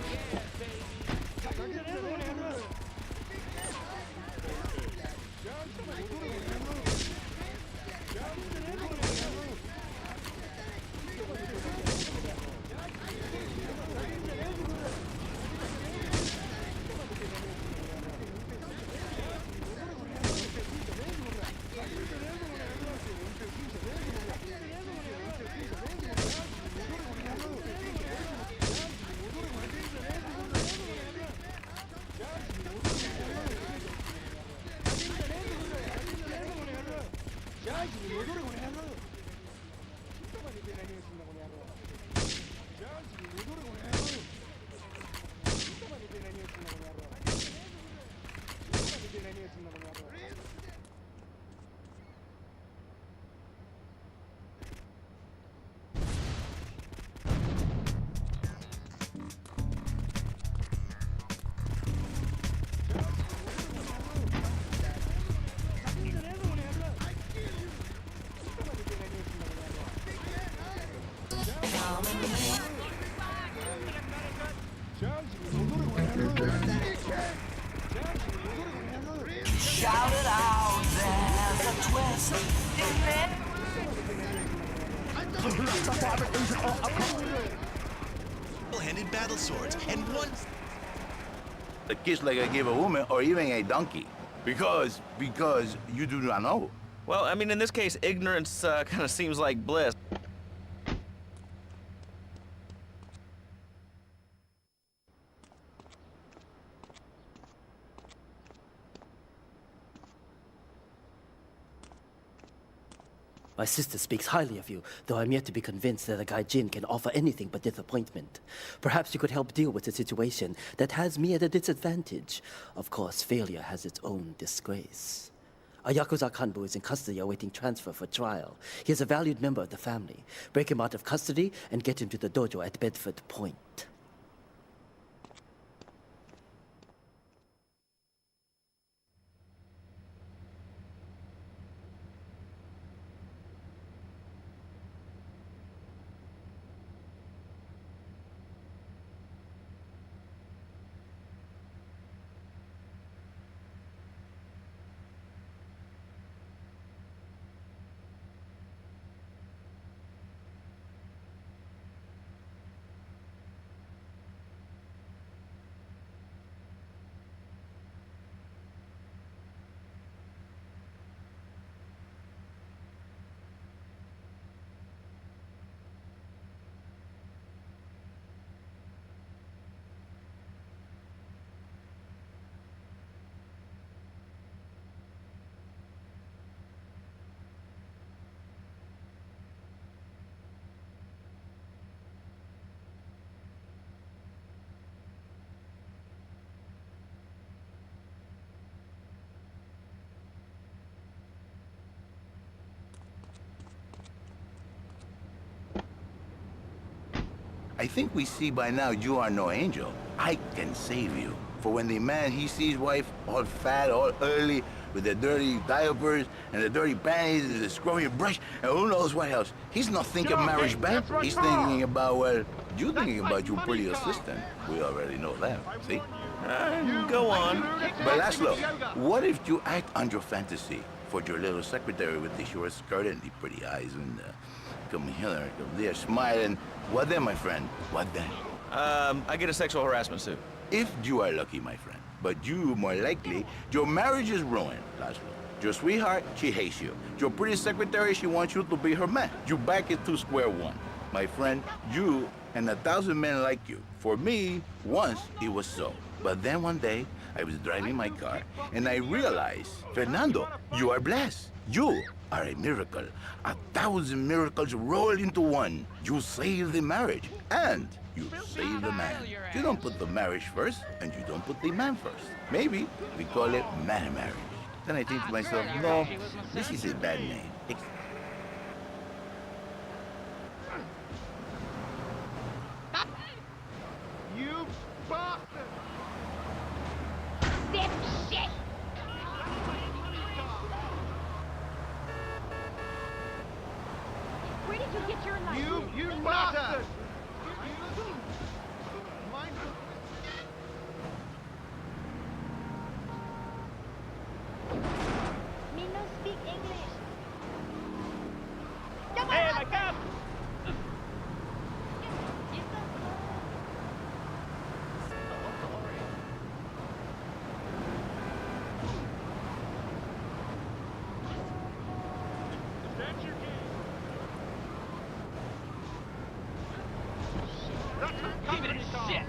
Shout it out, there's a twist in it. Handed battle swords and one. A kiss like I give a woman or even a donkey. Because you do not know. Well, I mean, in this case, ignorance kind of seems like bliss. My sister speaks highly of you, though I'm yet to be convinced that a guy Jin can offer anything but disappointment. Perhaps you could help deal with a situation that has me at a disadvantage. Of course, failure has its own disgrace. A Yakuza Kanbu is in custody awaiting transfer for trial. He is a valued member of the family. Break him out of custody and get him to the dojo at Bedford Point. I think we see by now you are no angel. I can save you. For when the man, he sees wife all fat, all early, with the dirty diapers and the dirty panties and the scrubby brush and who knows what else. He's not thinking marriage back. He's thinking about, well, you thinking about your pretty assistant. We already know that, see? Go on. But Laszlo, what if you act on your fantasy for your little secretary with the short skirt and the pretty eyes and come here, come there, smiling? What then, my friend? What then? I get a sexual harassment suit. If you are lucky, my friend. But you, more likely, your marriage is ruined, Laszlo. Your sweetheart, she hates you. Your pretty secretary, she wants you to be her man. You back it to square one. My friend, you and 1,000 men like you. For me, once it was so. But then one day, I was driving my car, and I realized, Fernando, you are blessed. You are a miracle. 1,000 miracles rolled into one. You saved the marriage, and you save the man. You don't put the marriage first, and you don't put the man first. Maybe we call it man marriage. Then I think to myself, no, this is a bad name. You bastard! Dipshit! Where did you get your knife? You bastard! Me no speak English. Hey, my cop! Give it a shit!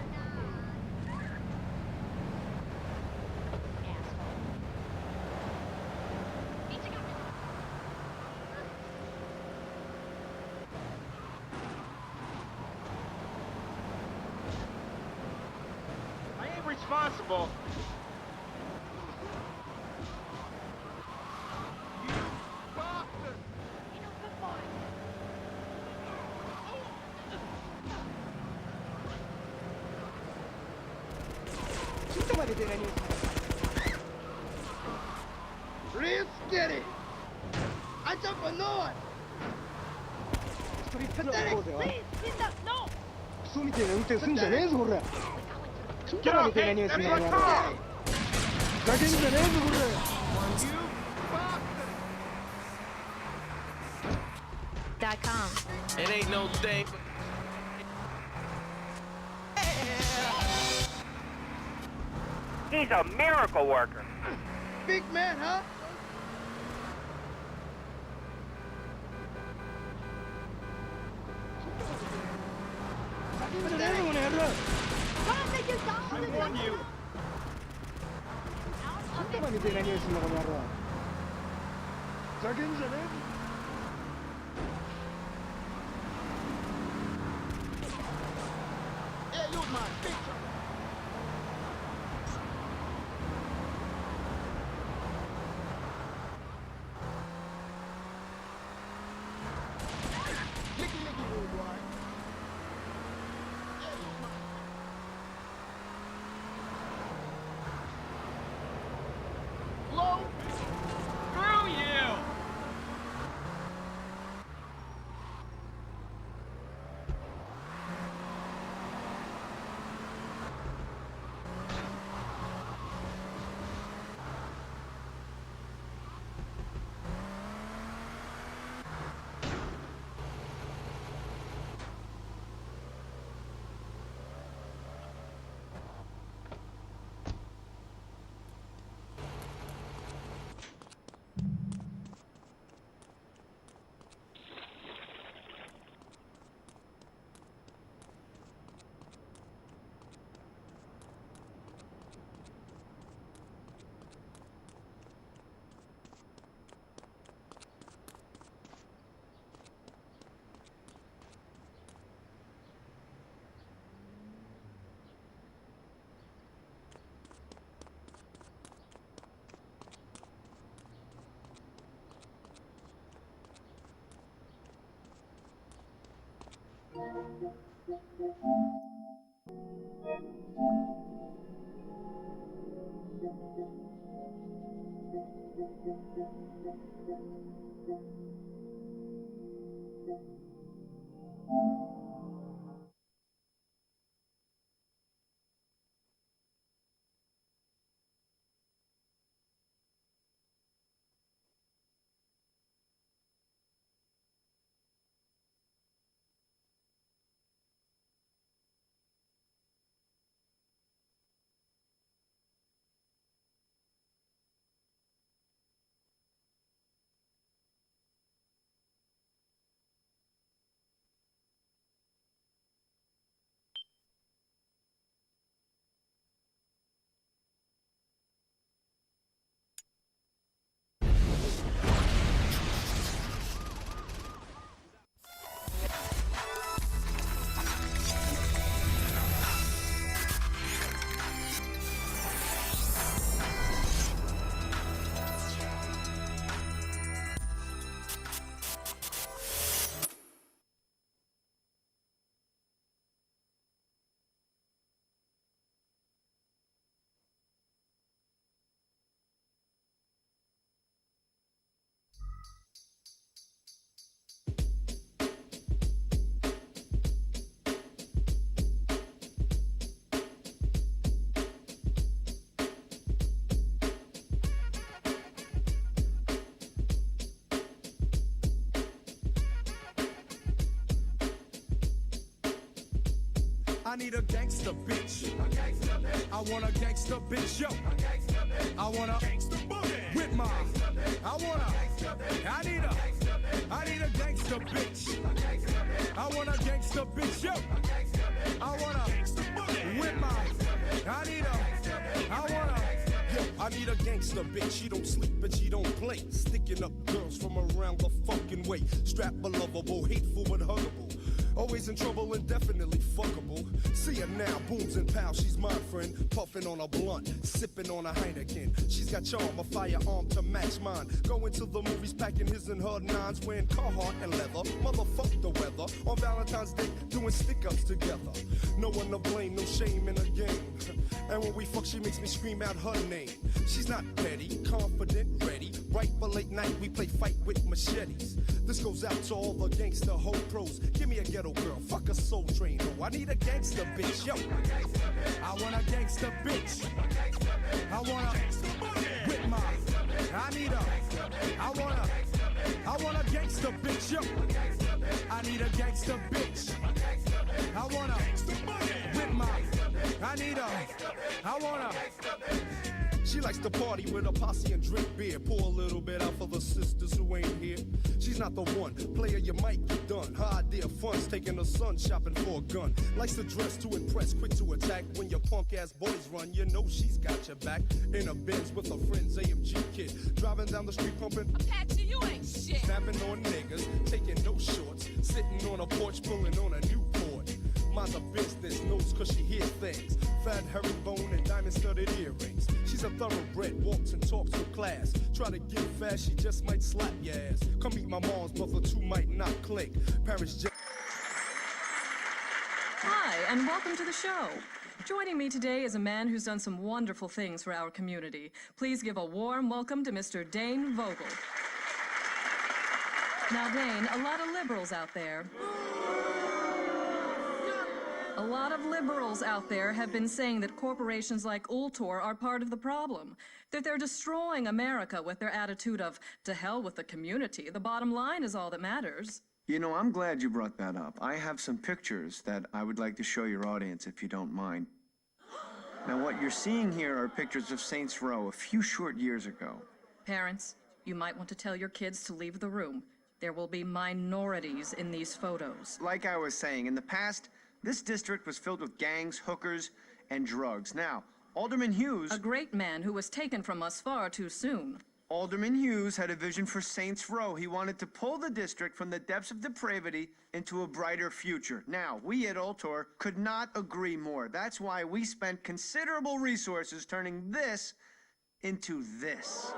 I ain't responsible. You bastard! Real steady! Entrepreneur! Pathetic! Please, no! クソみてえな運転すんじゃねえぞこれちっちゃなみてえな匂いすんなよふざけんじゃねえぞこれ .com. It ain't no thing. He's a miracle worker. Big man, huh? I warn you. Hey, you're my big trouble. Screw you! I need a gangster bitch. I want a gangster bitch, yo. I want a gangster boogie with my. I need a gangster bitch. I want a gangster bitch, yo. I want a gangster boogie with my. I need a gangster bitch. She don't sleep and she don't play. Sticking up girls from around the fucking way. Strap lovable, hateful but huggable. Always in trouble and definitely fuckable. See her now, booms and pals, she's my friend. Puffing on a blunt, sipping on a Heineken. She's got charm, a firearm to match mine. Going to the movies, packing his and her nines. Wearing Carhartt and leather, motherfuck the weather. On Valentine's Day, doing stick-ups together. No one to blame, no shame in the game. And when we fuck, she makes me scream out her name. She's not petty, confident, ready. Right for late night, we play fight with machetes. This goes out to all the gangster hoe pros. Give me a ghetto girl, fuck a soul train hoe. I need a gangster bitch, yo. I want a gangster bitch. I want a with my. I want a gangster bitch, yo. I need a gangster bitch. I want a with my. I want a. She likes to party with a posse and drink beer. Pour a little bit out for the sisters who ain't here. She's not the one. Player, you might get done. Her idea of fun's taking her son shopping for a gun. Likes to dress to impress, quick to attack. When your punk-ass boys run, you know she's got your back. In a Benz with her friend's AMG kid. Driving down the street pumping. Apache, you ain't shit. Snapping on niggas, taking no shorts. Sitting on a porch, pulling on a Newport. Mind her business, knows cause she hear things. Fat herringbone and diamond-studded earrings. She's a thoroughbred, walks and talks with class. Try to get fast, she just might slap your ass. Come meet my mom's, but the two might not click. Parents just... Hi, and welcome to the show. Joining me today is a man who's done some wonderful things for our community. Please give a warm welcome to Mr. Dane Vogel. Now, Dane, a lot of liberals out there... A lot of liberals out there have been saying that corporations like Ultor are part of the problem, that they're destroying America with their attitude of, to hell with the community. The bottom line is all that matters. You know, I'm glad you brought that up. I have some pictures that I would like to show your audience, if you don't mind. Now, what you're seeing here are pictures of Saints Row a few short years ago. Parents, you might want to tell your kids to leave the room. There will be minorities in these photos. Like I was saying, in the past, this district was filled with gangs, hookers, and drugs. Now, Alderman Hughes... A great man who was taken from us far too soon. Alderman Hughes had a vision for Saints Row. He wanted to pull the district from the depths of depravity into a brighter future. Now, we at Ultor could not agree more. That's why we spent considerable resources turning this into this.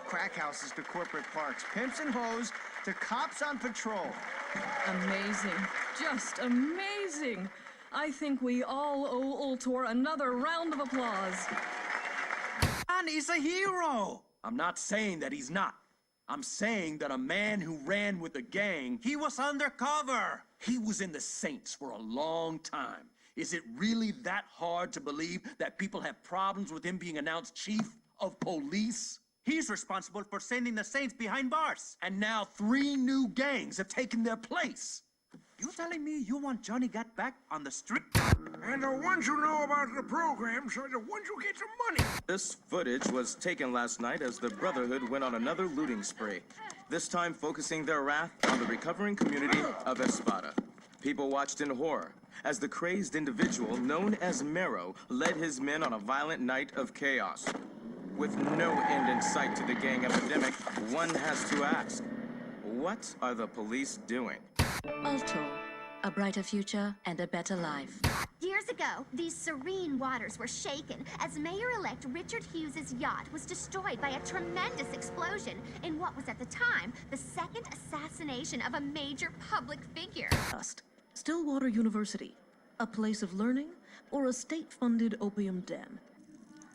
Crack houses to corporate parks, pimps and hoes to cops on patrol. Amazing. Just amazing. I think we all owe Ultor another round of applause. And he's a hero! I'm not saying that he's not. I'm saying that a man who ran with a gang, he was undercover. He was in the Saints for a long time. Is it really that hard to believe that people have problems with him being announced chief of police? He's responsible for sending the Saints behind bars. And now 3 new gangs have taken their place. You telling me you want Johnny Gat back on the street? And the ones who know about the programs are the ones who get some money. This footage was taken last night as the Brotherhood went on another looting spree, this time focusing their wrath on the recovering community of Espada. People watched in horror as the crazed individual known as Mero led his men on a violent night of chaos. With no end in sight to the gang epidemic, one has to ask, what are the police doing? Ultor, a brighter future and a better life. Years ago, these serene waters were shaken as Mayor-elect Richard Hughes' yacht was destroyed by a tremendous explosion in what was at the time the second assassination of a major public figure. Stillwater University, a place of learning or a state-funded opium den?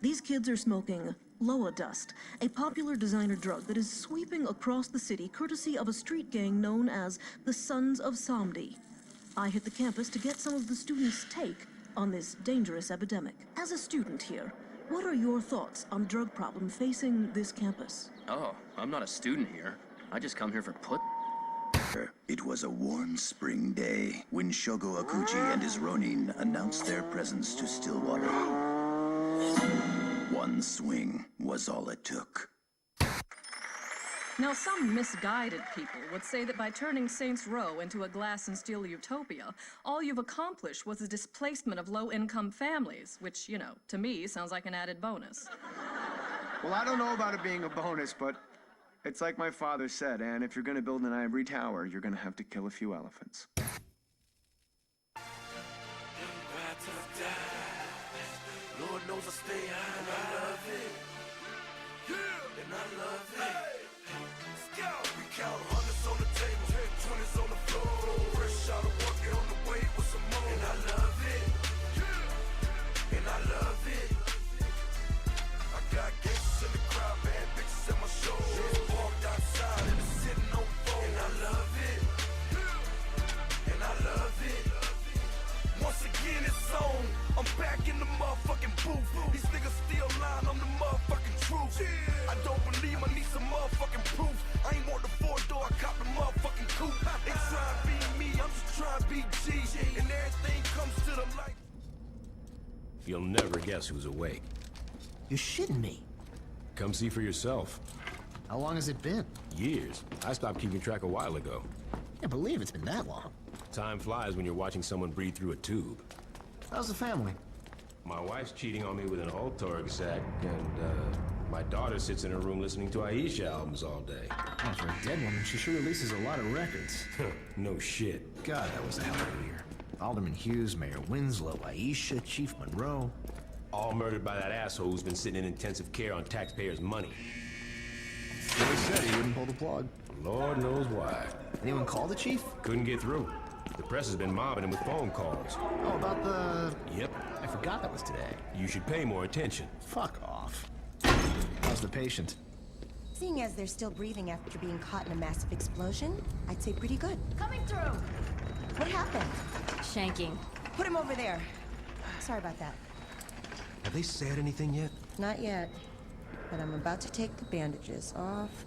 These kids are smoking Loa Dust, a popular designer drug that is sweeping across the city courtesy of a street gang known as the Sons of Somdi. I hit the campus to get some of the students' take on this dangerous epidemic. As a student here, what are your thoughts on drug problem facing this campus? Oh, I'm not a student here. I just come here for put. It was a warm spring day when Shogo Akuji and his Ronin announced their presence to Stillwater. One swing was all it took. Now, some misguided people would say that by turning Saints Row into a glass and steel utopia, all you've accomplished was the displacement of low-income families, which, you know, to me, sounds like an added bonus. Well, I don't know about it being a bonus, but it's like my father said, and if you're gonna build an ivory tower, you're gonna have to kill a few elephants. Lord knows I stay high and I love it. Yeah, and I love it. Let's go. We count hundreds on the table, 20s on the floor. Fresh out of work, get on the way with some more. And I love it. Yeah, and I love it. I got gangsters in the crowd, bad bitches at my show. Walked outside and it's sitting on phone. And I love it. Yeah, and I love it. Once again, it's on. I'm back in the motherfucking booth. These niggas still lying on the motherfucking truth. I don't believe I need some motherfucking proof. I ain't want the 4-door, I cop the motherfucking coupe. They try to be me, I'm just trying to be G. And everything comes to the light. You'll never guess who's awake. You're shitting me. Come see for yourself. How long has it been? Years. I stopped keeping track a while ago. Can't believe it's been that long. Time flies when you're watching someone breathe through a tube. How's the family? My wife's cheating on me with an Ultor exec, and my daughter sits in her room listening to Aisha albums all day. Oh, for a dead woman, she sure releases a lot of records. No shit. God, that was a hell of a year. Alderman Hughes, Mayor Winslow, Aisha, Chief Monroe. All murdered by that asshole who's been sitting in intensive care on taxpayers' money. He said he wouldn't pull the plug. Lord knows why. Anyone call the chief? Couldn't get through. The press has been mobbing him with phone calls. Oh, about the... Yep. I forgot that was today. You should pay more attention. Fuck off. How's the patient? Seeing as they're still breathing after being caught in a massive explosion, I'd say pretty good. Coming through! What happened? Shanking. Put him over there. Sorry about that. Have they said anything yet? Not yet, but I'm about to take the bandages off.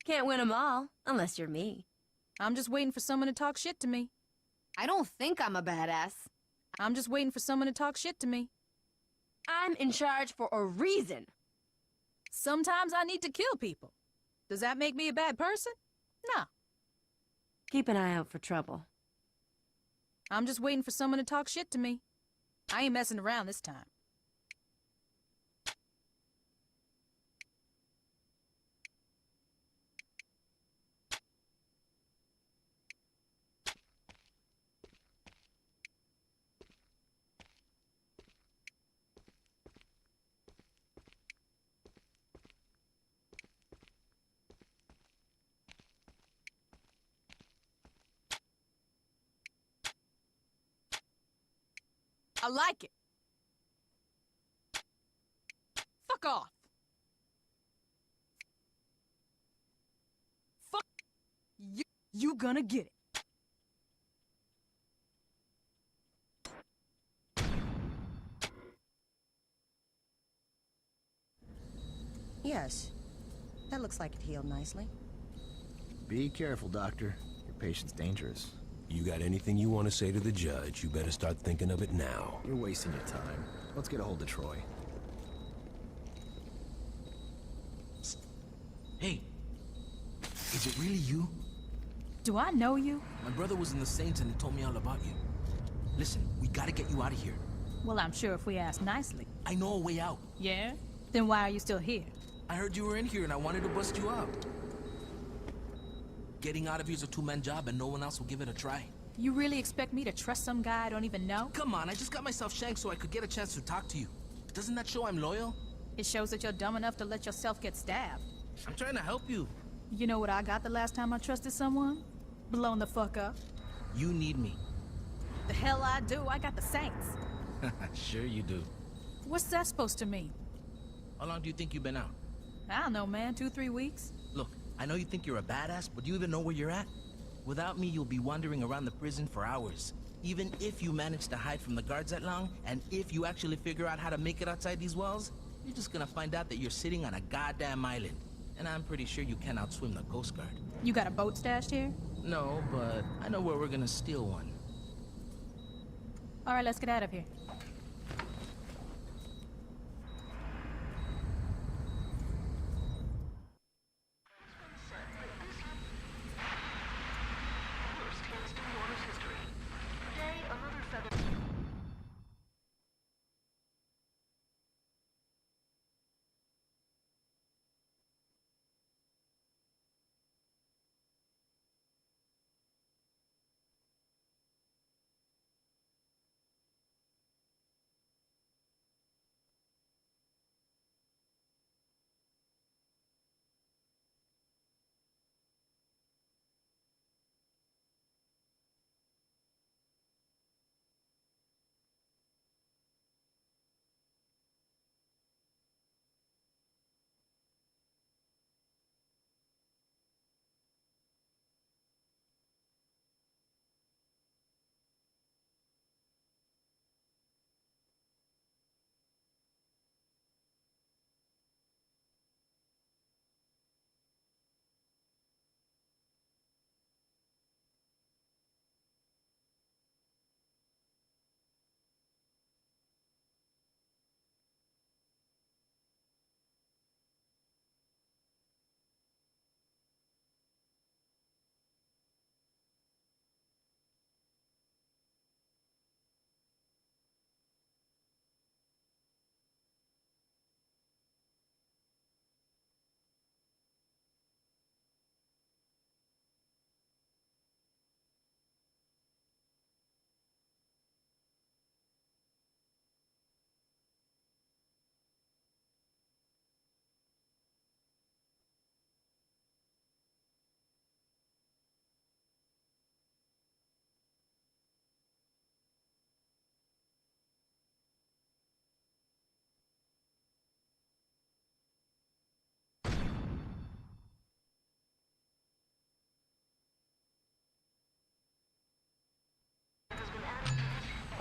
Can't win them all, unless you're me. I'm just waiting for someone to talk shit to me. I don't think I'm a badass. I'm just waiting for someone to talk shit to me. I'm in charge for a reason. Sometimes I need to kill people. Does that make me a bad person? No. Keep an eye out for trouble. I'm just waiting for someone to talk shit to me. I ain't messing around this time. I like it. Fuck off. Fuck you. You gonna get it. Yes. That looks like it healed nicely. Be careful, Doctor. Your patient's dangerous. You got anything you want to say to the judge, you better start thinking of it now. You're wasting your time. Let's get a hold of Troy. Hey, is it really you? Do I know you? My brother was in the Saints and he told me all about you. Listen, we gotta get you out of here. Well, I'm sure if we ask nicely. I know a way out. Yeah? Then why are you still here? I heard you were in here and I wanted to bust you out. Getting out of here is a two-man job and no one else will give it a try. You really expect me to trust some guy I don't even know? Come on, I just got myself shanked so I could get a chance to talk to you. Doesn't that show I'm loyal? It shows that you're dumb enough to let yourself get stabbed. I'm trying to help you. You know what I got the last time I trusted someone? Blown the fuck up. You need me. The hell I do, I got the Saints. Sure you do. What's that supposed to mean? How long do you think you've been out? I don't know, man, 2-3 weeks. Look, I know you think you're a badass, but do you even know where you're at? Without me, you'll be wandering around the prison for hours. Even if you manage to hide from the guards that long, and if you actually figure out how to make it outside these walls, you're just gonna find out that you're sitting on a goddamn island. And I'm pretty sure you can't outswim the Coast Guard. You got a boat stashed here? No, but I know where we're gonna steal one. All right, let's get out of here.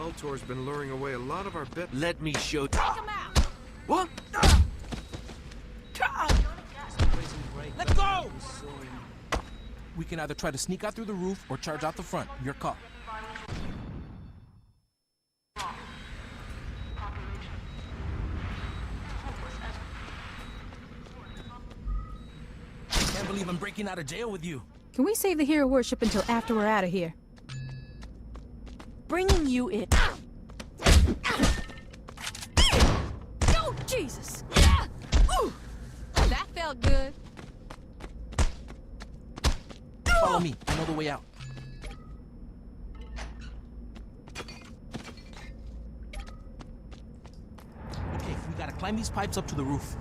Ultor's been luring away a lot of our bit. Let me show. Take him out! What? Let go! So, we can either try to sneak out through the roof or charge out the front. Your call. Can't believe I'm breaking out of jail with you. Can we save the hero worship until after we're out of here? Bringing you in. Oh, Jesus! Ooh, that felt good. Follow me. I know the way out. Okay, we gotta climb these pipes up to the roof.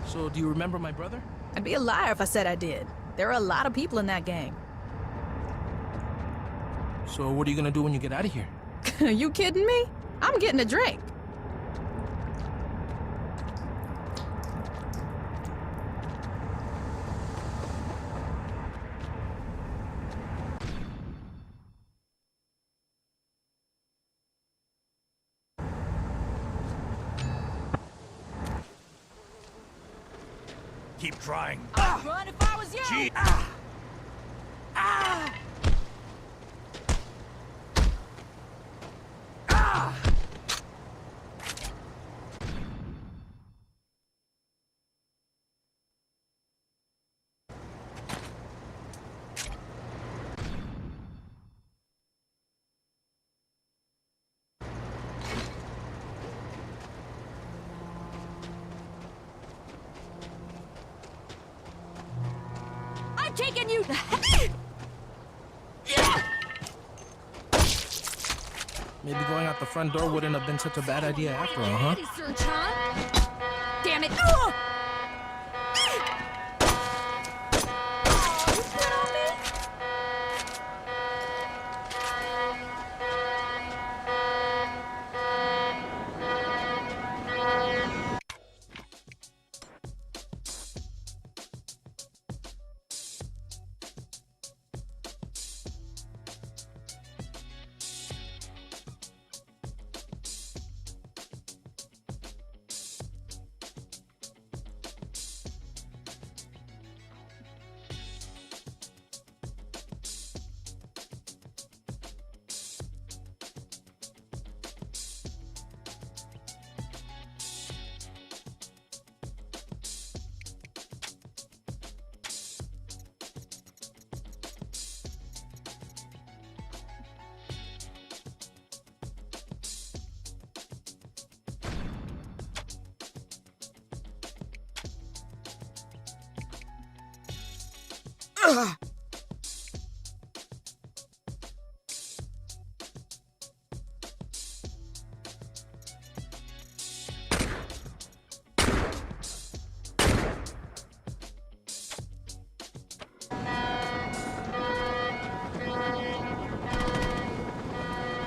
So, do you remember my brother? I'd be a liar if I said I did. There are a lot of people in that gang. So, what are you gonna do when you get out of here? You kidding me? I'm getting a drink. Keep trying. I'd run if I was you. Gee. I'm taking you. Maybe going out the front door wouldn't have been such a bad idea after all, huh? Search, huh? Damn it!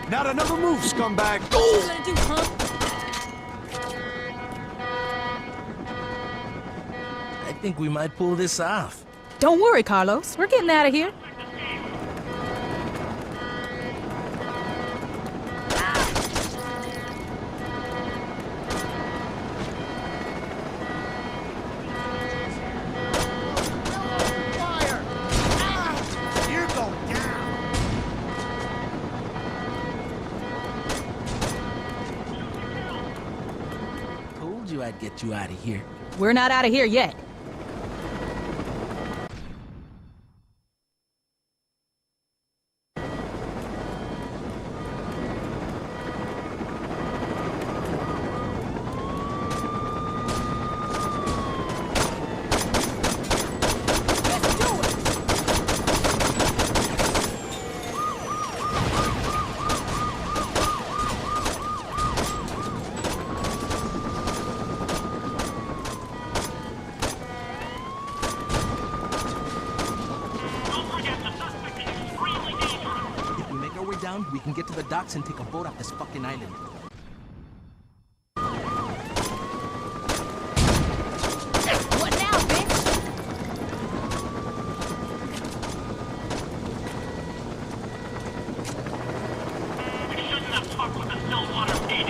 Not another move, scumbag. What you gonna do, huh? I think we might pull this off. Don't worry, Carlos. We're getting out of here. Told you I'd get you out of here. We're not out of here yet. down, we can get to the docks and take a boat off this fucking island. What now, bitch? You shouldn't have fucked with the Stillwater PD.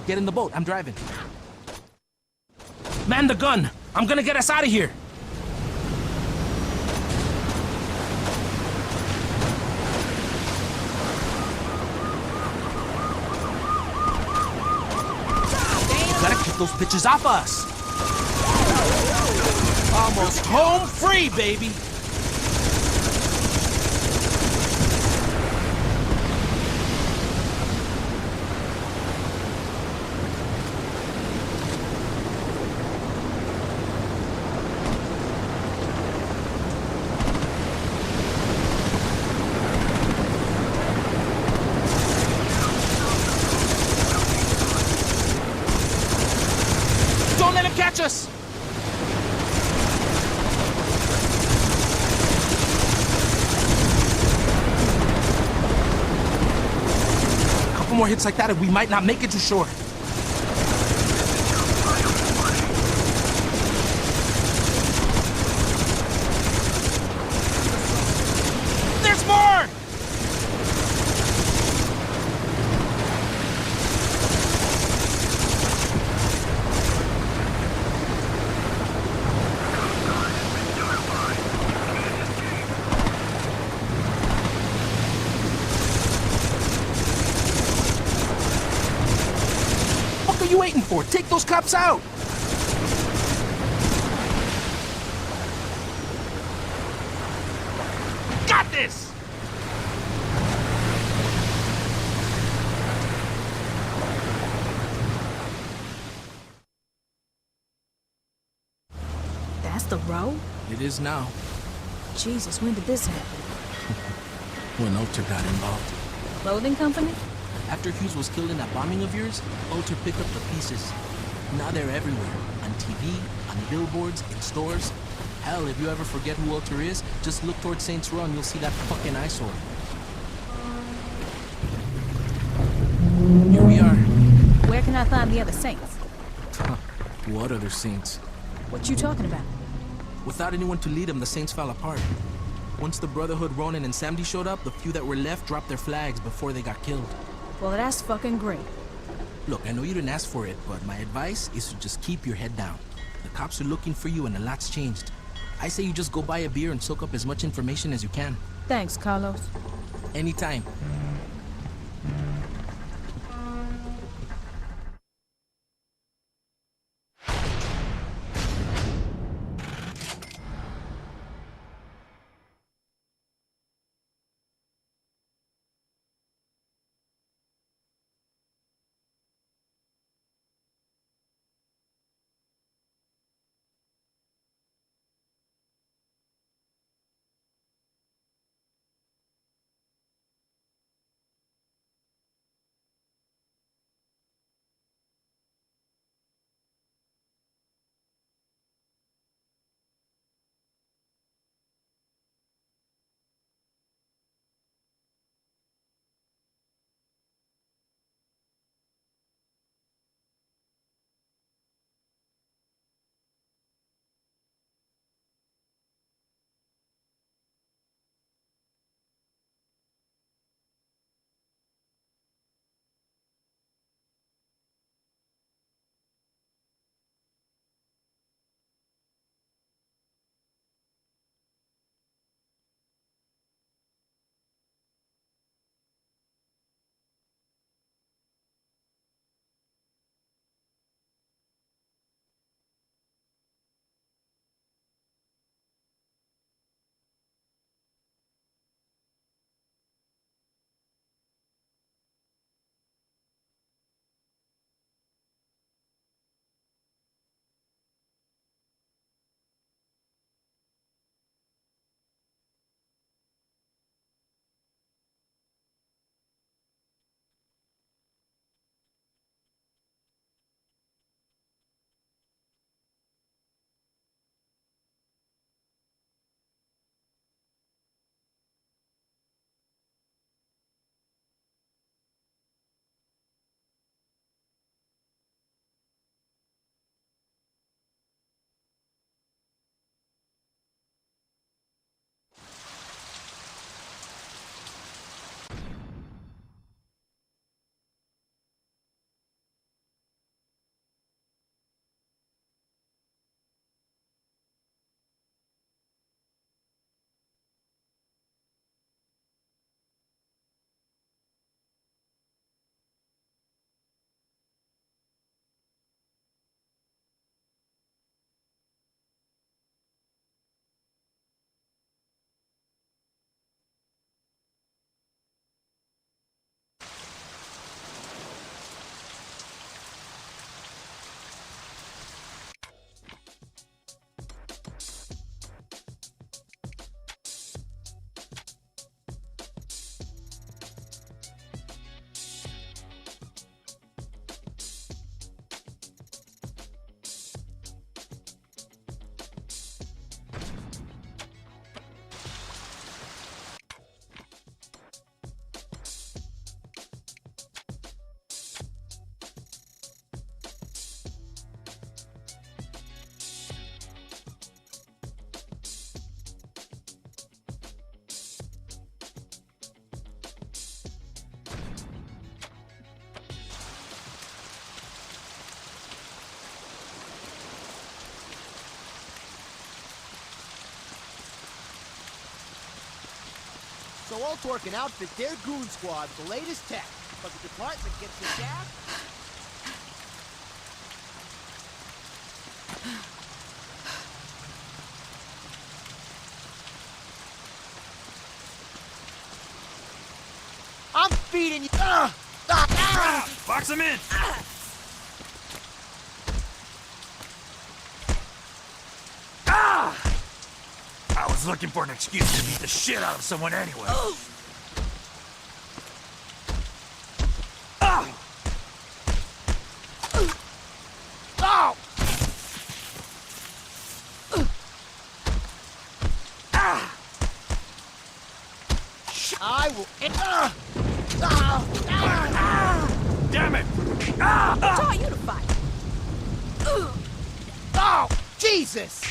Get in the boat, I'm driving. Man the gun! I'm gonna get us out of here! Gotta keep those bitches off us! Almost home free, baby! Don't let him catch us! A couple more hits like that and we might not make it to shore. There's more! What are you waiting for? Take those cops out! Got this! That's the row? It is now. Jesus, when did this happen? When Ulter got involved. Clothing company? After Hughes was killed in that bombing of yours, Ulter picked up the pieces. Now they're everywhere. On TV, on billboards, in stores. Hell, if you ever forget who Ulter is, just look towards Saints Row and you'll see that fucking eyesore. Here we are. Where can I find the other saints? What other saints? What you talking about? Without anyone to lead them, the Saints fell apart. Once the Brotherhood, Ronin, and Samdi showed up, the few that were left dropped their flags before they got killed. Well, that's fucking great. Look, I know you didn't ask for it, but my advice is to just keep your head down. The cops are looking for you and a lot's changed. I say you just go buy a beer and soak up as much information as you can. Thanks, Carlos. Anytime. So Ultor can outfit their goon squad with the latest tech, but the department gets the shaft. I'm feeding you. Box him in. I was looking for an excuse to beat the shit out of someone anyway. I will. Damn it! Who taught you to fight? Oh, Jesus!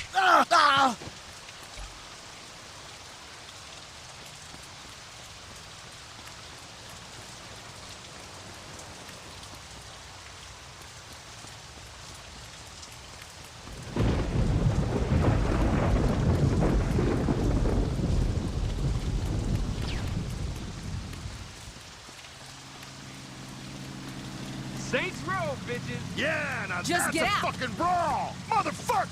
Saints Row, bitches! Yeah, now Just that's get a out. fucking brawl! Motherfucker!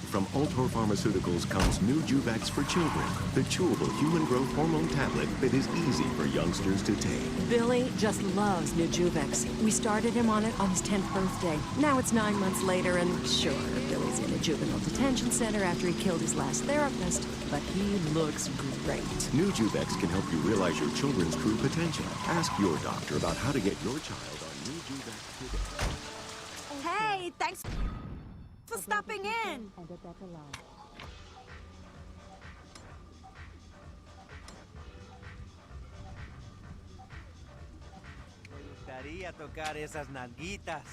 From Ultor Pharmaceuticals comes new Juvex for children, the chewable human growth hormone tablet that is easy for youngsters to take. Billy just loves new Juvex. We started him on it on his 10th birthday. Now it's 9 months later, and sure, Billy's in a juvenile detention center after he killed his last therapist, but he looks great. New Juvex can help you realize your children's true potential. Ask your doctor about how to get your child on new Juvex today. Hey, thanks for stopping in. Me gustaría tocar esas nalguitas.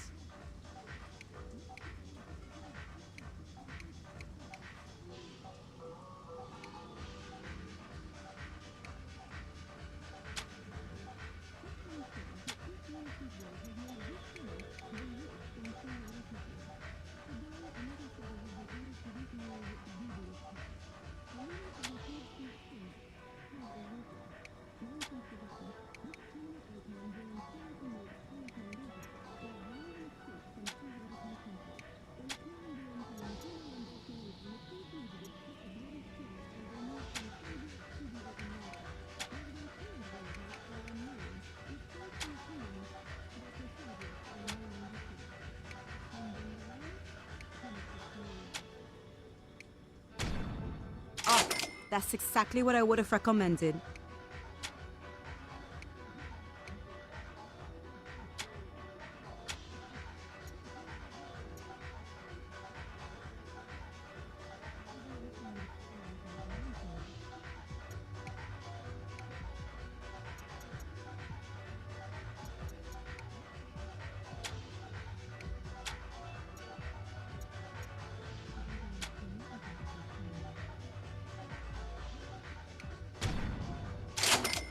Oh, that's exactly what I would have recommended.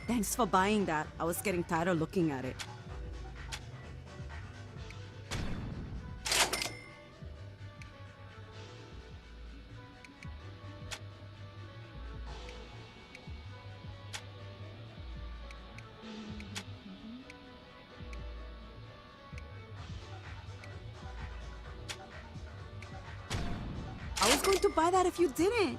Thanks for buying that. I was getting tired of looking at it. I was going to buy that if you didn't.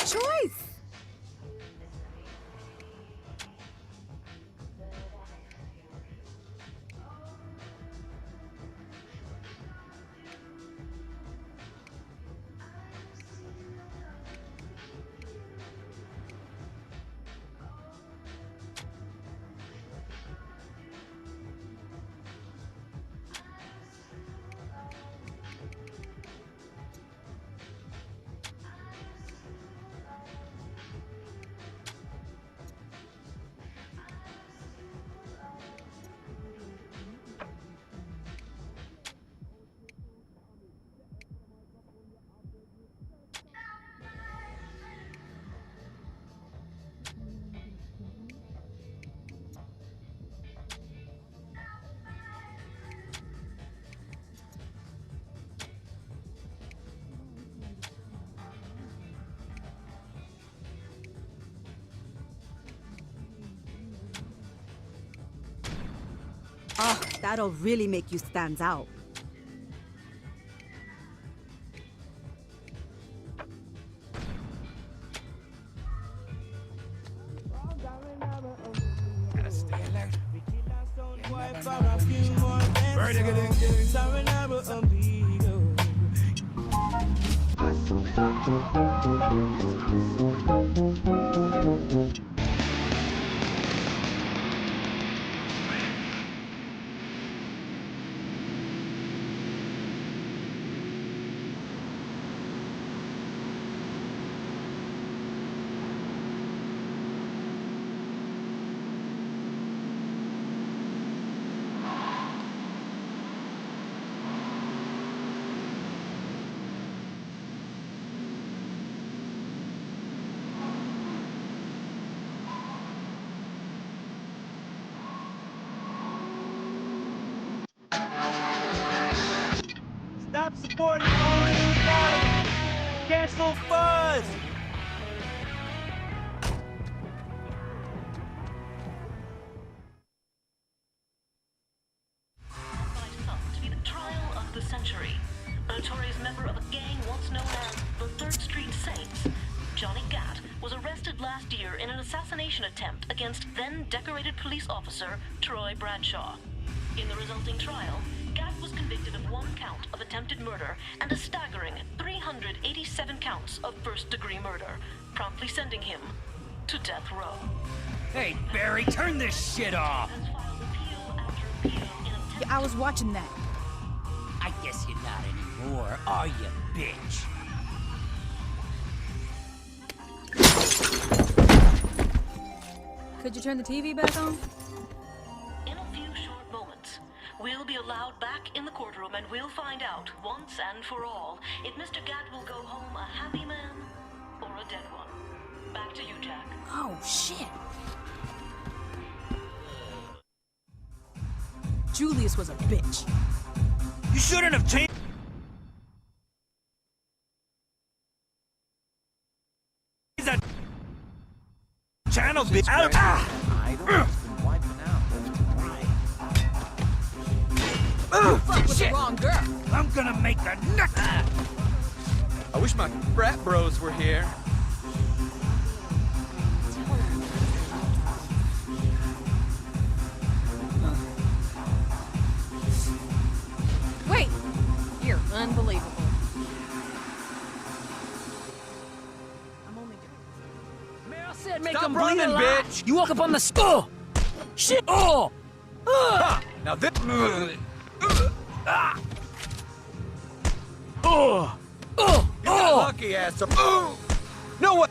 choice. Oh, that'll really make you stand out. Gotta stay alert. Stop supporting cancel Buzz! To be the trial of the century. A notorious member of a gang once known as the 3rd Street Saints, Johnny Gat, was arrested last year in an assassination attempt against then-decorated police officer Troy Bradshaw. In the resulting trial, Gat was convicted of 1 count of attempted murder and a staggering 387 counts of first-degree murder, promptly sending him to death row. Hey, Barry, turn this shit off! Yeah, I was watching that. I guess you're not anymore, are you, bitch? Could you turn the TV back on? In a few short moments, we'll be allowed back in the courtroom and we'll find out, once and for all, if Mr. Gat will go home a happy man or a dead one. Back to you, Jack. Oh, shit. Julius was a bitch. You shouldn't have changed that channel, bitch. I don't been wiping out. You fucked with the wrong girl. I'm gonna make a nut. I wish my frat bros were here. Wait! You're unbelievable. I'm only joking. Man, I said make Stop them running, bleed a lot. bitch! You woke up on the skull! Shit! Oh! Now this... You're lucky, ass. No what?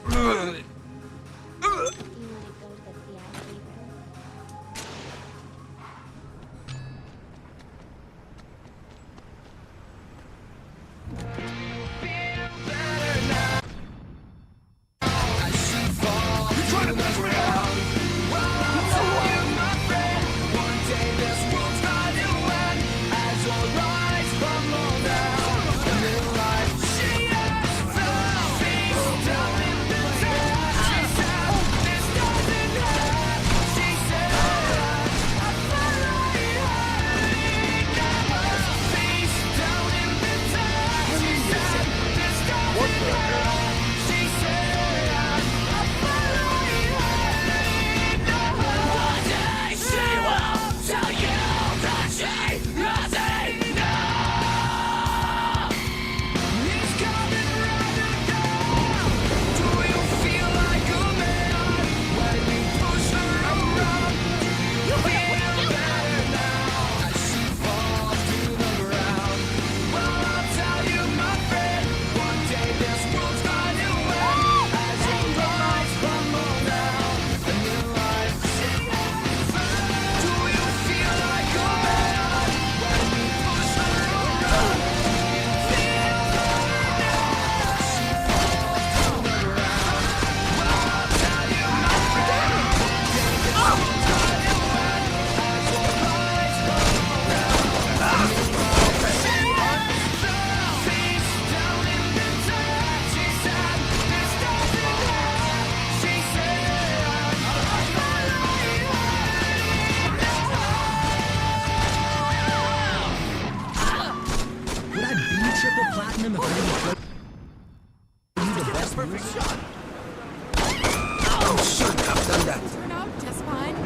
done that. Turned out just fine.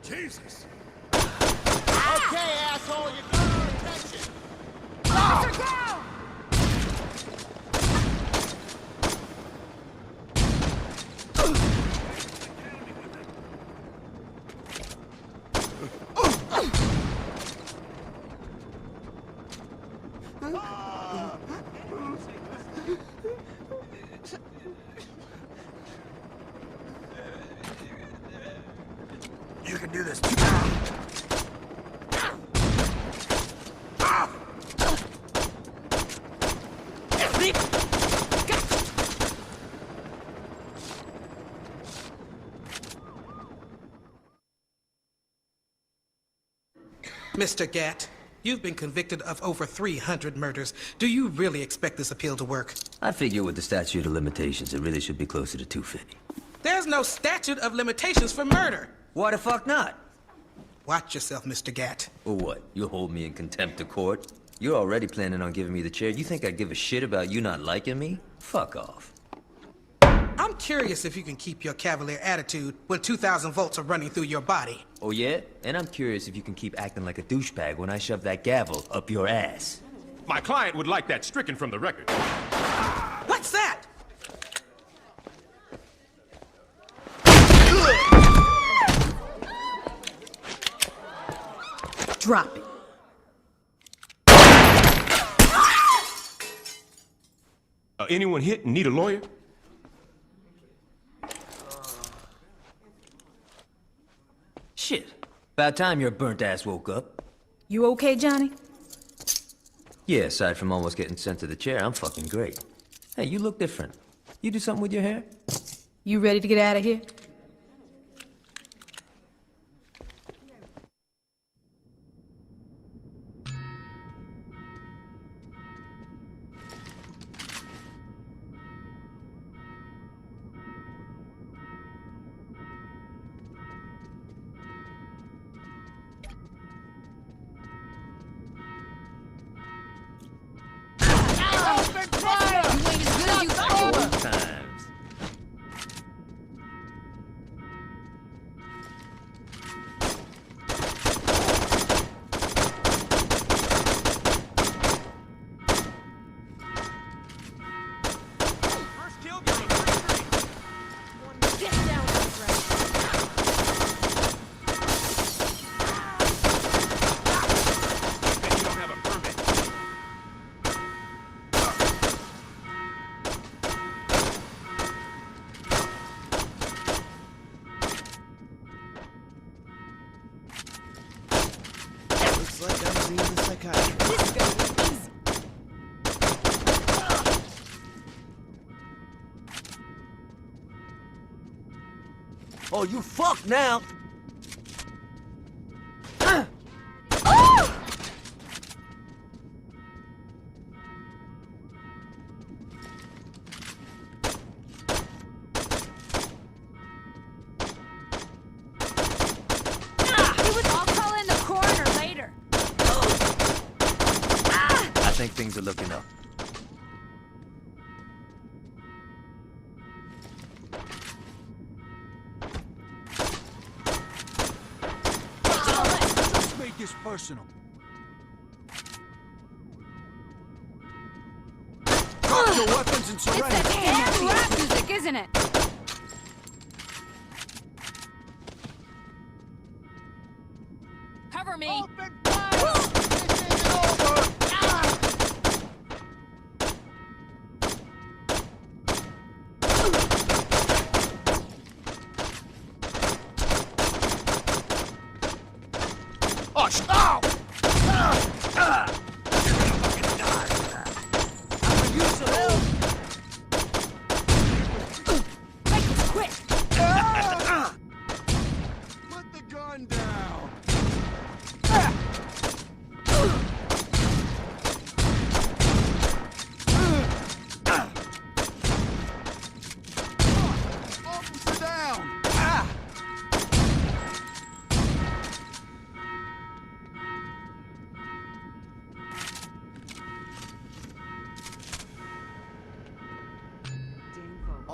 Jesus! Okay, asshole, you got our attention. Officer down! You can do this. Mr. Gatt, you've been convicted of over 300 murders. Do you really expect this appeal to work? I figure with the statute of limitations, it really should be closer to 250. There's no statute of limitations for murder. Why the fuck not? Watch yourself, Mr. Gatt. Or what? You'll hold me in contempt of court? You're already planning on giving me the chair. You think I'd give a shit about you not liking me? Fuck off. I'm curious if you can keep your cavalier attitude when 2,000 volts are running through your body. Oh yeah? And I'm curious if you can keep acting like a douchebag when I shove that gavel up your ass. My client would like that stricken from the record. What's that? Drop it. Anyone hit and need a lawyer? Shit. About time your burnt ass woke up. You okay, Johnny? Yeah, aside from almost getting sent to the chair, I'm fucking great. Hey, you look different. You do something with your hair? You ready to get out of here? Like I'm seeing the psychiatrist. Oh, you fucked now! I think things are looking up. Just make this personal. Drop your weapons and surrender. It's that damn rap music, isn't it? Cover me. Open fire! This isn't over! Oh, stop!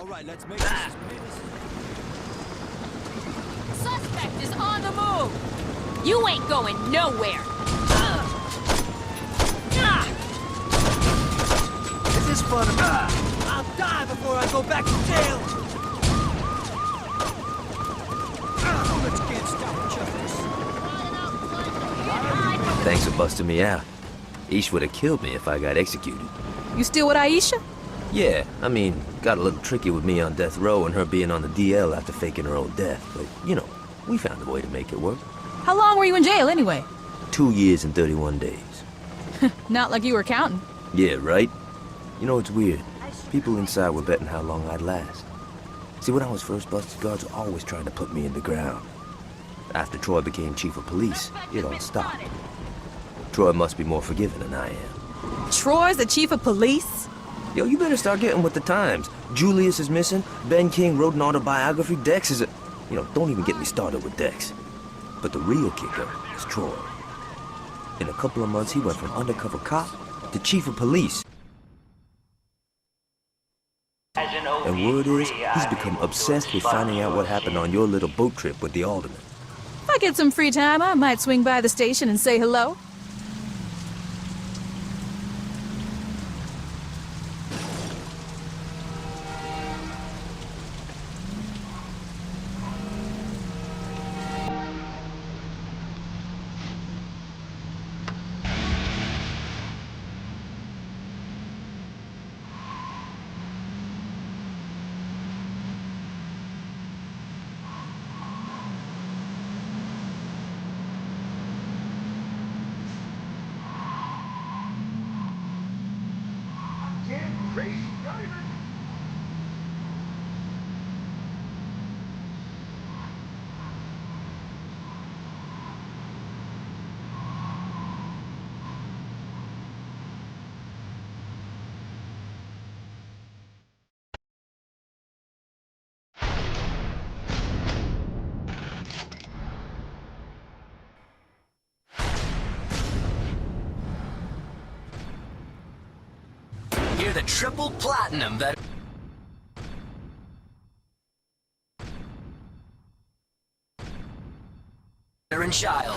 right, let's make this as painless as Suspect is on the move! You ain't going nowhere! Is this fun? I'll die before I go back to jail! Bullets can't stop justice. Thanks for busting me out. Ish would have killed me if I got executed. You still with Aisha? Yeah, I mean, got a little tricky with me on death row and her being on the DL after faking her own death. But, you know, we found a way to make it work. How long were you in jail anyway? 2 years and 31 days. Not like you were counting. Yeah, right? You know, it's weird. People inside were betting how long I'd last. See, when I was first busted, guards were always trying to put me in the ground. After Troy became chief of police, it all stopped. Troy must be more forgiving than I am. Troy's the chief of police? Yo, you better start getting with the times. Julius is missing. Ben King wrote an autobiography. Dex is a... You know, don't even get me started with Dex. But the real kicker is Troy. In a couple of months, he went from undercover cop to chief of police. And word is, he's become obsessed with finding out what happened on your little boat trip with the alderman. If I get some free time, I might swing by the station and say hello. You're the triple platinum veteran child.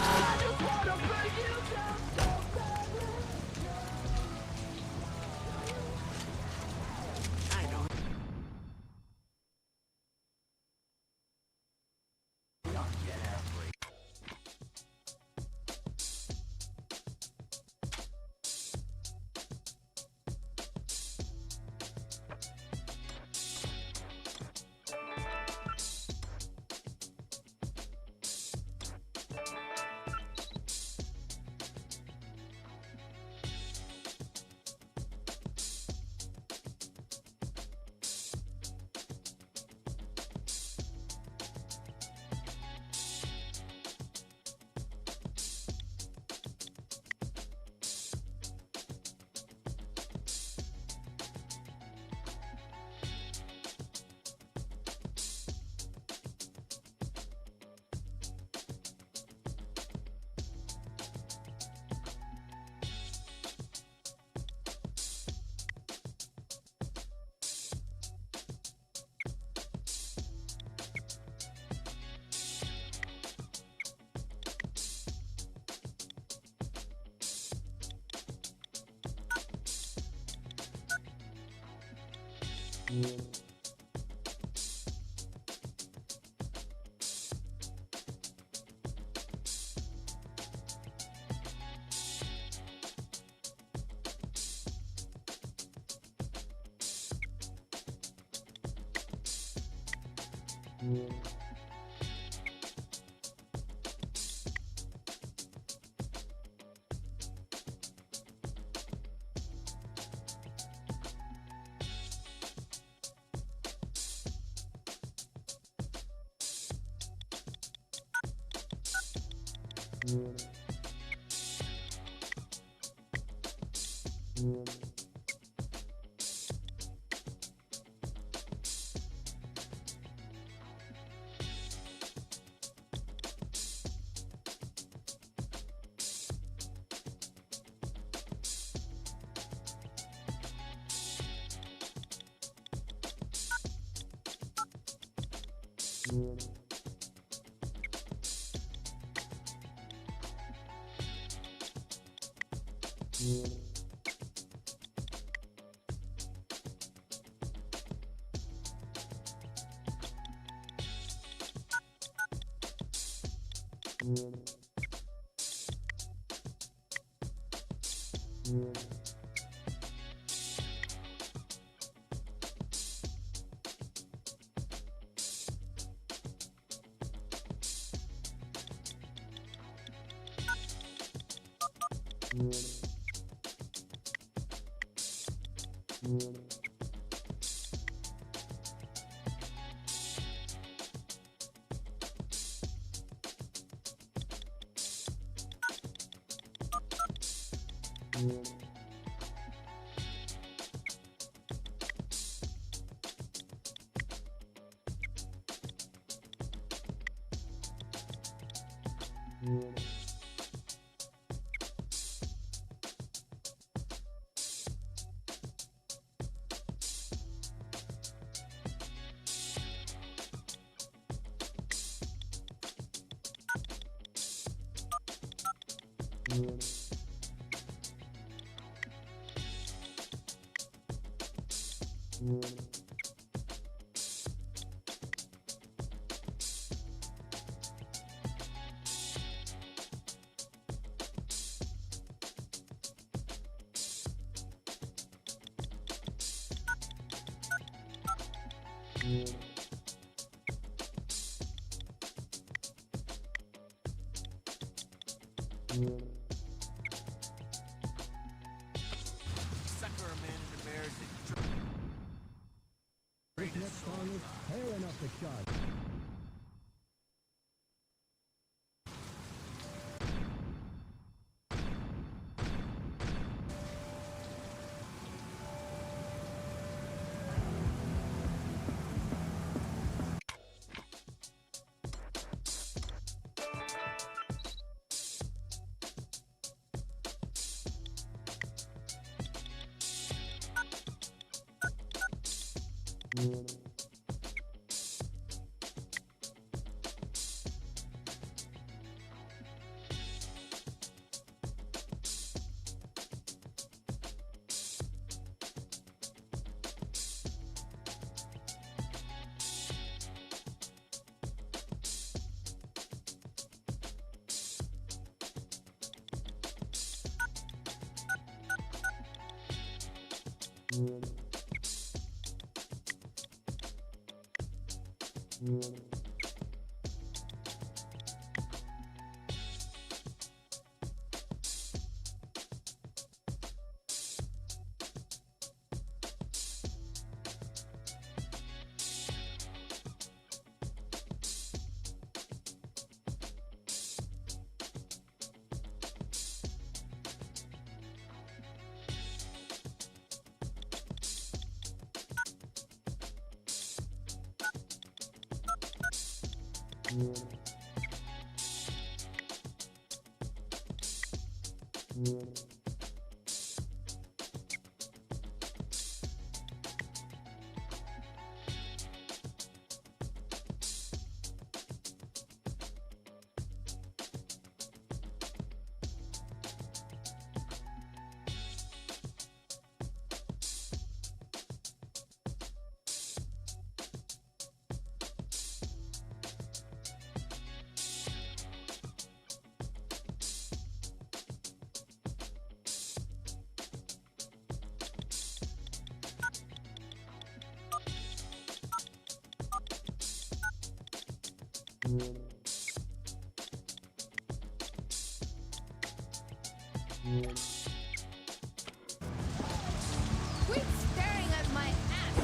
Quit staring at my ass!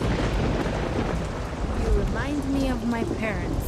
You remind me of my parents.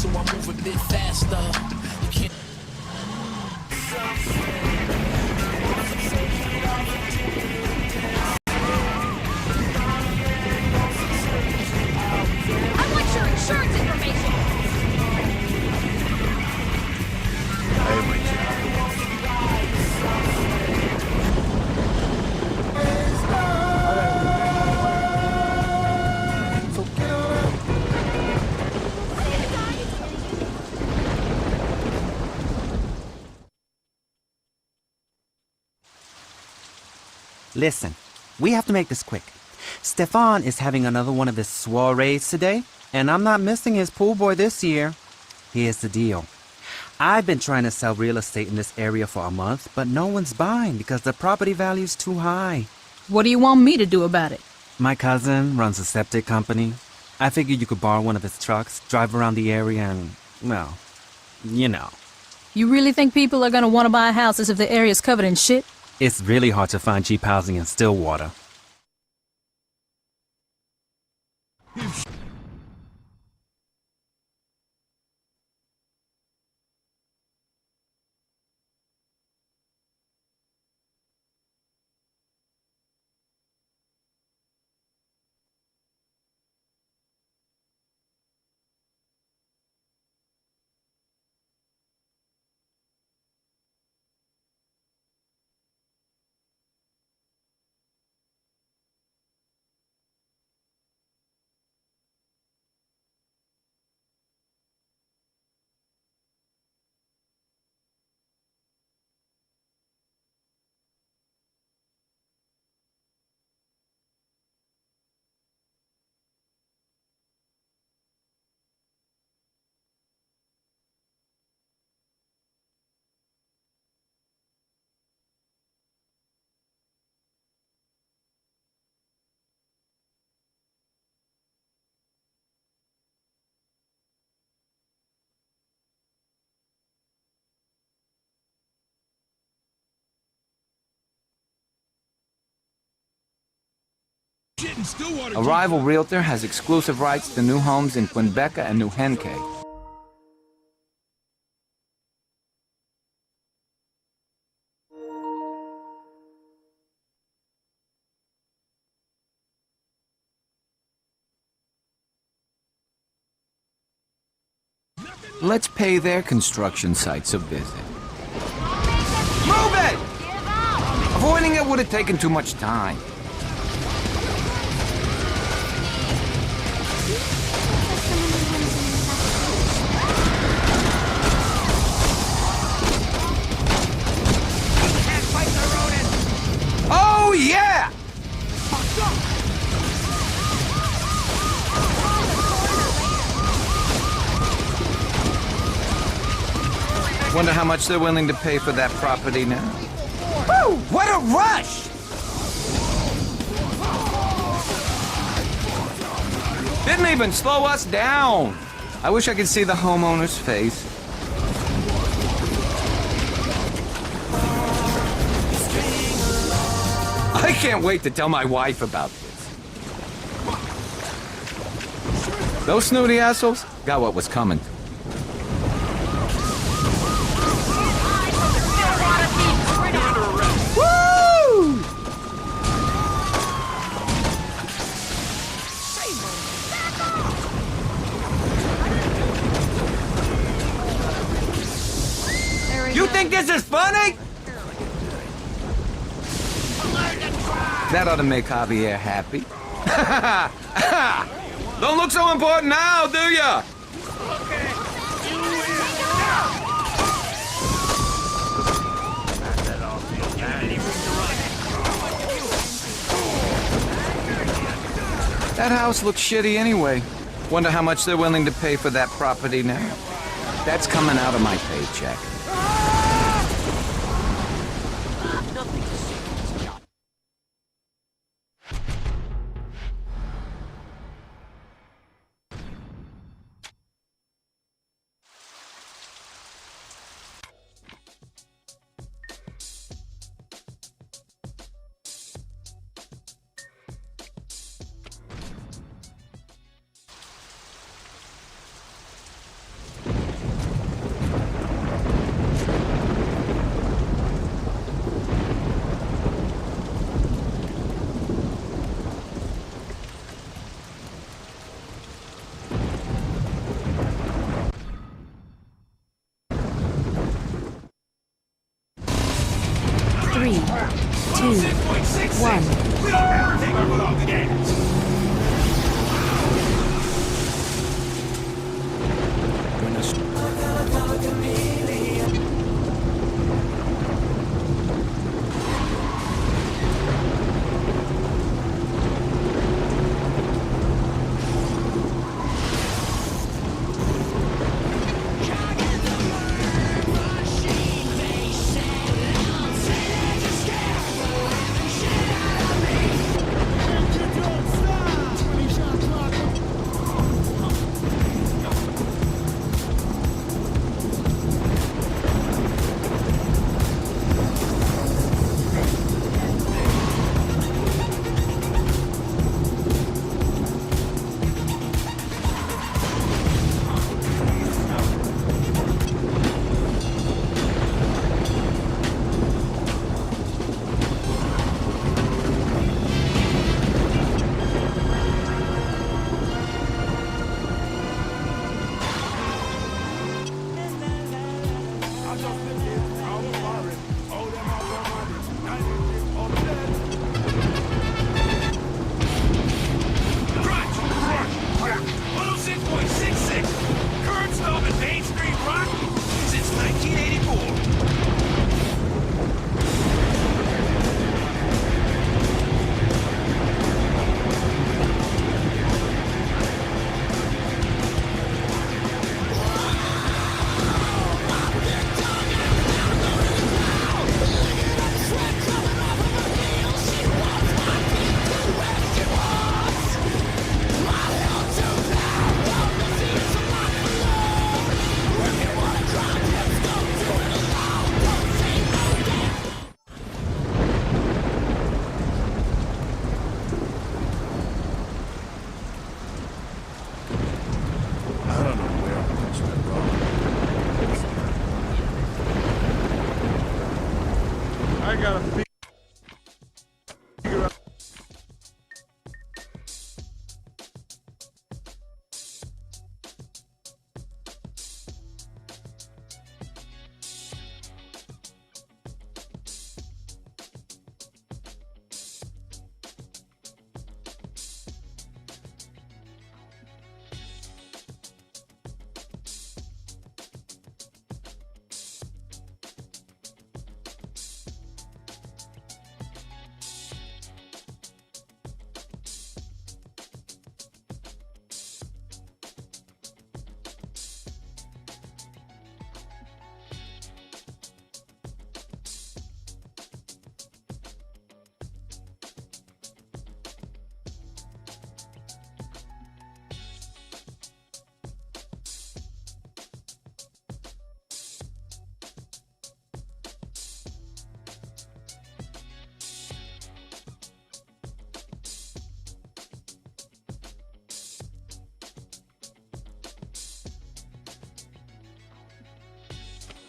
so I move a bit faster. You can't. I want your insurance information. Listen, we have to make this quick. Stefan is having another one of his soirees today, and I'm not missing his pool boy this year. Here's the deal. I've been trying to sell real estate in this area for a month, but no one's buying because the property value's too high. What do you want me to do about it? My cousin runs a septic company. I figured you could borrow one of his trucks, drive around the area and, well, you know. You really think people are gonna want to buy houses if the area's covered in shit? It's really hard to find cheap housing in Stillwater. A rival realtor has exclusive rights to new homes in Quinbeca and New Henke. Let's pay their construction sites a visit. Move it! Avoiding it would have taken too much time. Oh, yeah! Wonder how much they're willing to pay for that property now. Woo! What a rush! Didn't even slow us down. I wish I could see the homeowner's face. I can't wait to tell my wife about this. Those snooty assholes got what was coming. Woo! You think this is funny? That ought to make Javier happy. Don't look so important now, do ya? That house looks shitty anyway. Wonder how much they're willing to pay for that property now. That's coming out of my paycheck.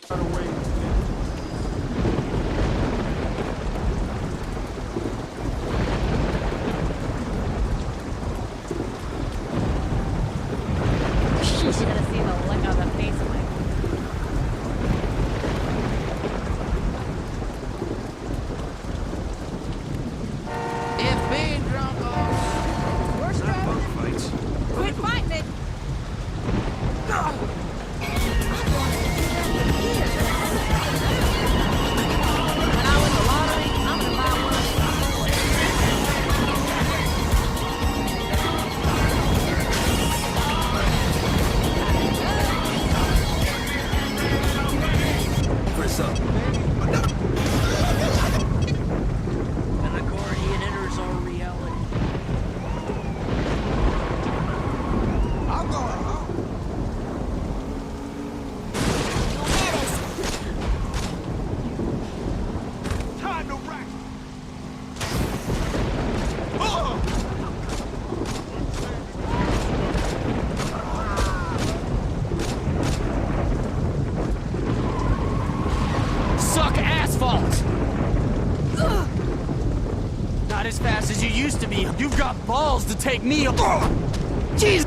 You should have seen the look on the face of my. If being drunk We're struggling. Fights. Quit fighting it. When I win the lottery, I'm gonna buy one of Chris up. An accordion enters our reality. I'm going home. Time to rack. suck asphalt! Not as fast as you used to be. You've got balls to take me. Jeez!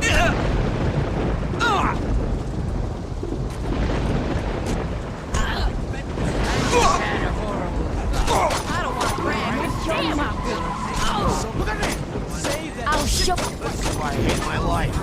I don't want to brag, but damn, I'm good. I'll show. That's why I hate my life.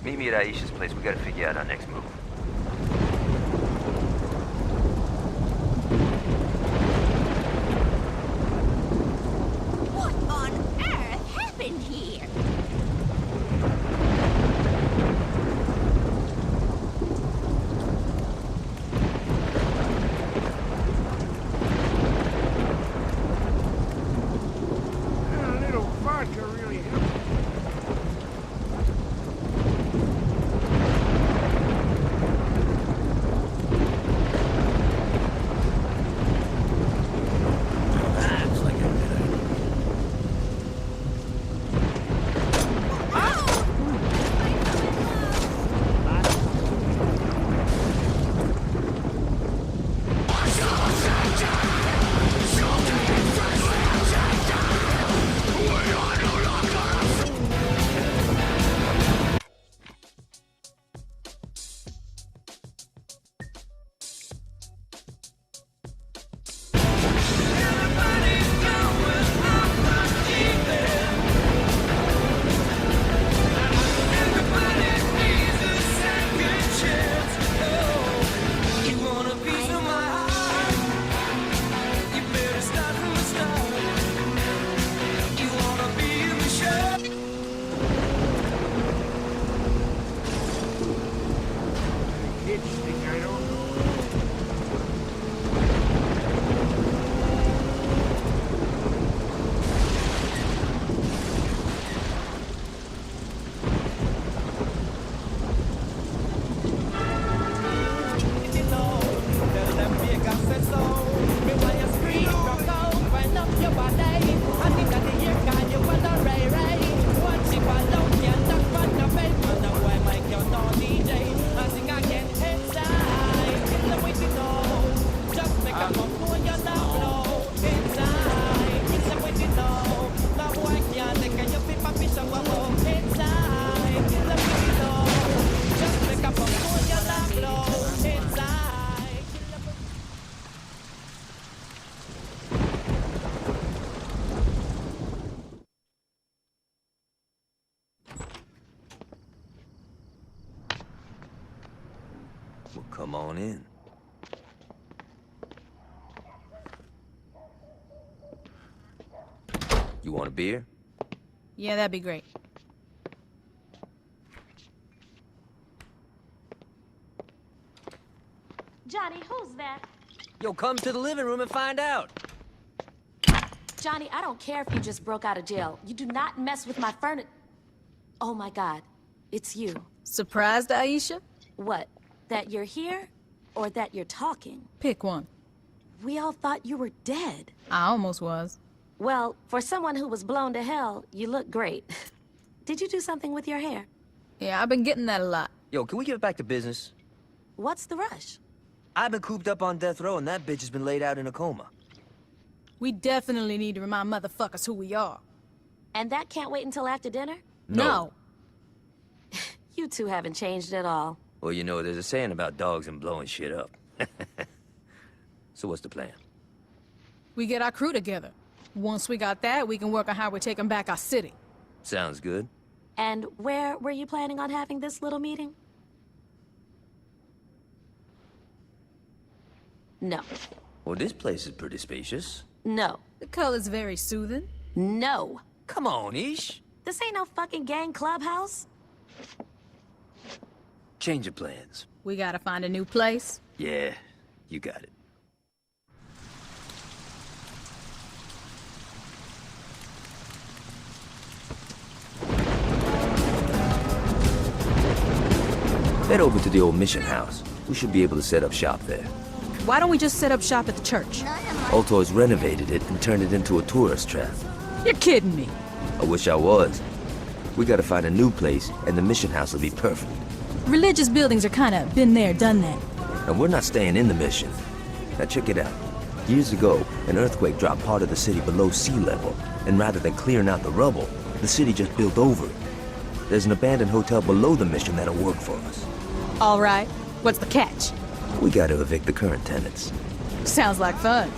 Meet me at Aisha's place. We gotta figure out our next move. What on earth happened here? A little vodka really helps. Come on in. You want a beer? Yeah, that'd be great. Johnny, who's that? Yo, come to the living room and find out. Johnny, I don't care if you just broke out of jail. You do not mess with my furniture. Oh my God, it's you. Surprised, Aisha? What? That you're here? Or that you're talking? Pick one. We all thought you were dead. I almost was. Well, for someone who was blown to hell, you look great. Did you do something with your hair? Yeah, I've been getting that a lot. Yo, can we get back to business? What's the rush? I've been cooped up on death row and that bitch has been laid out in a coma. We definitely need to remind motherfuckers who we are. And that can't wait until after dinner? No. You two haven't changed at all. Well, you know, there's a saying about dogs and blowing shit up. So what's the plan? We get our crew together. Once we got that, we can work on how we're taking back our city. Sounds good. And where were you planning on having this little meeting? No. Well, this place is pretty spacious. No. The color's very soothing. No. Come on, Ish. This ain't no fucking gang clubhouse. Change of plans. We gotta find a new place. Yeah, you got it. Head over to the old mission house. We should be able to set up shop there. Why don't we just set up shop at the church? Alto's renovated it and turned it into a tourist trap. You're kidding me. I wish I was. We gotta find a new place, and the mission house will be perfect. Religious buildings are kinda been there, done that. And we're not staying in the mission. Now check it out. Years ago, an earthquake dropped part of the city below sea level, and rather than clearing out the rubble, the city just built over it. There's an abandoned hotel below the mission that'll work for us. All right. What's the catch? We gotta evict the current tenants. Sounds like fun.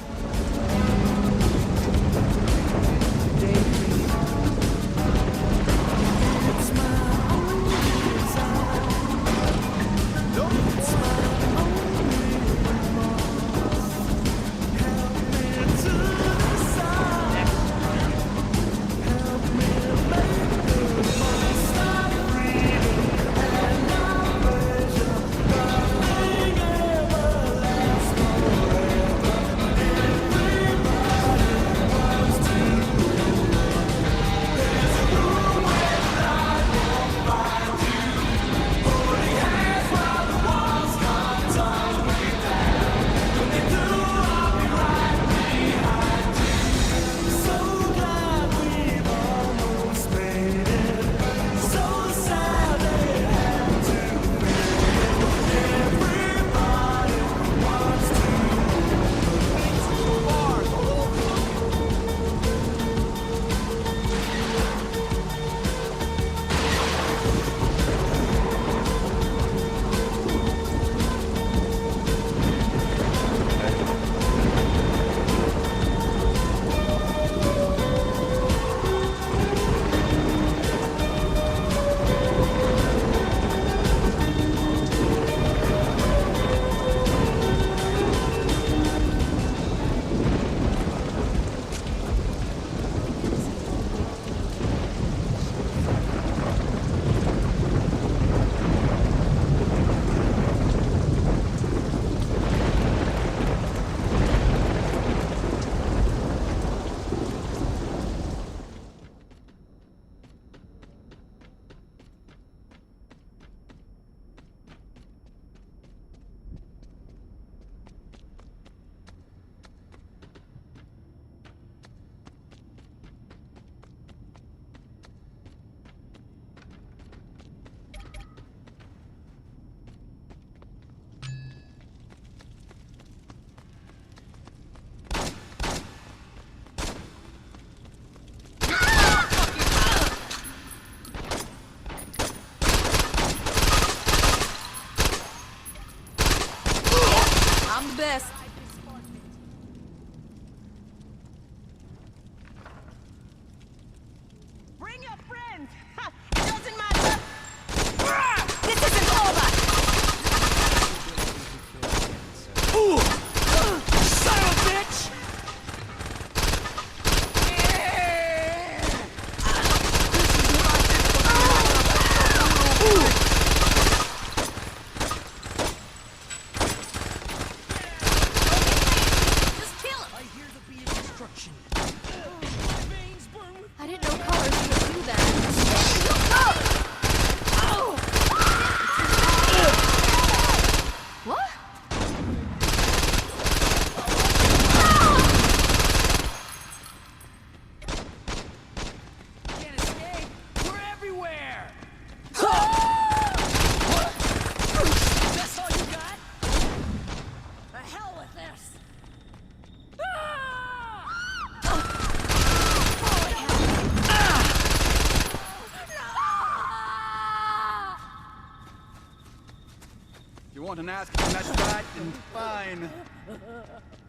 If you want an ass kicking, that's right and fine.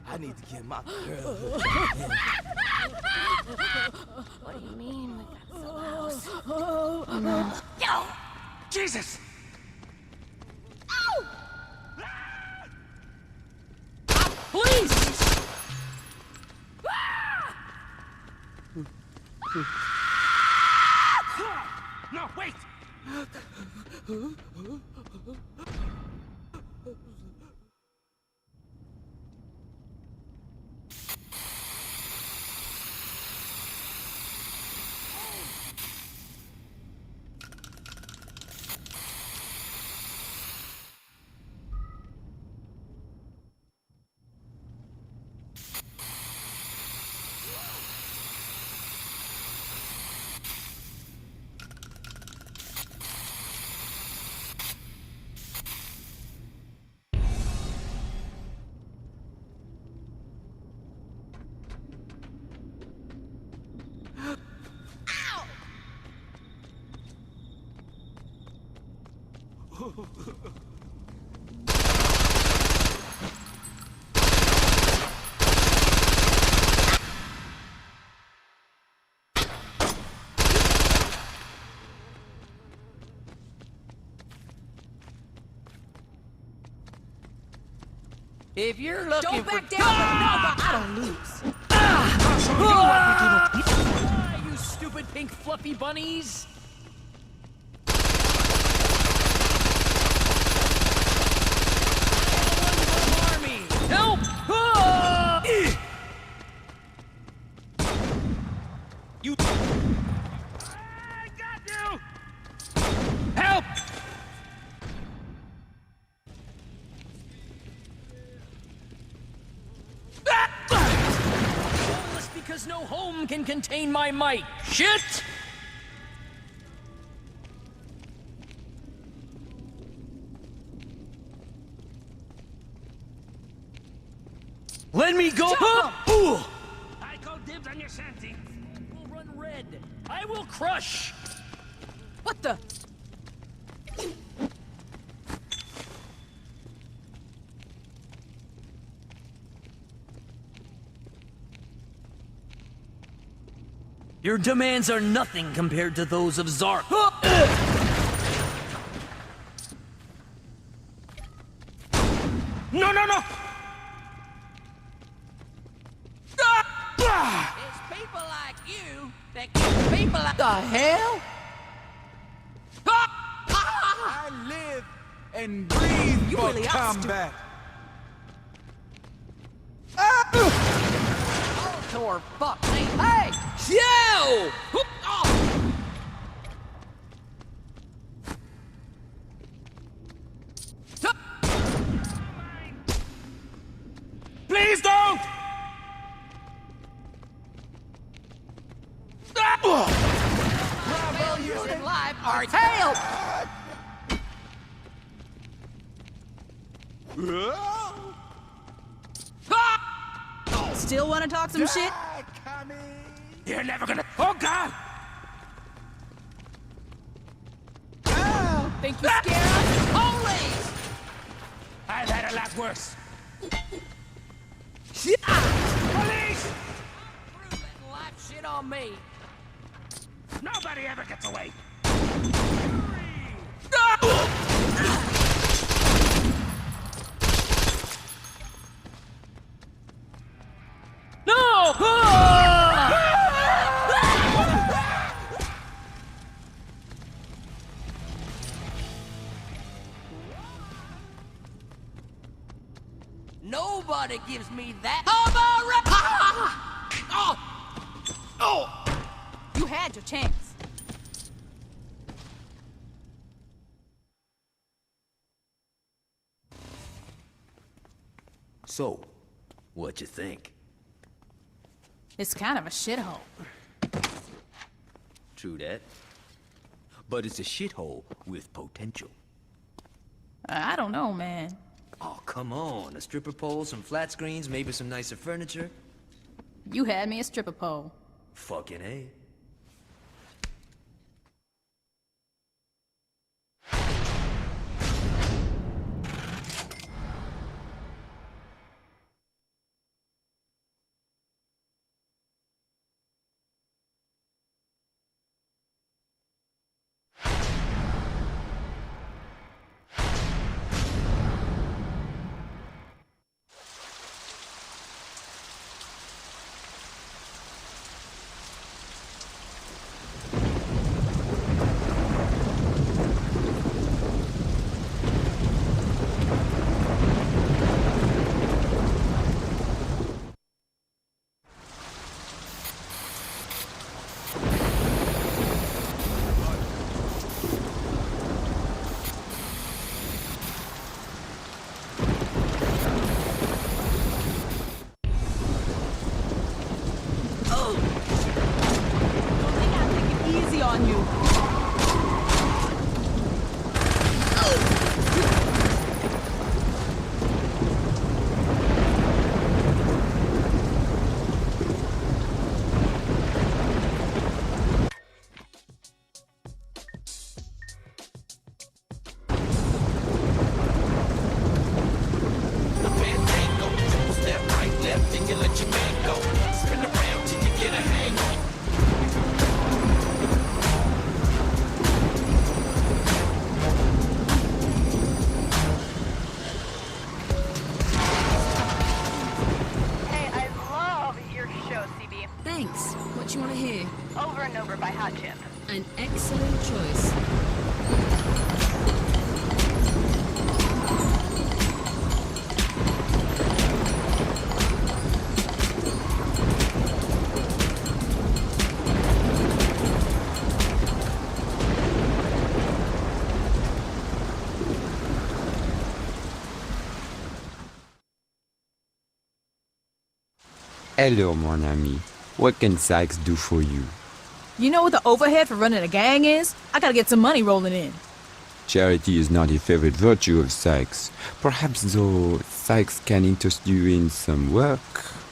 I need to get my girl. What do you mean we got some house? Yo! Jesus! Ow! Please! No, wait! If you're looking Don't for... back down, I don't lose. You stupid pink fluffy bunnies! Help! You... I got you! Help! Homeless because no home can contain my might. Shit! Let me go! Ooh. I call dibs on your shanty. Will run red. I will crush. What the? Your demands are nothing compared to those of Zark. No, no, no! It's people like you that keep people like... The hell? I live and breathe You for really are combat. Or fuck me. Hey! Yo! Please don't! Failures in life are... Help! Still want to talk some shit? You're never gonna... Oh, God! Think you scared us? Holy! I've had a lot worse. Police! Police! Thru letting life shit on me. Nobody ever gets away. Nobody gives me that. You had your chance. So, what you think? It's kind of a shithole. True that. But it's a shithole with potential. I don't know, man. Oh, come on. A stripper pole, some flat screens, maybe some nicer furniture. You had me a stripper pole. Fucking A. Hello, mon ami. What can Sykes do for you? You know what the overhead for running a gang is? I gotta get some money rolling in. Charity is not a favorite virtue of Sykes. Perhaps, though, Sykes can interest you in some work.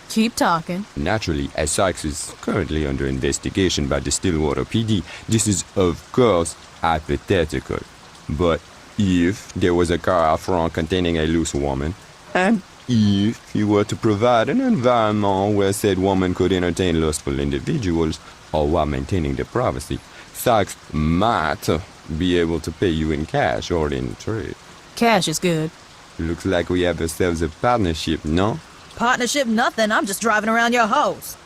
Keep talking. Naturally, as Sykes is currently under investigation by the Stillwater PD, this is, of course, hypothetical. But if there was a car out front containing a loose woman, and if you were to provide an environment where said woman could entertain lustful individuals, all while maintaining their privacy, Sykes might be able to pay you in cash or in trade. Cash is good. Looks like we have ourselves a partnership, no? Partnership nothing, I'm just driving around your house.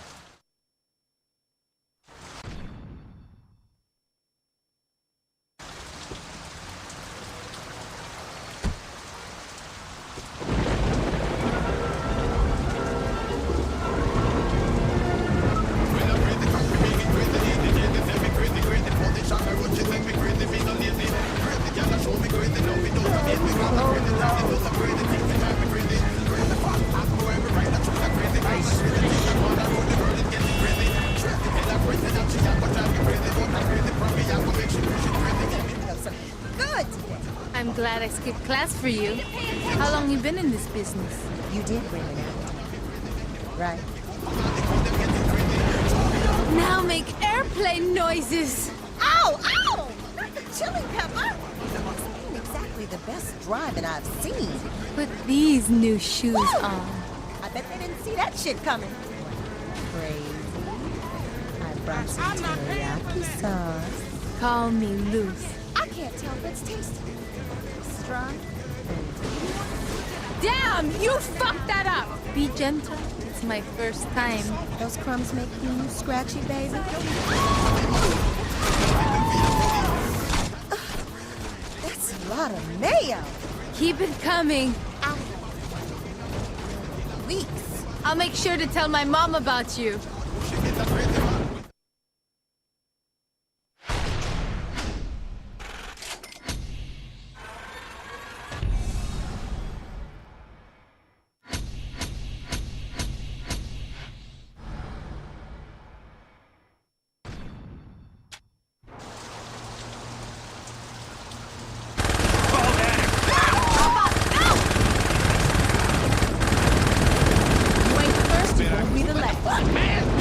I'm glad I skipped class for you. How long you been in this business? You did bring an appetite, right? Now make airplane noises! Ow! Ow! Not the chili pepper! This ain't exactly the best driving I've seen. Put these new shoes on. I bet they didn't see that shit coming. Crazy. I brought some teriyaki sauce. Call me loose. I can't tell if it's tasty. Strong. Damn! You fucked that up! Be gentle. It's my first time. Those crumbs make you scratchy, baby? That's a lot of mayo. Keep it coming. Weeks. I'll make sure to tell my mom about you. You ain't the first, you won't be the last.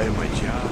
at my job.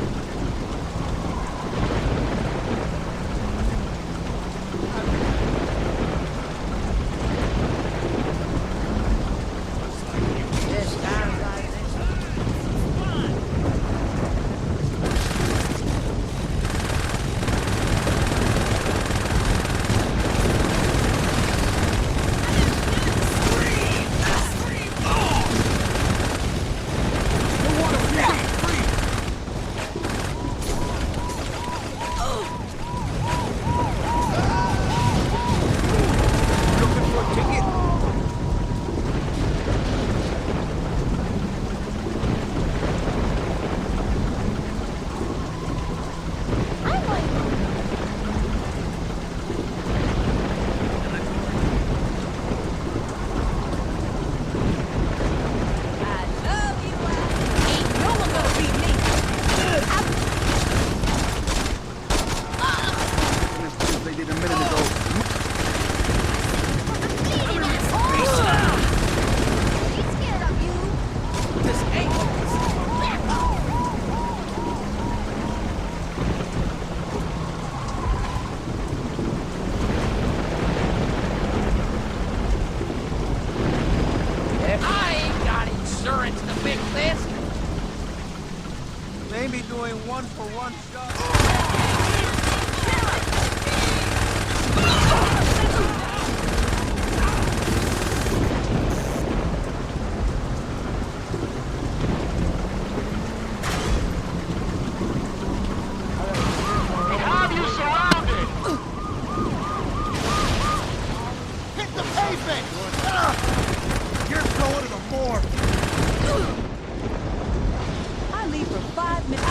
Maybe doing one-for-one shot. They have you surrounded! Hit the pavement! You're going to the morgue! I leave for 5 minutes.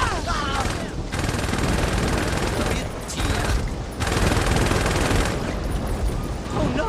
Oh no!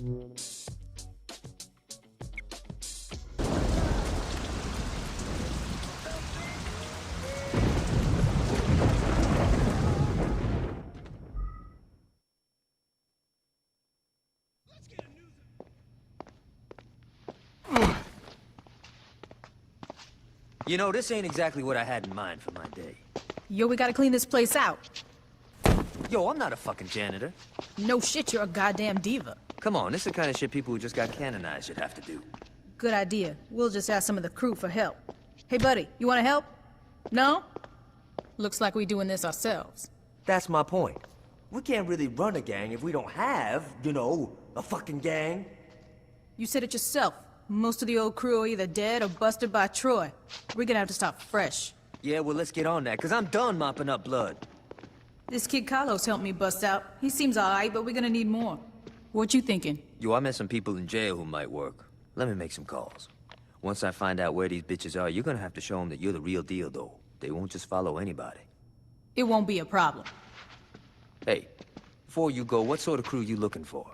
You know, this ain't exactly what I had in mind for my day. Yo, we gotta clean this place out. Yo, I'm not a fucking janitor. No shit, you're a goddamn diva. Come on, this is the kind of shit people who just got canonized should have to do. Good idea. We'll just ask some of the crew for help. Hey, buddy, you wanna help? No? Looks like we're doing this ourselves. That's my point. We can't really run a gang if we don't have, you know, a fucking gang. You said it yourself. Most of the old crew are either dead or busted by Troy. We're gonna have to start fresh. Yeah, well, let's get on that, because I'm done mopping up blood. This kid Carlos helped me bust out. He seems alright, but we're gonna need more. What you thinking? Yo, I met some people in jail who might work. Let me make some calls. Once I find out where these bitches are, you're gonna have to show them that you're the real deal, though. They won't just follow anybody. It won't be a problem. Hey, before you go, what sort of crew you looking for?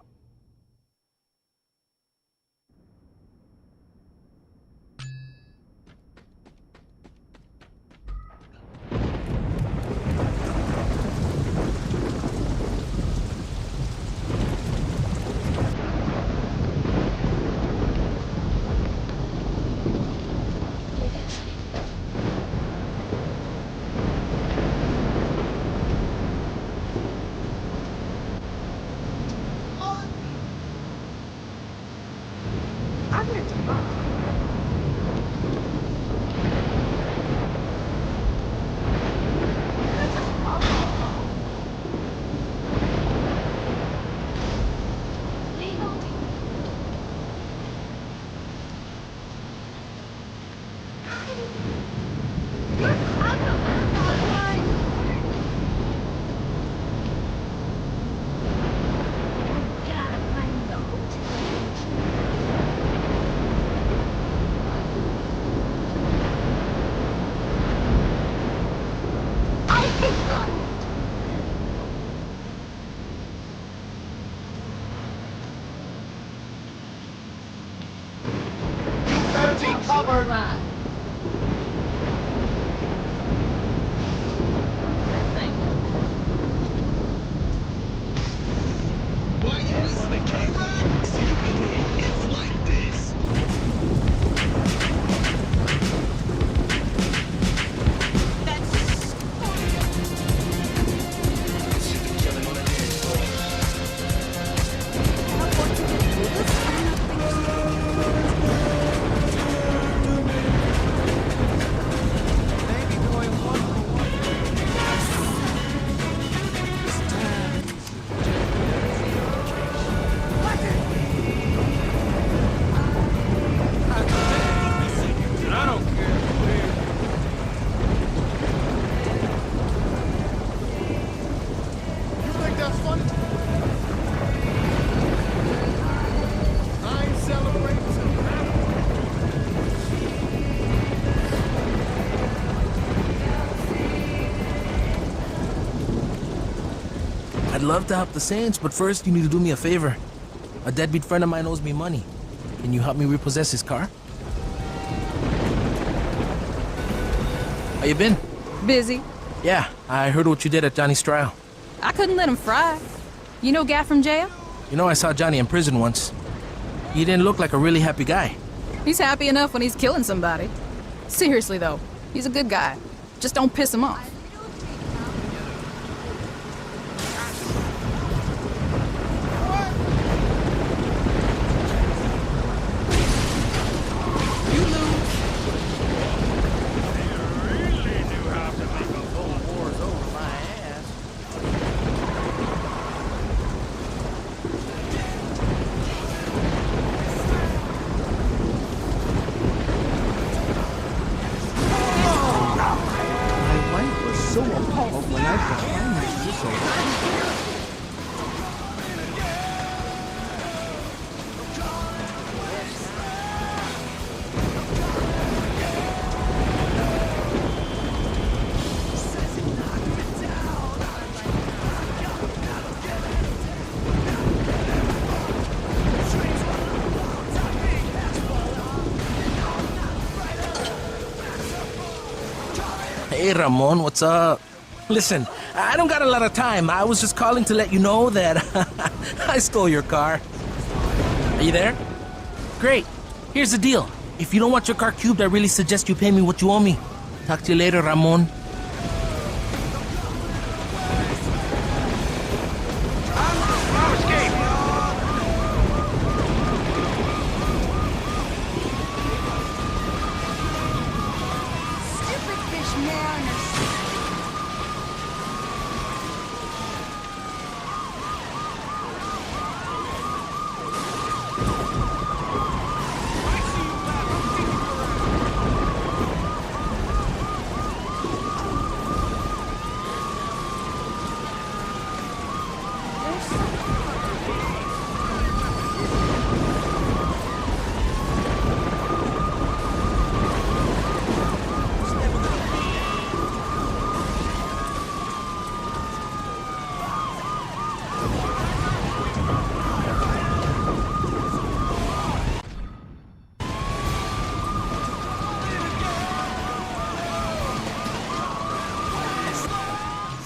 I'd love to help the Saints, but first you need to do me a favor. A deadbeat friend of mine owes me money. Can you help me repossess his car? How you been? Busy. Yeah, I heard what you did at Johnny's trial. I couldn't let him fry. You know Gat from jail? You know, I saw Johnny in prison once. He didn't look like a really happy guy. He's happy enough when he's killing somebody. Seriously, though, he's a good guy. Just don't piss him off. Hey, Ramon, what's up? Listen, I don't got a lot of time. I was just calling to let you know that I stole your car. Are you there? Great. Here's the deal. If you don't want your car cubed, I really suggest you pay me what you owe me. Talk to you later, Ramon. Stupid fish mariners.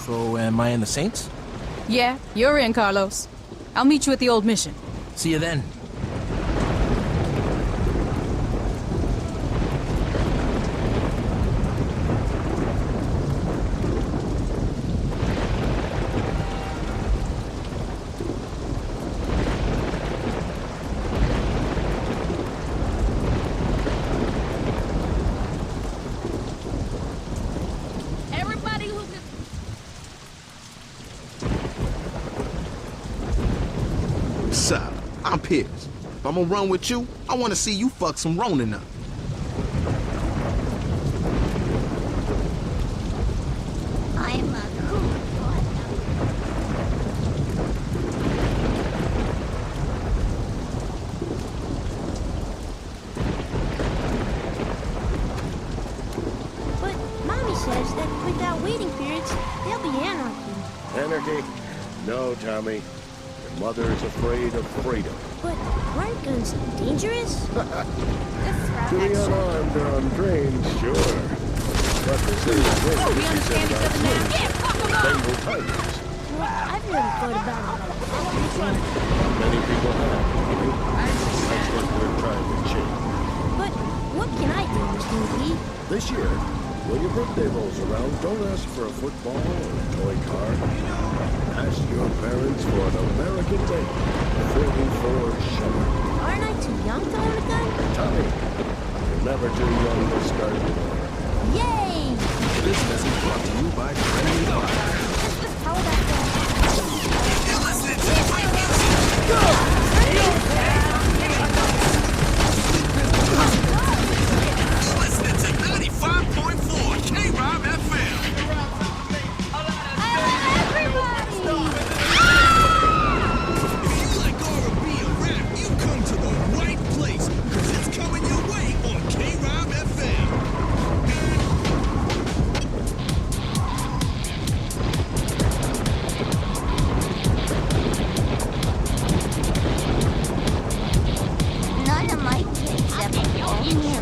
So, am I in the Saints? Yeah, you're in, Carlos. I'll meet you at the old mission. See you then. Everybody who can... What's up? I'm Piers. If I'm gonna run with you, I wanna see you fuck some Ronin up. I'm a cool But Mommy says that without waiting periods, there'll be anarchy. Anarchy? No, Tommy. Your mother's afraid of freedom. But aren't guns dangerous? To the unarmed or untrained, sure. But the same thing Oh, we can be understand said each other about now. Yeah, fuck 'em up! Bengal tigers. Well, I've never thought about it like that. Many people have. That's what we're trying to change. But what can I do, Mr. McGee? This year, when your birthday rolls around, don't ask for a football or a toy car. Ask your parents for an American made 44 Chevy. Aren't I too young to own a gun? Tommy, you're never too young to start war. Yay! This message brought to you by Friendly Fire. How about that? Listening to 95.4 K-Rob FM. If you like R&B and rap, you come to the right place, 'cause it's coming your way on K-Rob FM. None of my kids ever called me a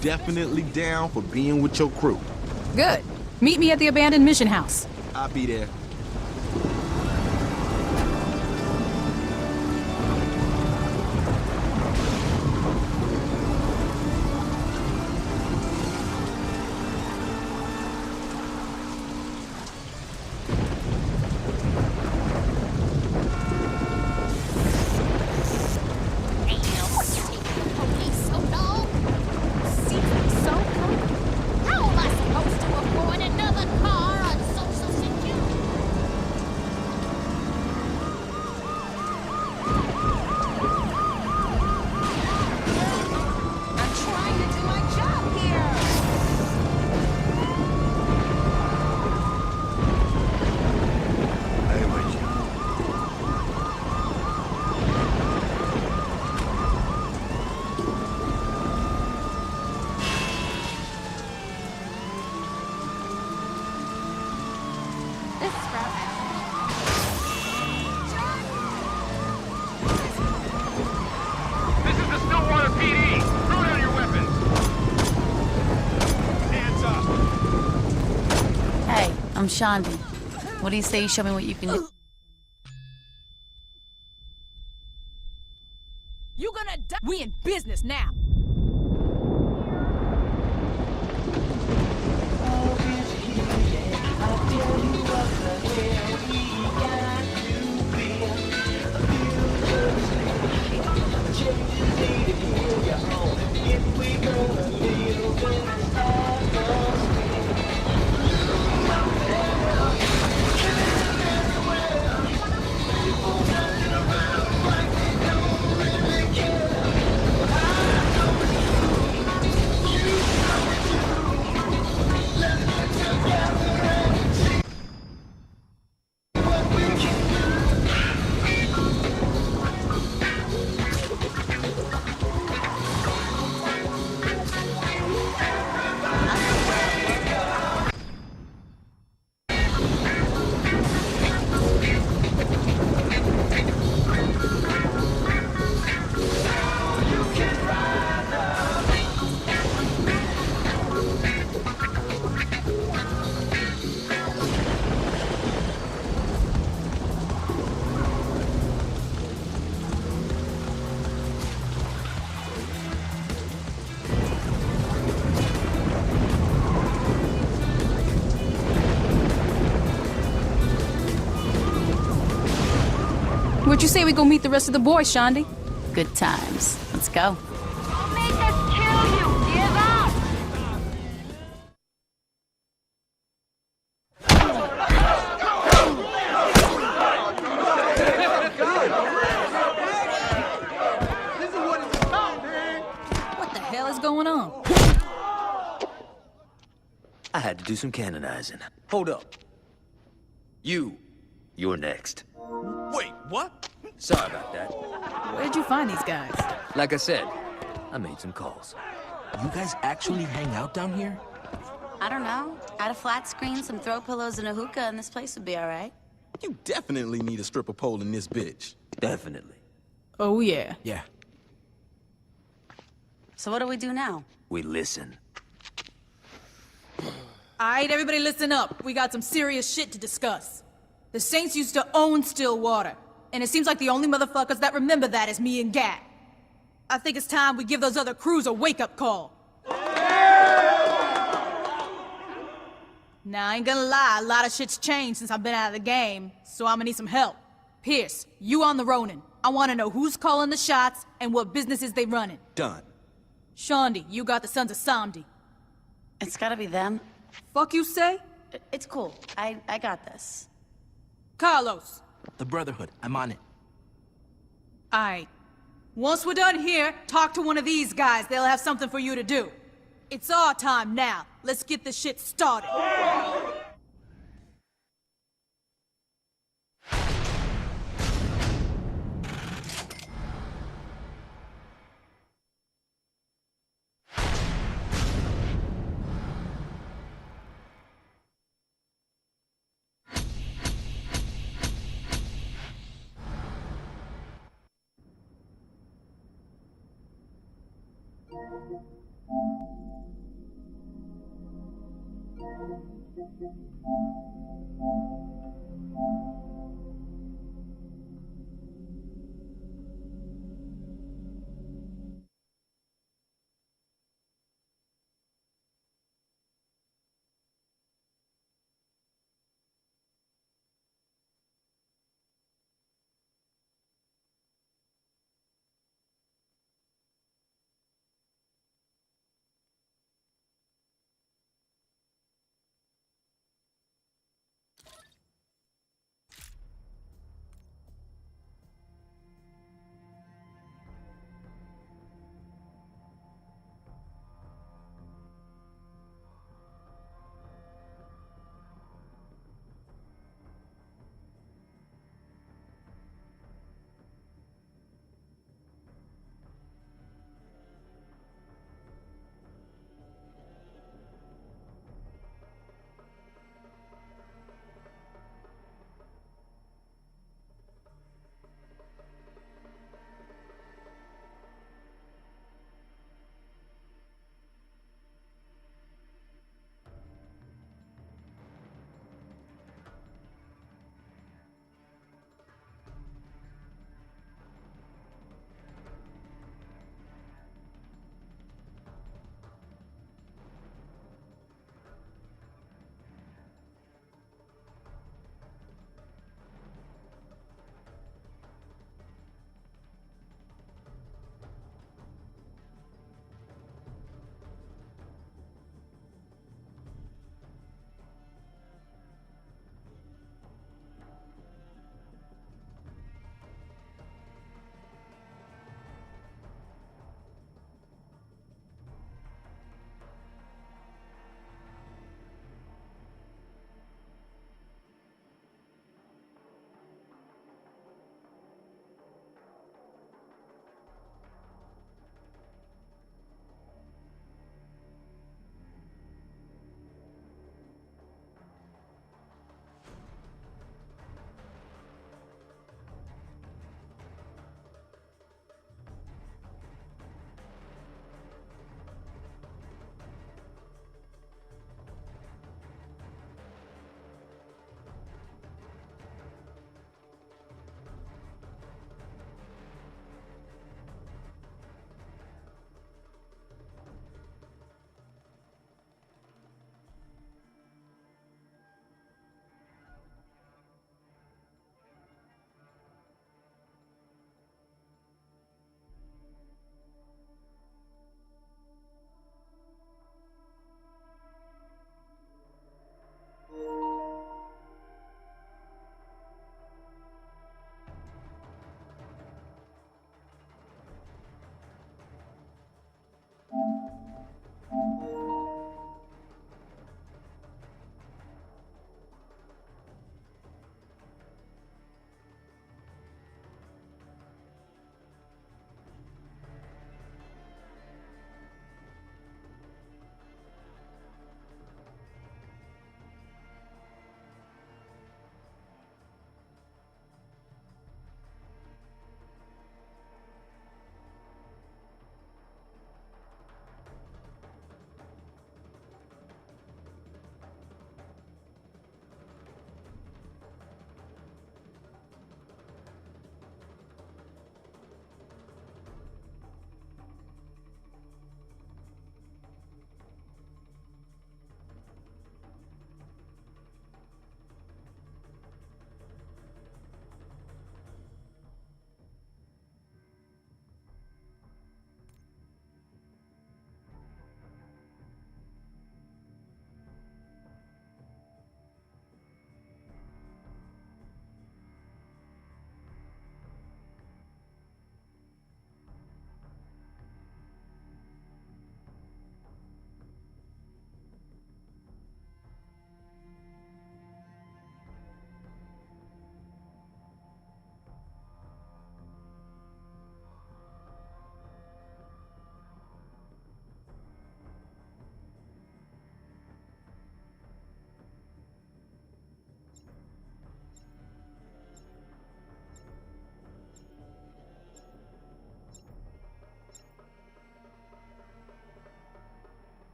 Definitely down for being with your crew. Good. Meet me at the abandoned mission house. I'll be there. I'm Shandi. What do you say you show me what you can do? You gonna die? We in business now. Where'd you say we go meet the rest of the boys, Shandi? Good times. Let's go. I'll make us kill you! Give up! What the hell is going on? I had to do some canonizing. Hold up. You're next. Wait, what? Sorry about that. Where'd you find these guys? Like I said, I made some calls. You guys actually hang out down here? I don't know. Add a flat screen, some throw pillows, and a hookah, and this place would be all right. You definitely need a stripper pole in this bitch. Definitely. Oh, yeah. Yeah. So what do we do now? We listen. Alright, everybody listen up. We got some serious shit to discuss. The Saints used to own Stillwater, and it seems like the only motherfuckers that remember that is me and Gat. I think it's time we give those other crews a wake-up call. Now, I ain't gonna lie, a lot of shit's changed since I've been out of the game, so I'm gonna need some help. Pierce, you on the Ronin. I wanna know who's calling the shots and what businesses they running. Done. Shandi, you got the Sons of Samdi. It's gotta be them. Fuck you say? It's cool. I got this. Carlos. The Brotherhood. I'm on it. Aight. Once we're done here, talk to one of these guys. They'll have something for you to do. It's our time now. Let's get this shit started.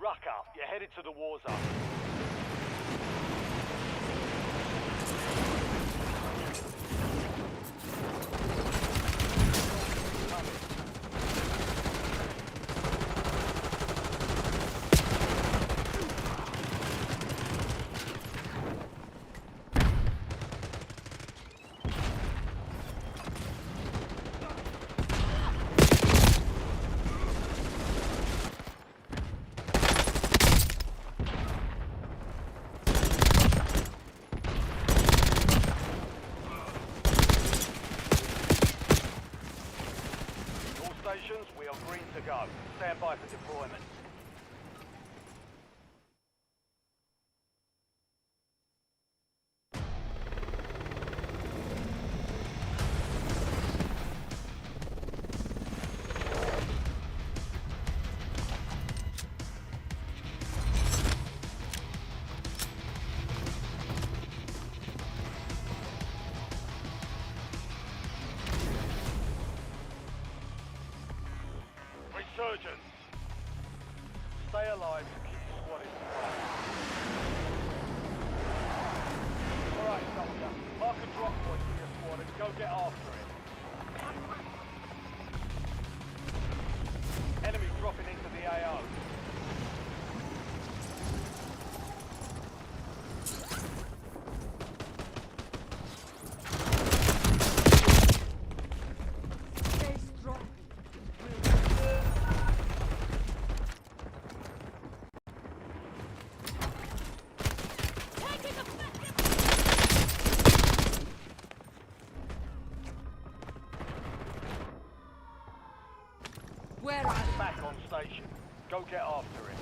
Ruck up. You're headed to the war zone. We are green to go. Stand by for deployment. Resurgence. Stay alive to keep the squad in control. Alright, soldier. Mark a drop point for your squad and go get after it. Enemy dropping into the AO. Back on station. Go get after it.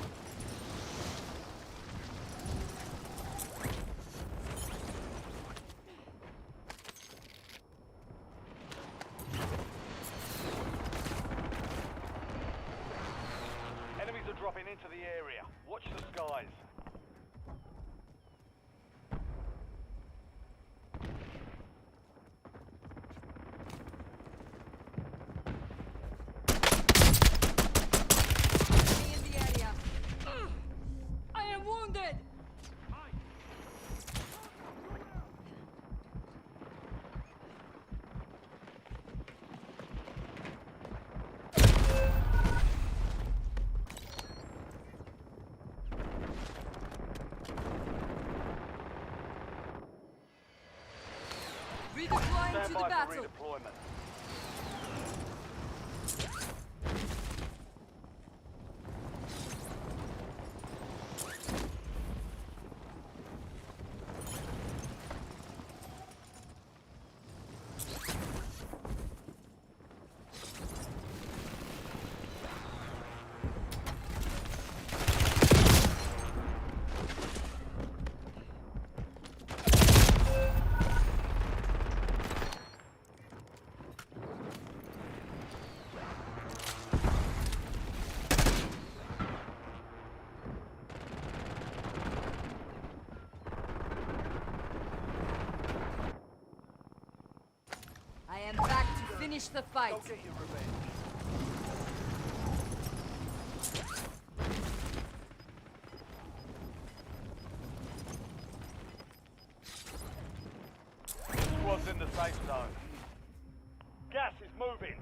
Enemies are dropping into the area. Watch the skies. Redeploying to the battle. Redeployment. I am back to finish the fight. Go get your revenge. Squad's in the safe zone. Gas is moving.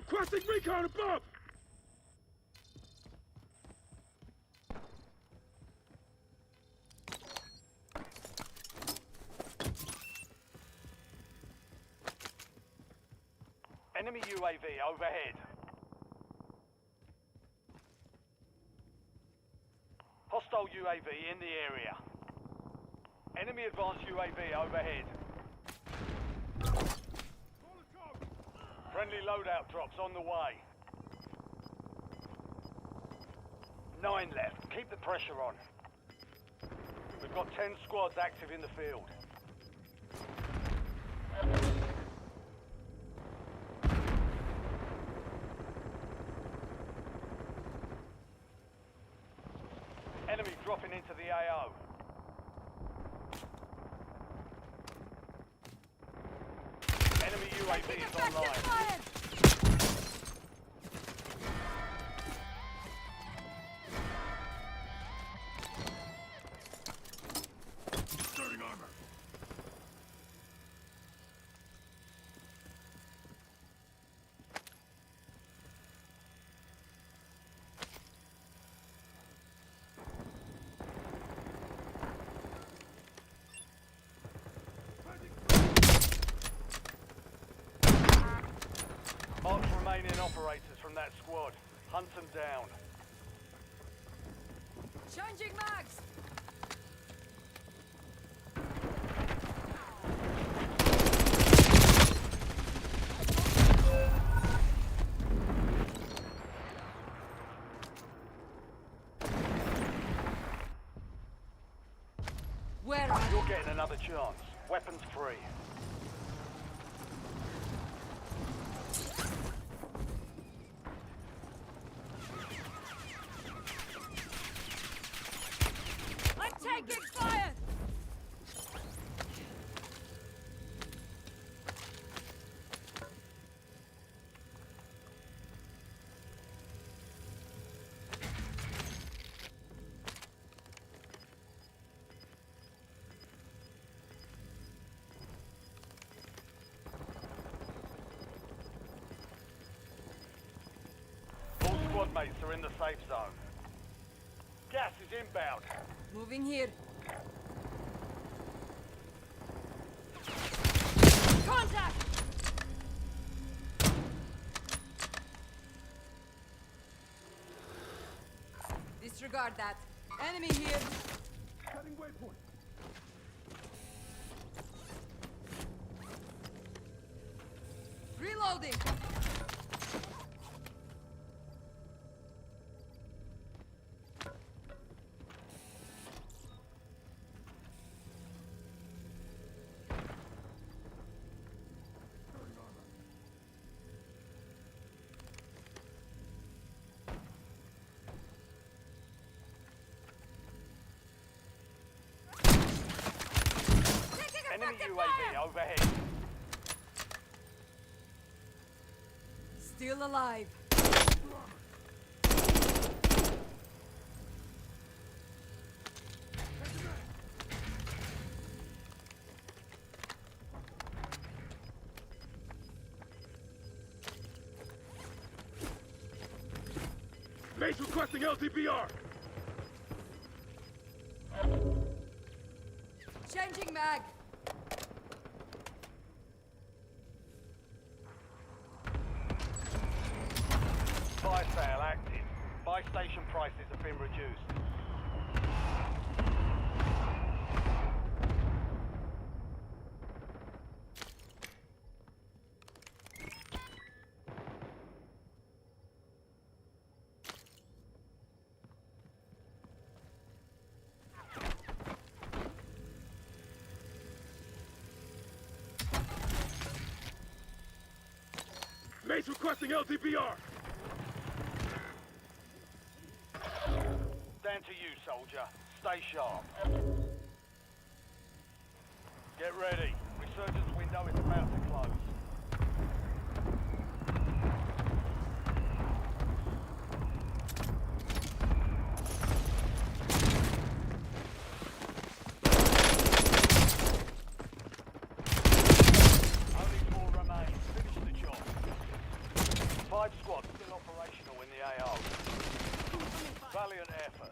Requesting recon above! Enemy UAV overhead. Hostile UAV in the area. Enemy advanced UAV overhead. Friendly loadout drops on the way. 9 left. Keep the pressure on. We've got 10 squads active in the field. Enemy dropping into the AO. Enemy UAV is online. Starting armor. Mark remaining operators from that squad. Hunt them down. Changing mags! Where are you? You're getting another chance. Weapons free. I'm taking fire! All squad mates are in the safe zone. Gas is inbound. Moving here. Contact! Disregard that. Enemy here. Cutting waypoint. Reloading. Enemy UAV overhead. Still alive. Mace requesting LTPR. Changing mag. Buy sale active. Buy station prices have been reduced. Mace requesting LTPR. Down to you, soldier. Stay sharp. Get ready. Resurgence window is about to close. Only 4 remain. Finish the job. 5 squads still operational in the AO. Valiant effort.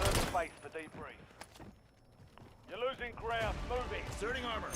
Turn space for debrief. You're losing ground. Moving. Inserting armor.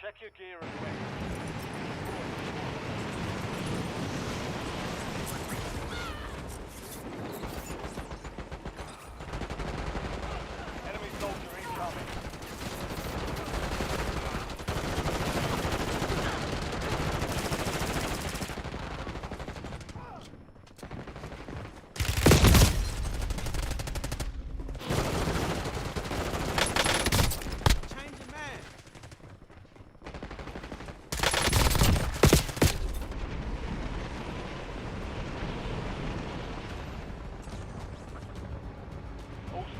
Check your gear and weapons. Enemy soldier incoming.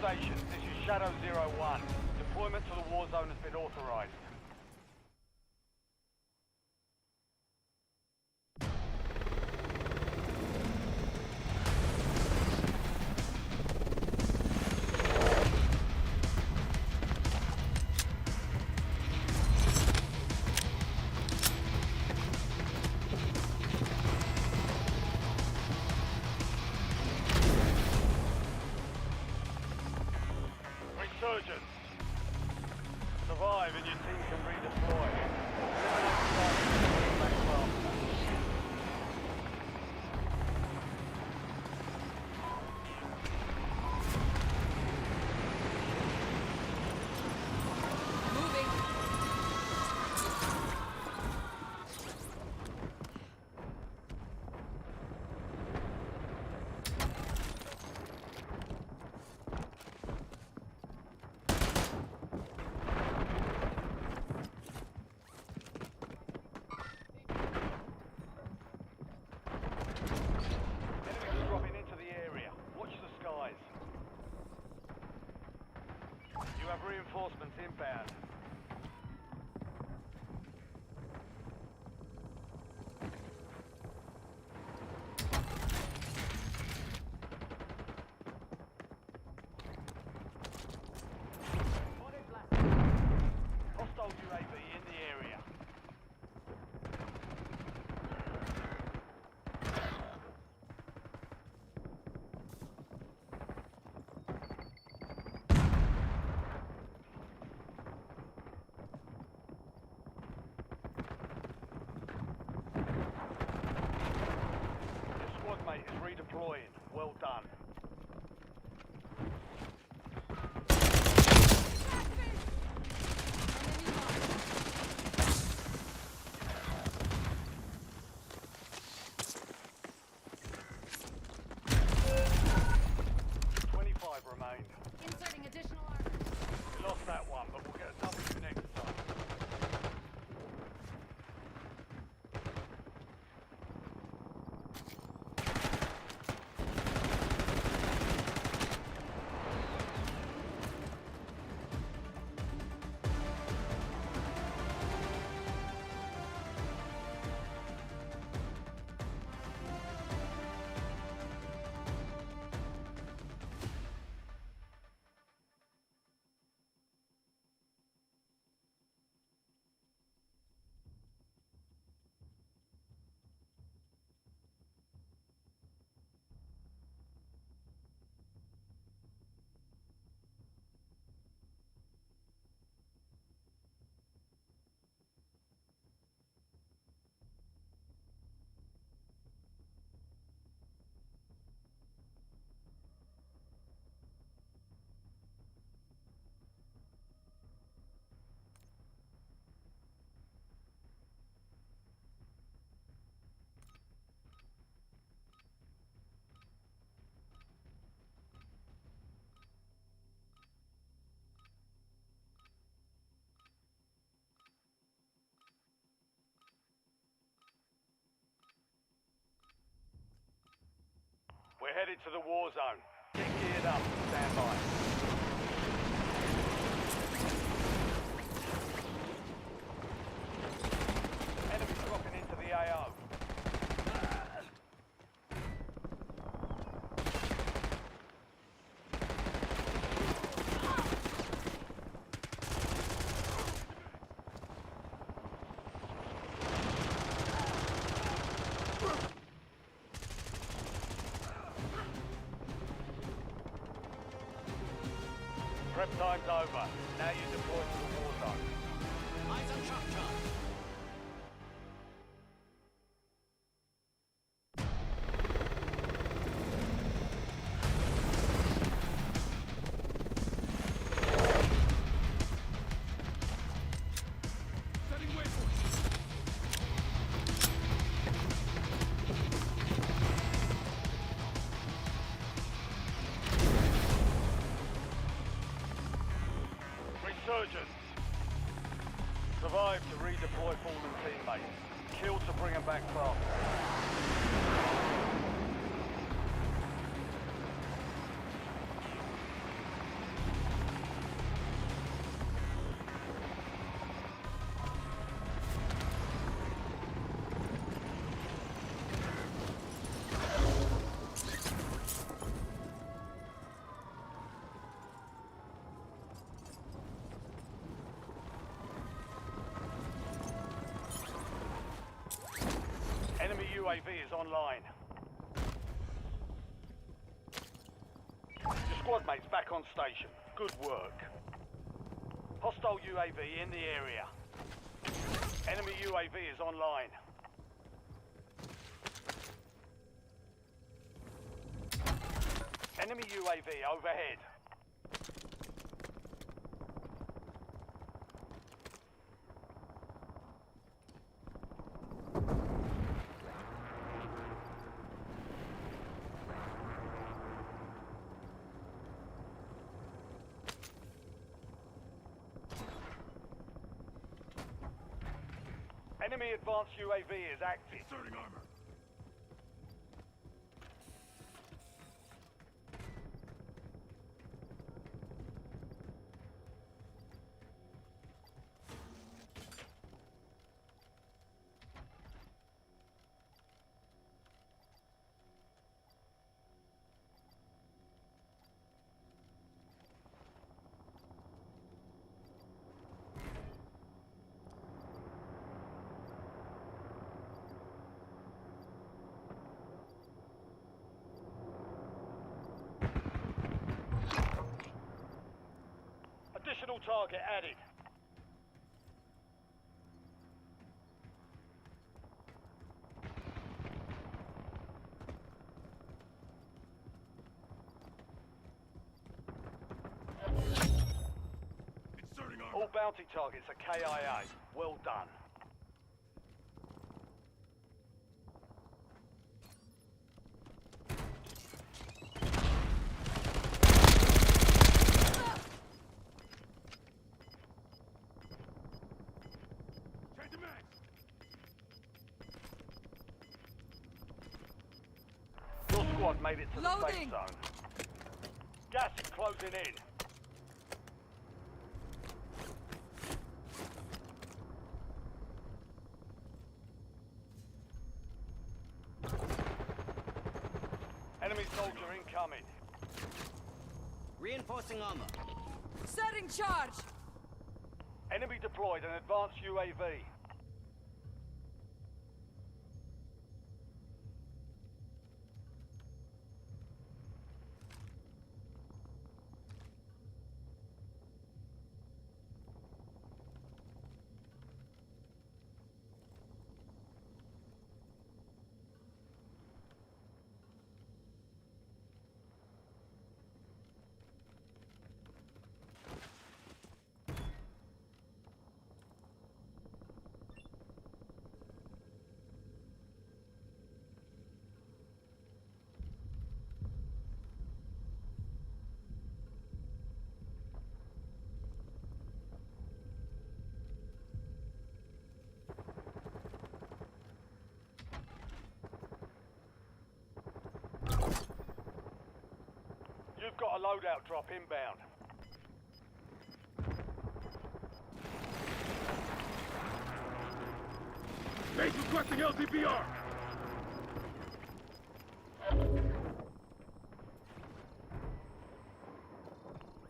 Stations, this is Shadow 01. Deployment to the war zone has been authorized. Resurgence. Survive and your team can redeploy. Reinforcements inbound. Hostile UAV in the We're headed to the war zone. Get geared up. Stand by. Enemies dropping into the AO. Prep time's over. Now you deploy to the war zone. Eyes on truck charge. Resurgence. Survive to redeploy fallen teammates. Kill to bring them back faster. Enemy UAV is online. Your squad mates back on station. Good work. Hostile UAV in the area. Enemy UAV is online. Enemy UAV overhead. Enemy advanced UAV is active. Inserting armor. Additional target added. Inserting armor. All bounty targets are KIA. Well done. Your squad made it to the safe zone. Gas is closing in. Enemy soldier incoming. Reinforcing armor. Setting charge! Enemy deployed an advanced UAV. We've got a loadout drop inbound. Base requesting LTPR.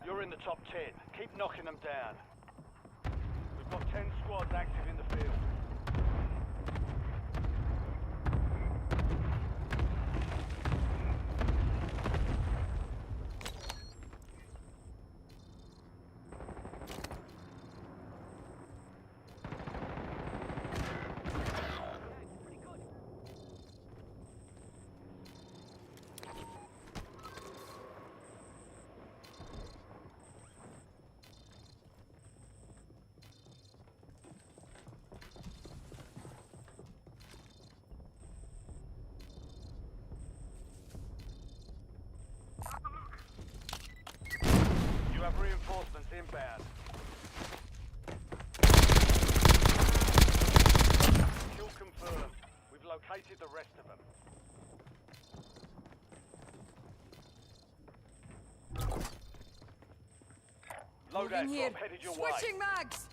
You're in the top 10. Keep knocking them down. We've got 10 squads active in the field. You have reinforcements inbound. Kill confirmed. We've located the rest of them. Loadout drop headed your way. Switching mags!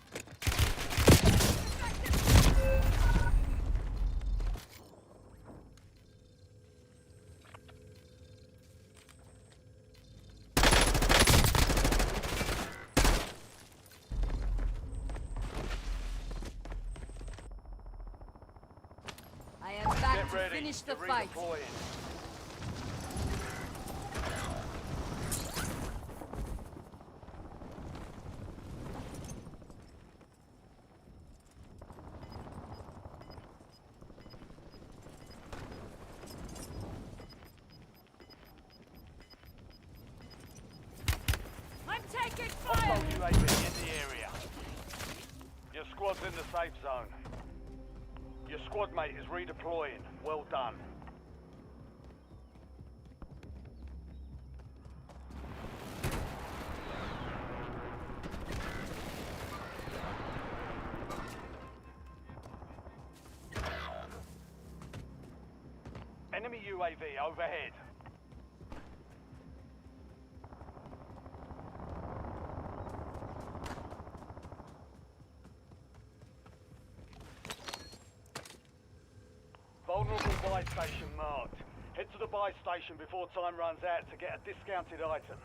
I am back to finish the fight. I'm taking fire! Hostile UAV in the area. Your squad's in the safe zone. Your squad mate is redeploying. Well done. Enemy UAV overhead. Vulnerable buy station marked. Head to the buy station before time runs out to get a discounted item.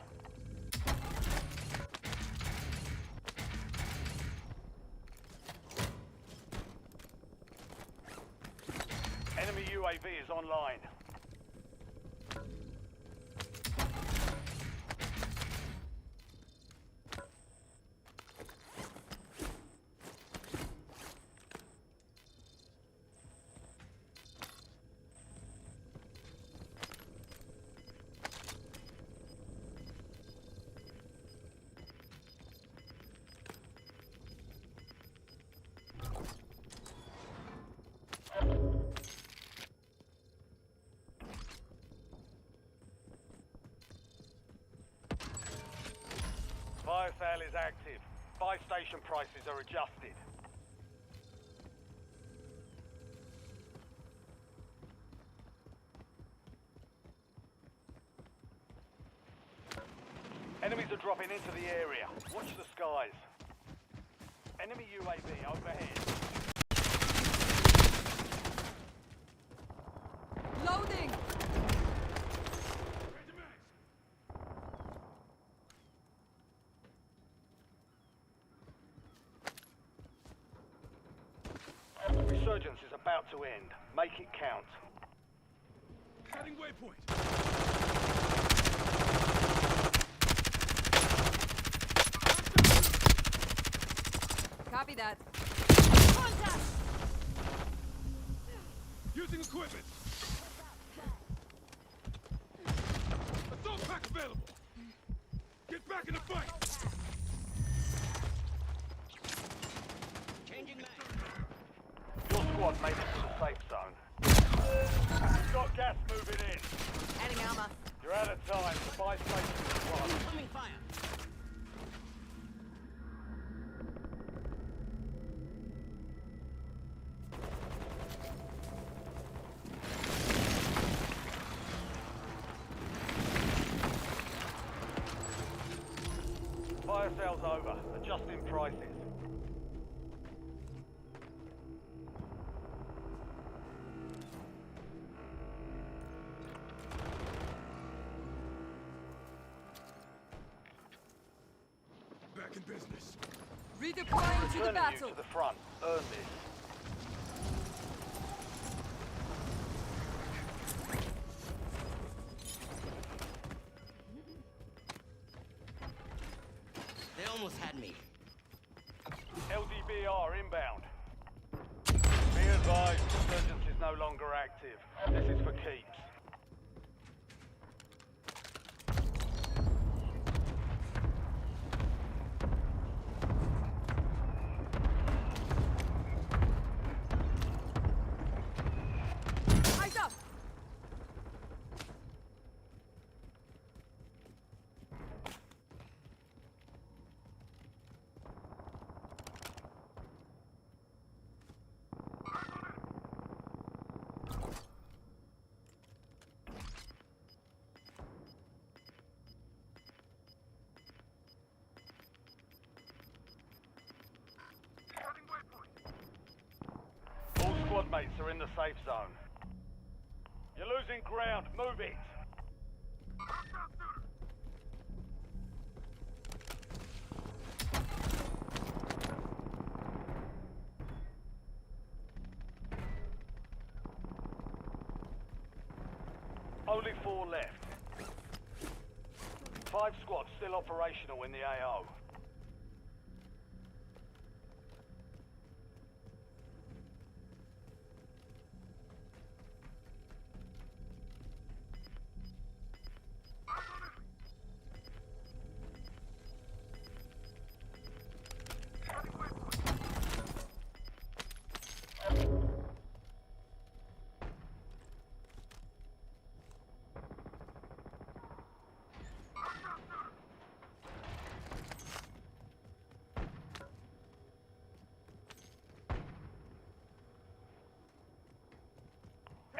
Enemy UAV is online. Fire sale is active. Buy station prices are adjusted. Enemies are dropping into the area. Watch the skies. Enemy UAV overhead. Loading! Resurgence is about to end. Make it count. Setting waypoint. Copy that. Contact! Using equipment. Assault pack available. Get back in the fight. Changing mag. Your squad made it to the safe zone. You've got gas moving in. Adding armor. You're out of time. Buy station supplies. Coming fire. Fire sale's over. Adjusting prices. Back in business. Redeploying to the battle. To the front. Earn this. They almost had me. LDBR inbound. Be advised, insurgence is no longer active. This is for keeps. Eyes up! All squad mates are in the safe zone. You're losing ground. Move it. Only 4 left. 5 squads still operational in the AO.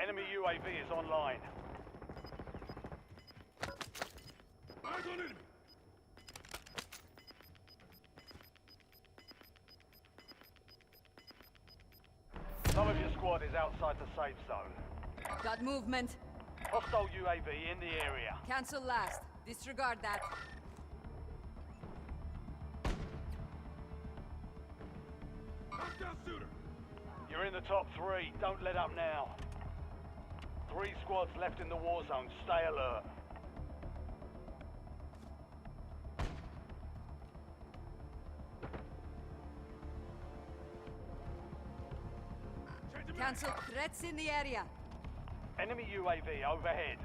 Enemy UAV is online. Eyes on enemy. Some of your squad is outside the safe zone. Got movement. Hostile UAV in the area. Cancel last. Disregard that. Hostile shooter. You're in the top 3. Don't let up now. 3 squads left in the war zone. Stay alert. Cancel threats in the area. Enemy UAV overhead.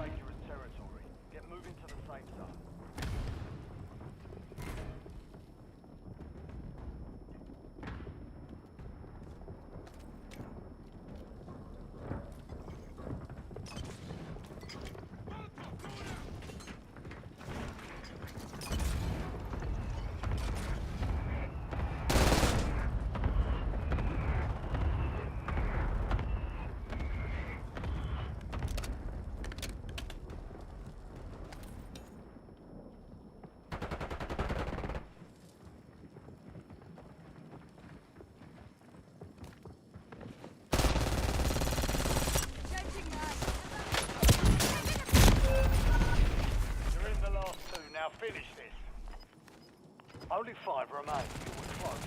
Take you as territory. Get moving to the safe zone. Now finish this. Only 5 remain. You were close.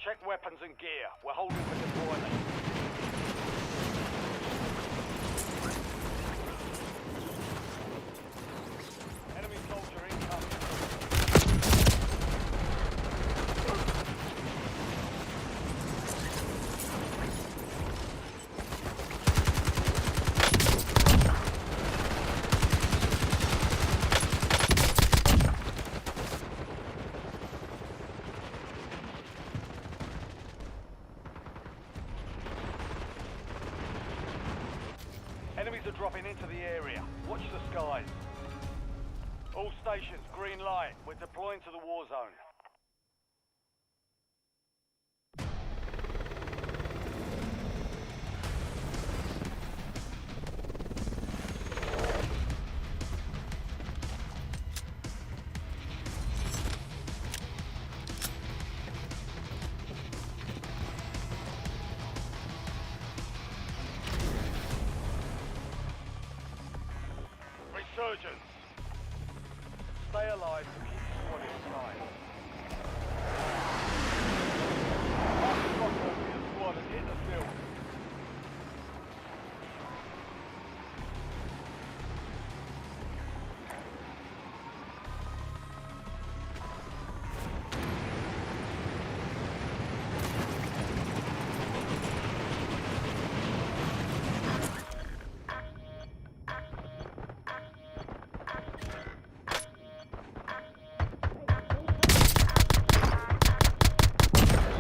Check weapons and gear. We're holding for deployment. Enemy soldier incoming. Enemies are dropping into the area. Watch the skies. All stations, green light. We're deploying to the war zone. Resurgence. Stay alive to keep the squad inside. Mark the crossbow for your squad and hit the field.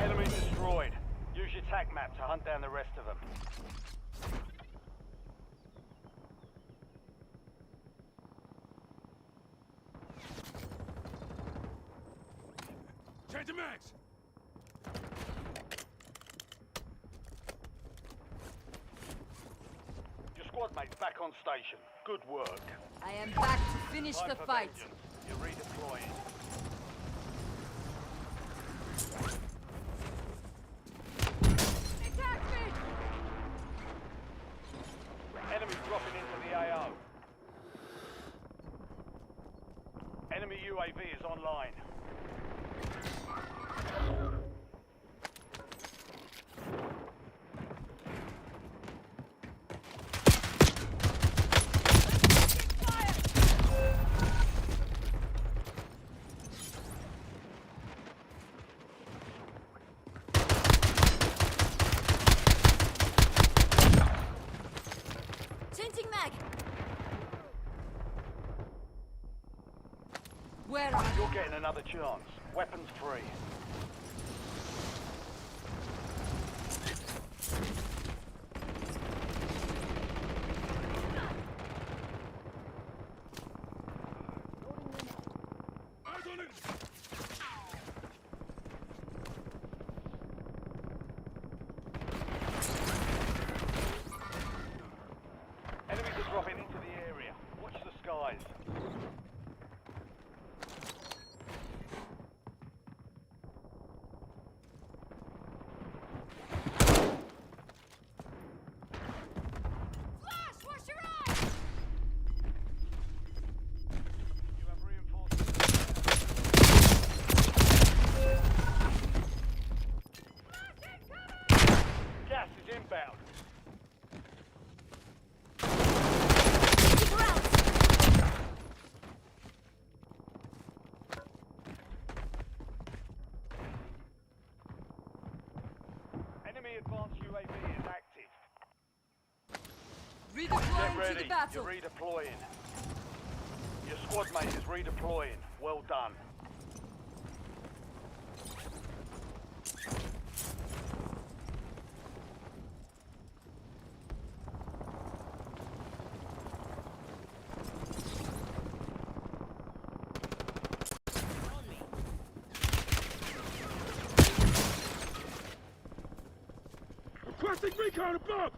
Enemy destroyed. Use your TAC map to hunt down the rest of them. Change the max! Your squad mate's back on station. Good work. I am back to finish Time the for fight. vengeance. You're redeploying. Attack me! Enemy dropping into the AO. Enemy UAV is online. Changing mag. Where are You're getting another chance. Weapons free. Eyes on it! Enemies are dropping into the area. Watch the skies. Flash, wash your eyes! You have reinforcements. Gas is inbound. Enemy advanced UAV is active. Get Redeploying to ready. the battle. You're redeploying. Your squad mate is redeploying. Well done. Requesting recon above!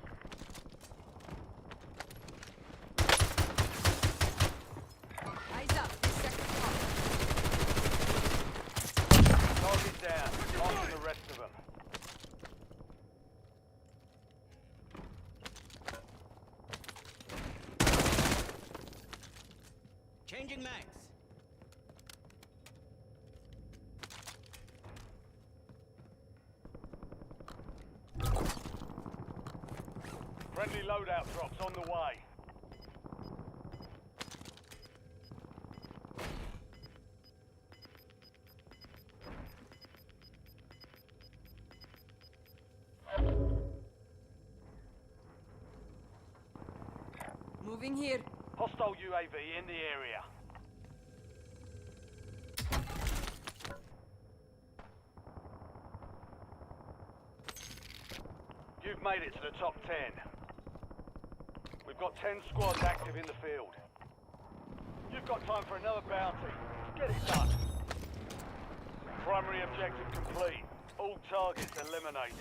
Eyes up. Second call. Target down. Marking the rest of them. Changing mags. Friendly loadout drops on the way. Moving here. Hostile UAV in the area. You've made it to the top 10. We've got 10 squads active in the field. You've got time for another bounty. Get it done. Primary objective complete. All targets eliminated.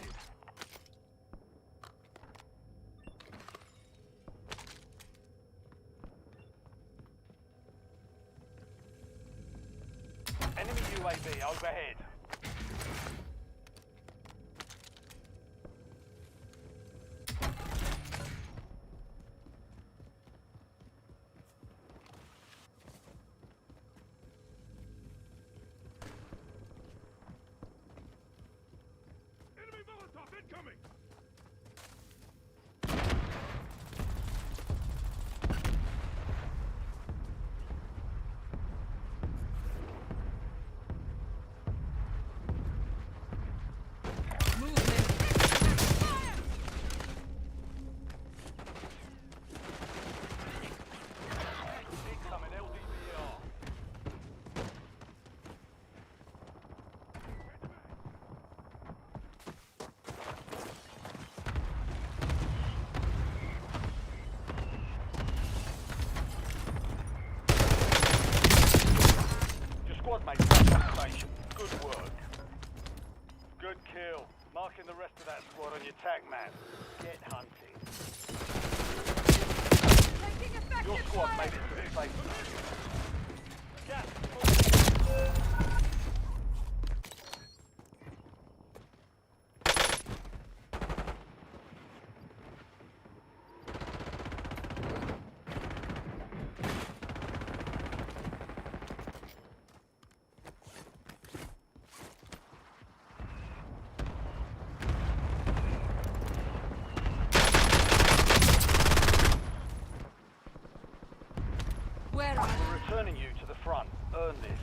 Enemy UAV overhead. Enemy Molotov incoming! Incoming LDVR. Your squad mates back on station. Good work. Good kill. Marking the rest of that squad on your tac map. Get hunting. Your squad made it to the safe zone. Gas moving. Where are We're returning you to the front. Earn this.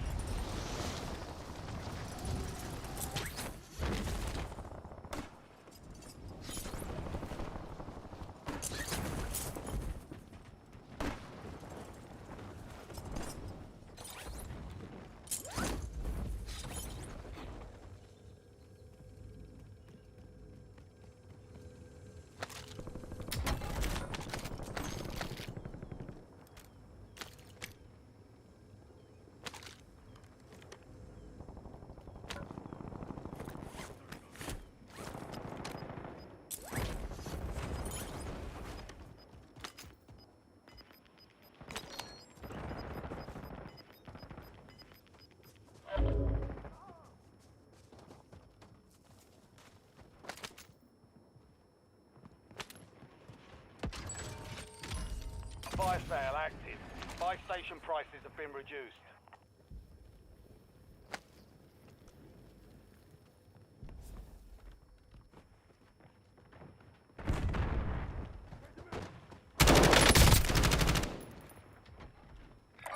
Buy sale active. Buy station prices have been reduced.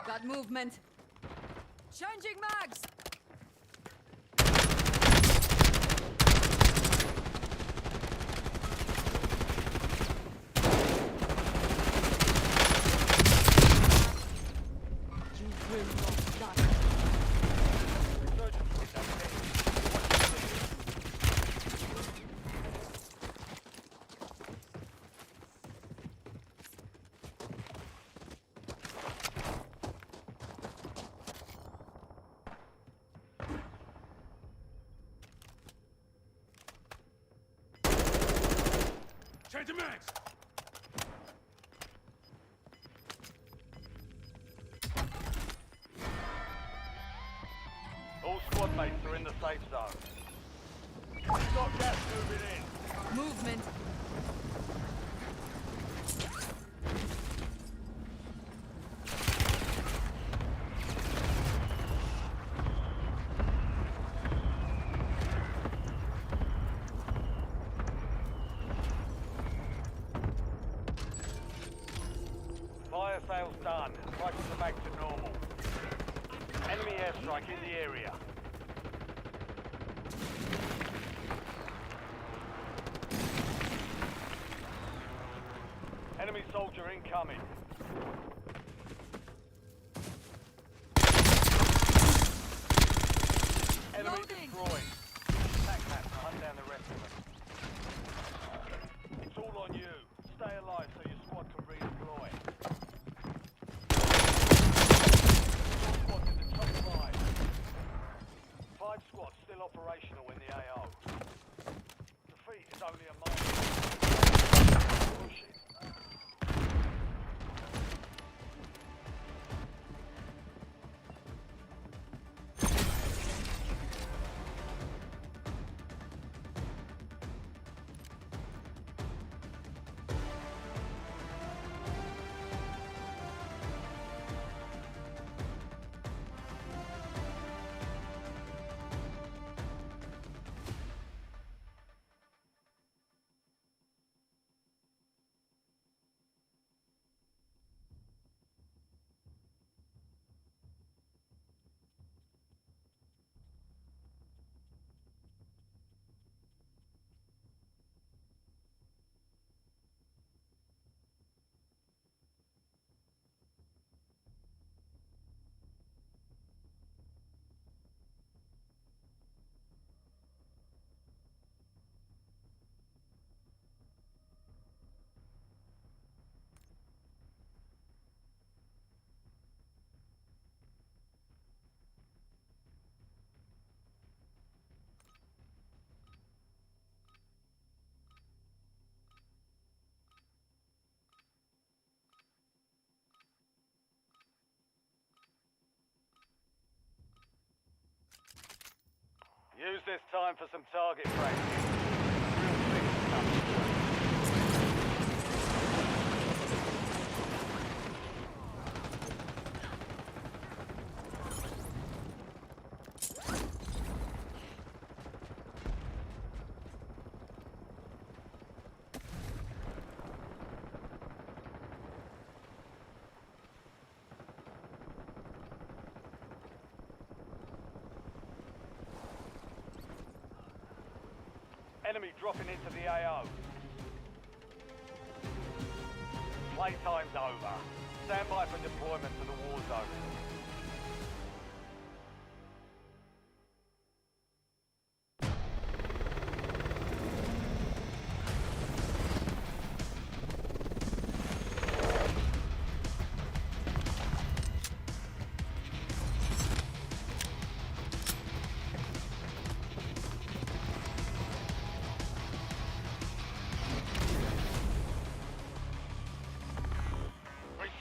Got movement. Changing mags. You will not die. Change the mags! All squad mates are in the safe zone. We've got gas moving in. Movement. Fire sales done. Prices are back to normal. Enemy airstrike in the area. Enemy soldier incoming. Enemy destroyed. Attack that to hunt down the rest of them. It's all on you. Stay alive so your squad can redeploy. Your squad's in the top 5. 5 squads still operational in the AO. Defeat is only a milestone. Push it. Use this time for some target practice. Real things coming through. Enemy dropping into the AO. Playtime's over. Stand by for deployment to the war zone.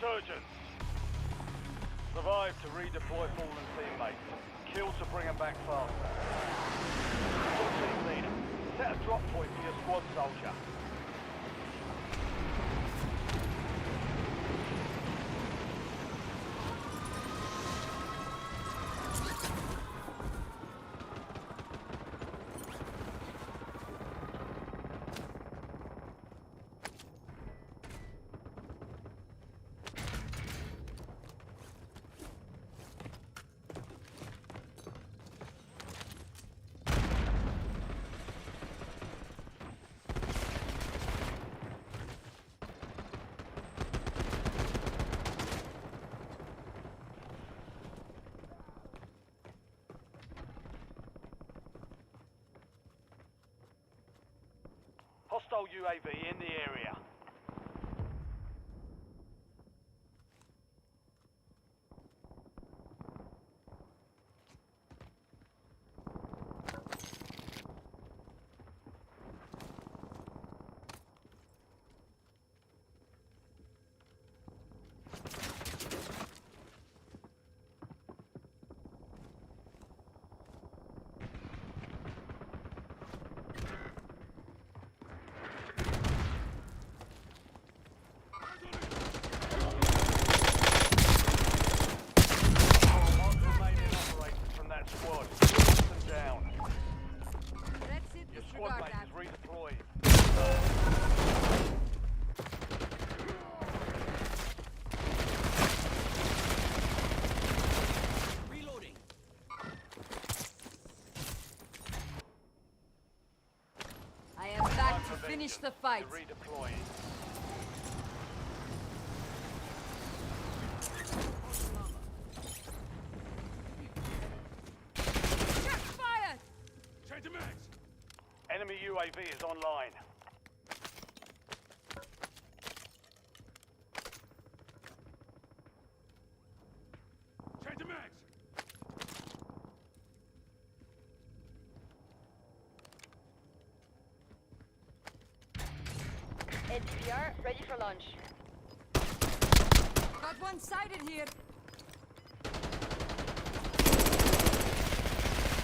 Resurgence. Survive to redeploy fallen teammates. Kill to bring them back faster. Your team leader. Set a drop point for your squad soldier. Hostile UAV in the area. Finish the fight. We're redeploying. Check fire! Change the max. Enemy UAV is online. Change the max. NDPR, ready for launch. Got one-sided here.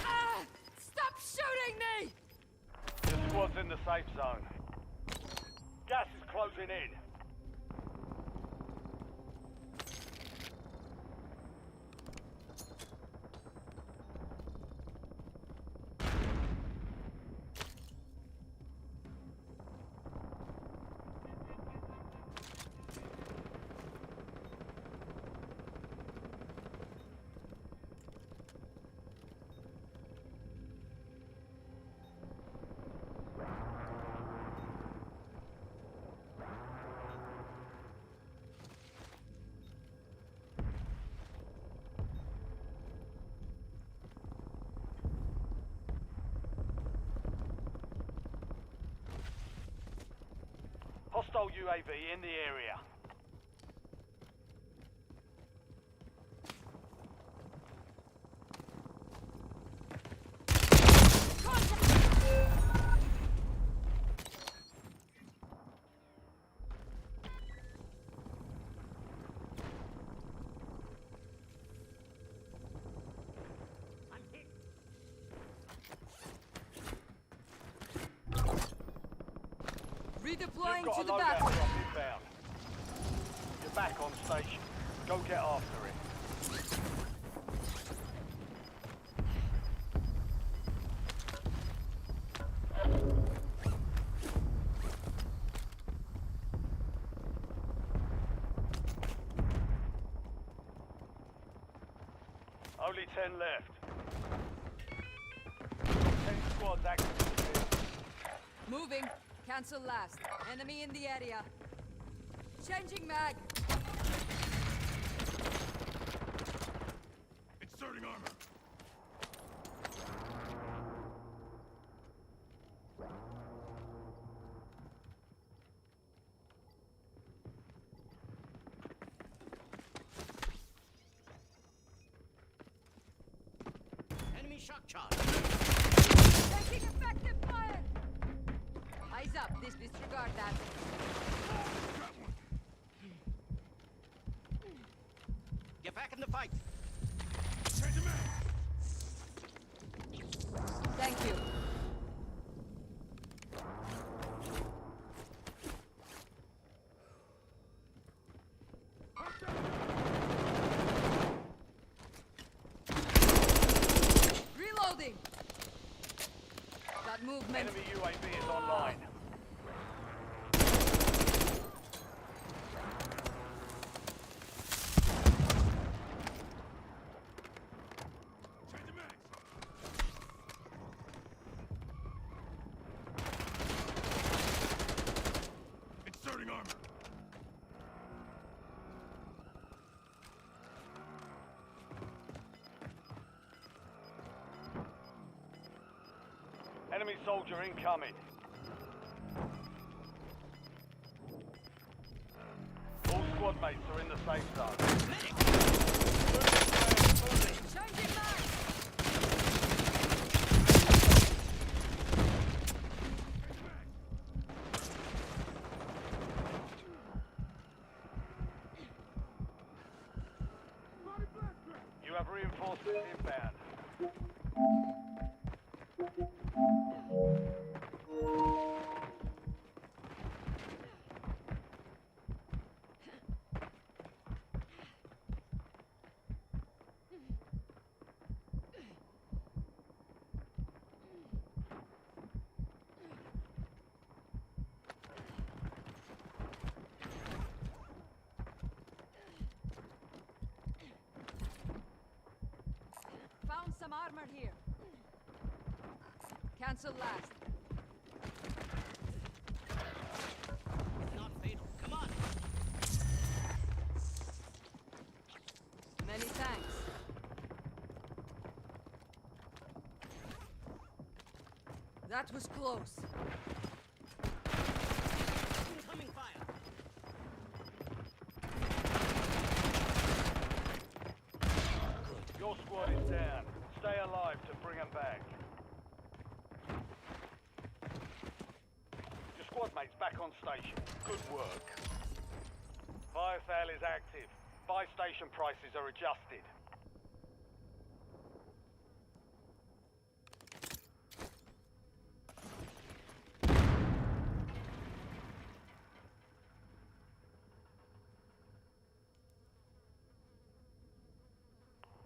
Ah! Stop shooting me! The squad's in the safe zone. Gas is closing in. Hostile UAV in the area. Redeploying You've got to a the loadout back. drop inbound. You're back on station. Go get after it. Only 10 left. 10 squads active in the field. Moving. Cancel last. Enemy in the area. Changing mag. Inserting armor. Enemy shock charge. Taking effective fire. Eyes up. Disregard that. Get back in the fight. Thank you. Reloading. Got movement. Enemy UAV is online. Inserting armor. Enemy soldier incoming. All squad mates are in the safe zone. Changing mag. You have reinforcements inbound. Found some armor here. Cancel last. That was close. Incoming fire. Your squad is down. Stay alive to bring them back. Your squad mate's back on station. Good work. Fire sale is active. Buy station prices are adjusted.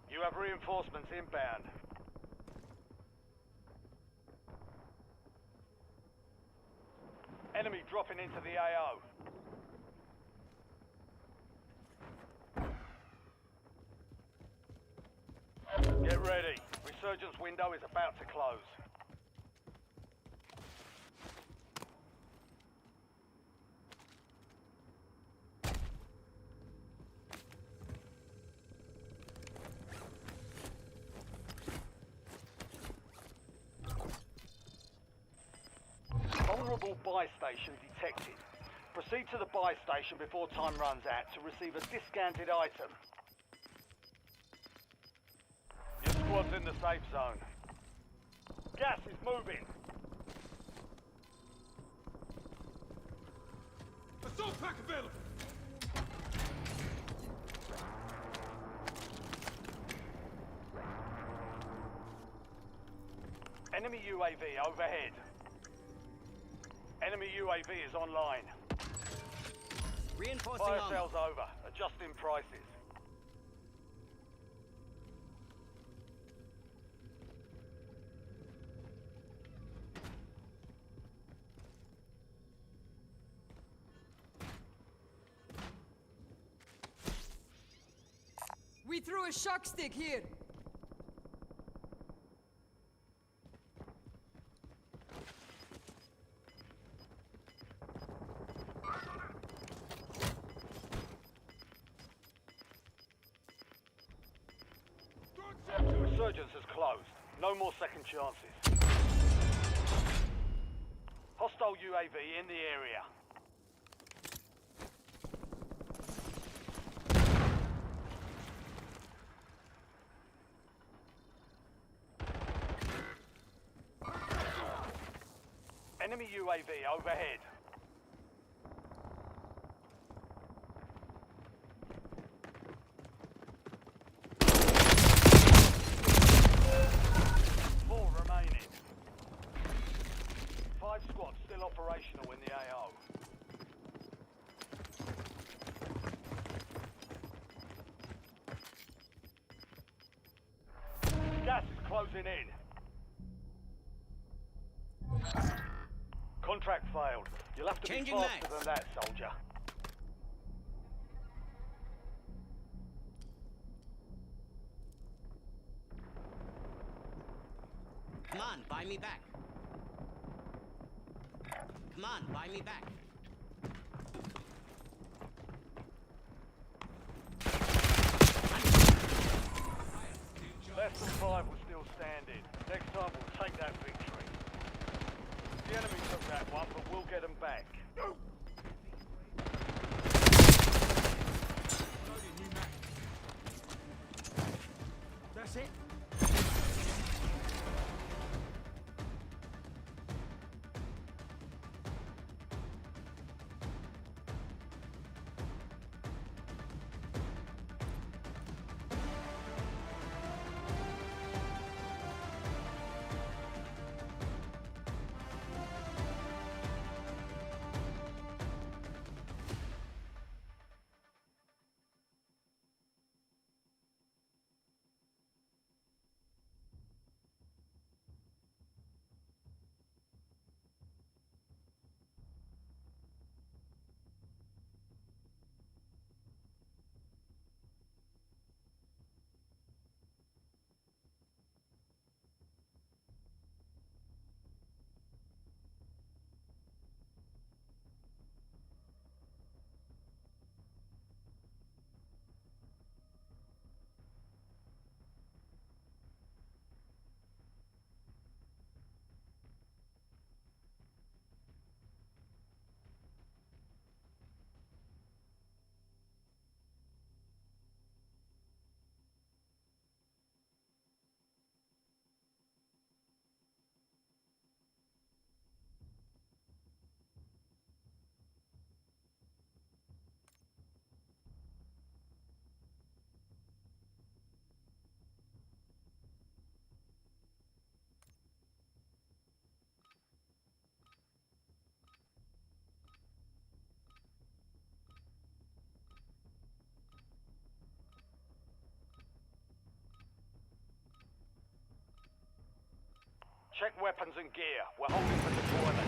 You have reinforcements inbound. Enemy dropping into the AO. Get ready. Resurgence window is about to close. Vulnerable buy station detected. Proceed to the buy station before time runs out to receive a discounted item. Your squad's in the safe zone. Gas is moving. Assault pack available! Enemy UAV overhead. Enemy UAV is online. Reinforcing Fire armor. sales over. Adjusting prices. We threw a shock stick here. Resurgence has closed. No more second chances. Hostile UAV in the area. Enemy UAV overhead. Four remaining. 5 squads still operational in the AO. Gas is closing in. Contract failed. You'll have to Changing be faster mags. than that, soldier. Come on, buy me back. Come on, buy me back. Less than 5 were still standing. Next time we'll take that victory. The enemy took that one, but we'll get them back. That's it? Check weapons and gear. We're holding for deployment.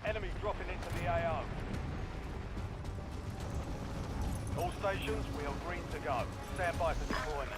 Enemy dropping into the AO. All stations, we are green to go. Stand by for deployment.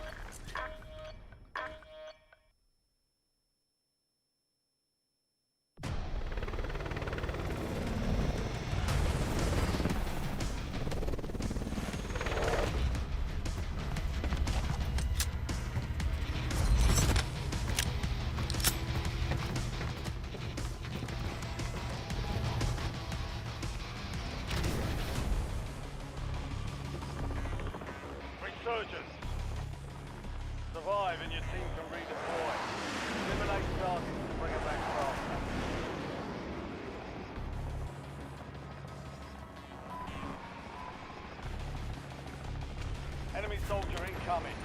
Resurgence. Survive and your team can redeploy. Eliminate targets to bring it back faster. Enemy soldier incoming.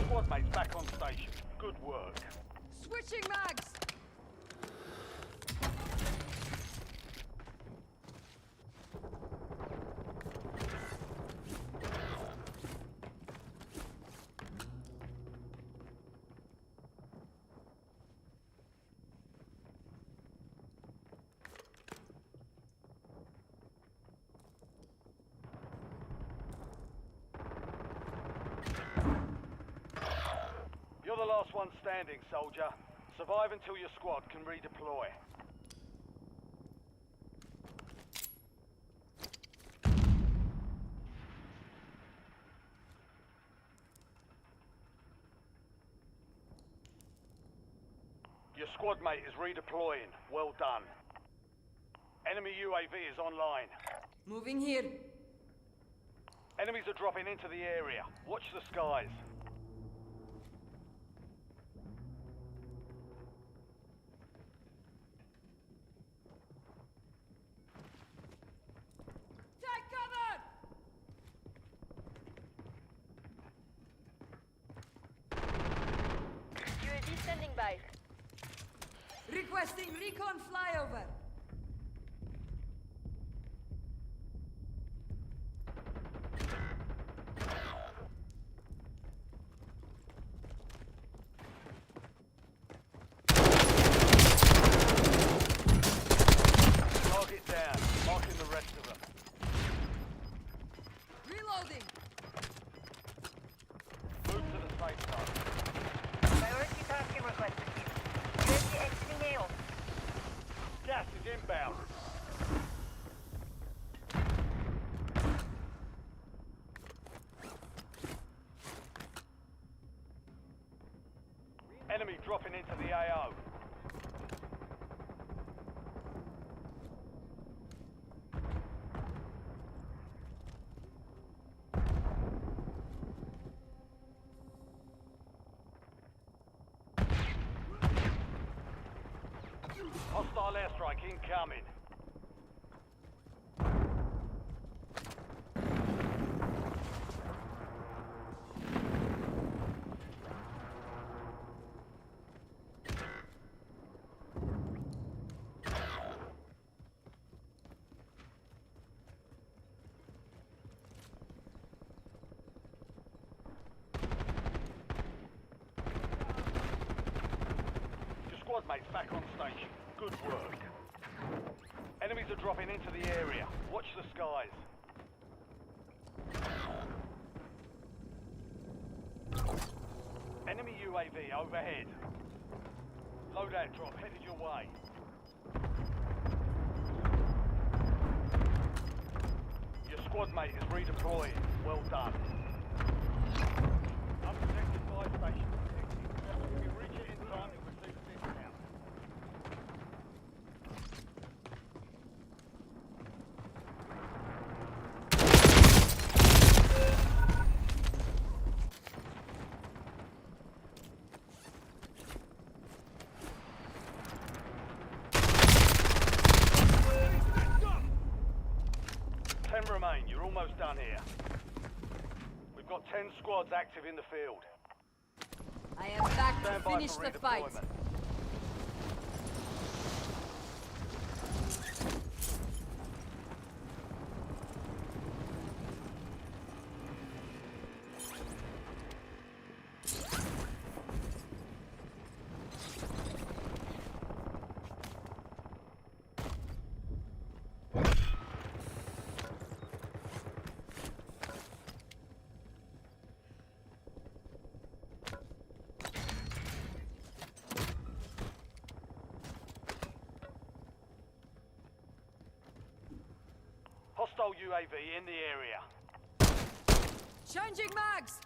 Squad mates back on station. Good work. Switching mags! You're the last one standing, soldier. Survive until your squad can redeploy. Your squad mate is redeploying. Well done. Enemy UAV is online. Moving here. Enemies are dropping into the area. Watch the skies. Take cover! UAV standing by. Requesting recon flyover. Target down. Marking the rest of them. Reloading. Move to the safe zone. Priority tasking requested. UAV exiting AO. Gas is inbound. Enemy dropping into the AO. Hostile airstrike incoming. Your squad mates back on station. Good work. Enemies are dropping into the area. Watch the skies. Enemy UAV overhead. Loadout drop headed your way. Your squad mate is redeploying. Well done. Unprotected fire station protected. If you reach it in time, you'll receive a discount. Remain. You're almost done here. We've got 10 squads active in the field. I am back to Stand by finish for the fight. redeployment. Hostile UAV in the area. Changing mags!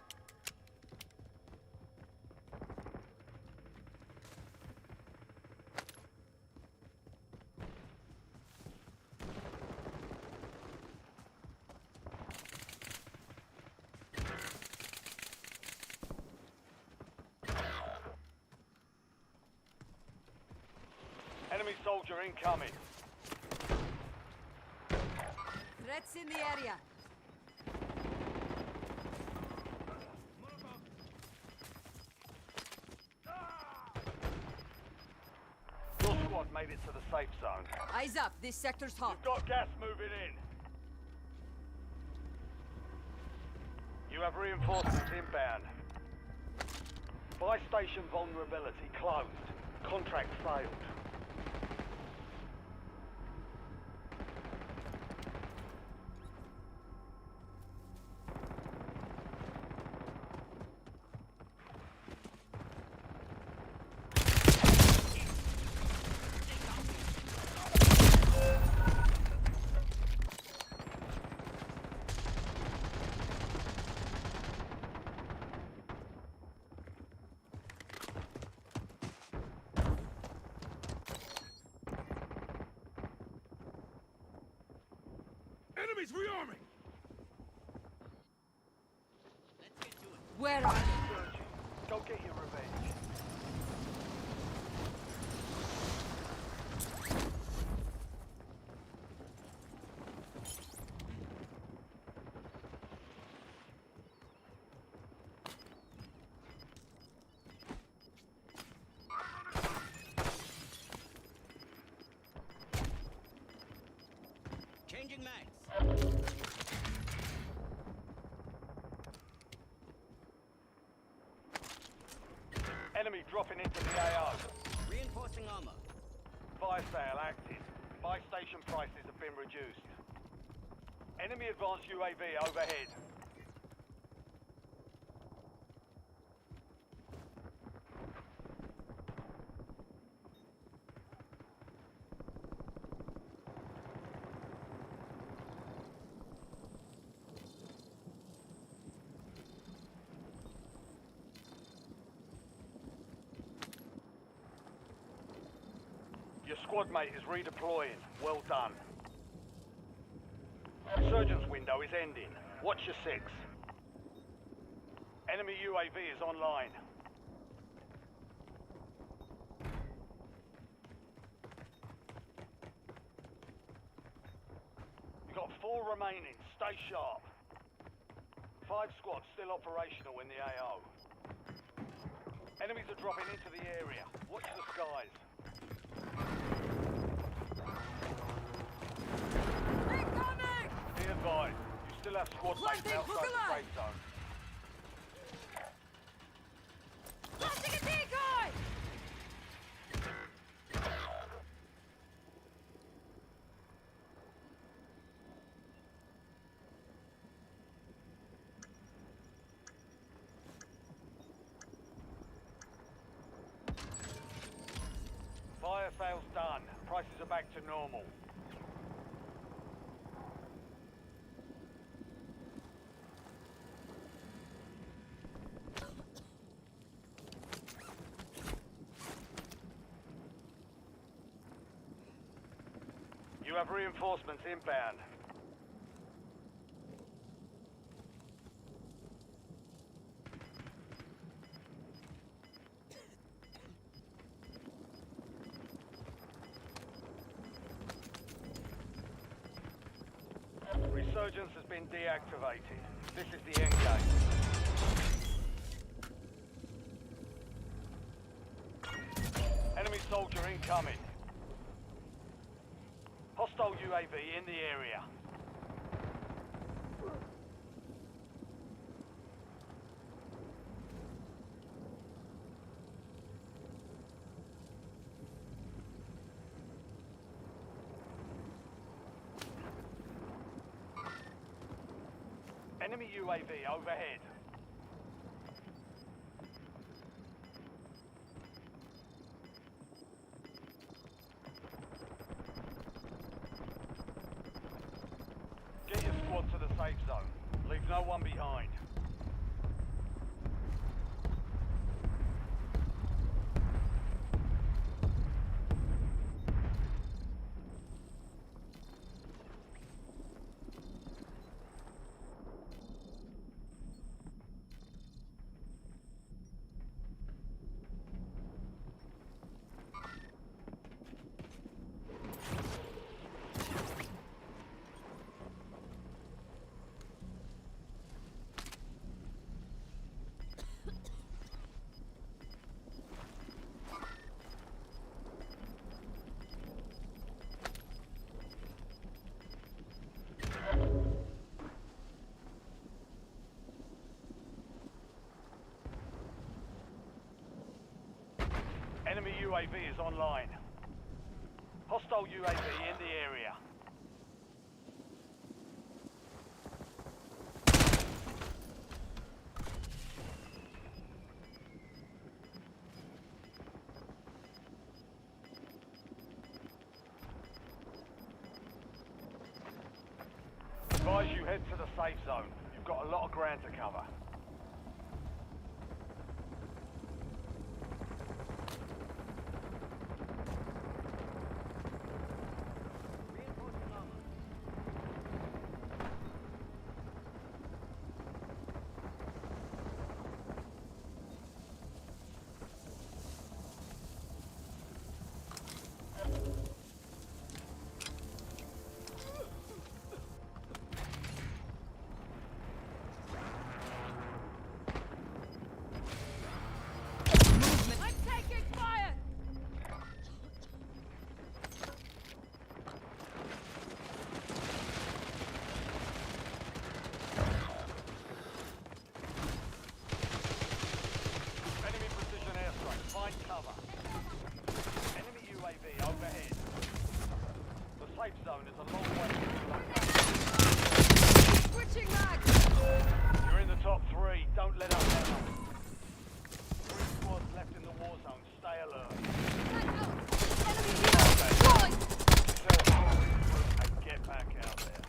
Enemy soldier incoming. Threats in the area. Your squad made it to the safe zone. Eyes up, this sector's hot. You've got gas moving in. You have reinforcements inbound. Buy station vulnerability closed. Contract failed. Enemies rearming! Where are they? Go get your revenge. Changing mags. Enemy dropping into the AO. Reinforcing armor. Fire sale active. Buy station prices have been reduced. Enemy advanced UAV overhead. Your squad mate is redeploying. Well done. Resurgence window is ending. Watch your 6. Enemy UAV is online. You've got 4 remaining. Stay sharp. 5 squads still operational in the AO. Enemies are dropping into the area. Watch the skies. Incoming! Be advised, you still have squad mates outside the safe zone. Planting a decoy! Prices are back to normal. You have reinforcements inbound. Resurgence has been deactivated. This is the end game. Enemy soldier incoming. Hostile UAV in the area. Enemy UAV overhead. Get your squad to the safe zone. Leave no one behind. Enemy UAV is online. Hostile UAV in the area. Advise you head to the safe zone. You've got a lot of ground to cover. Zone is a long way. Switching mag. You're in the top 3. Don't let up now. 3 squads left in the war zone. Stay alert. And get back out there.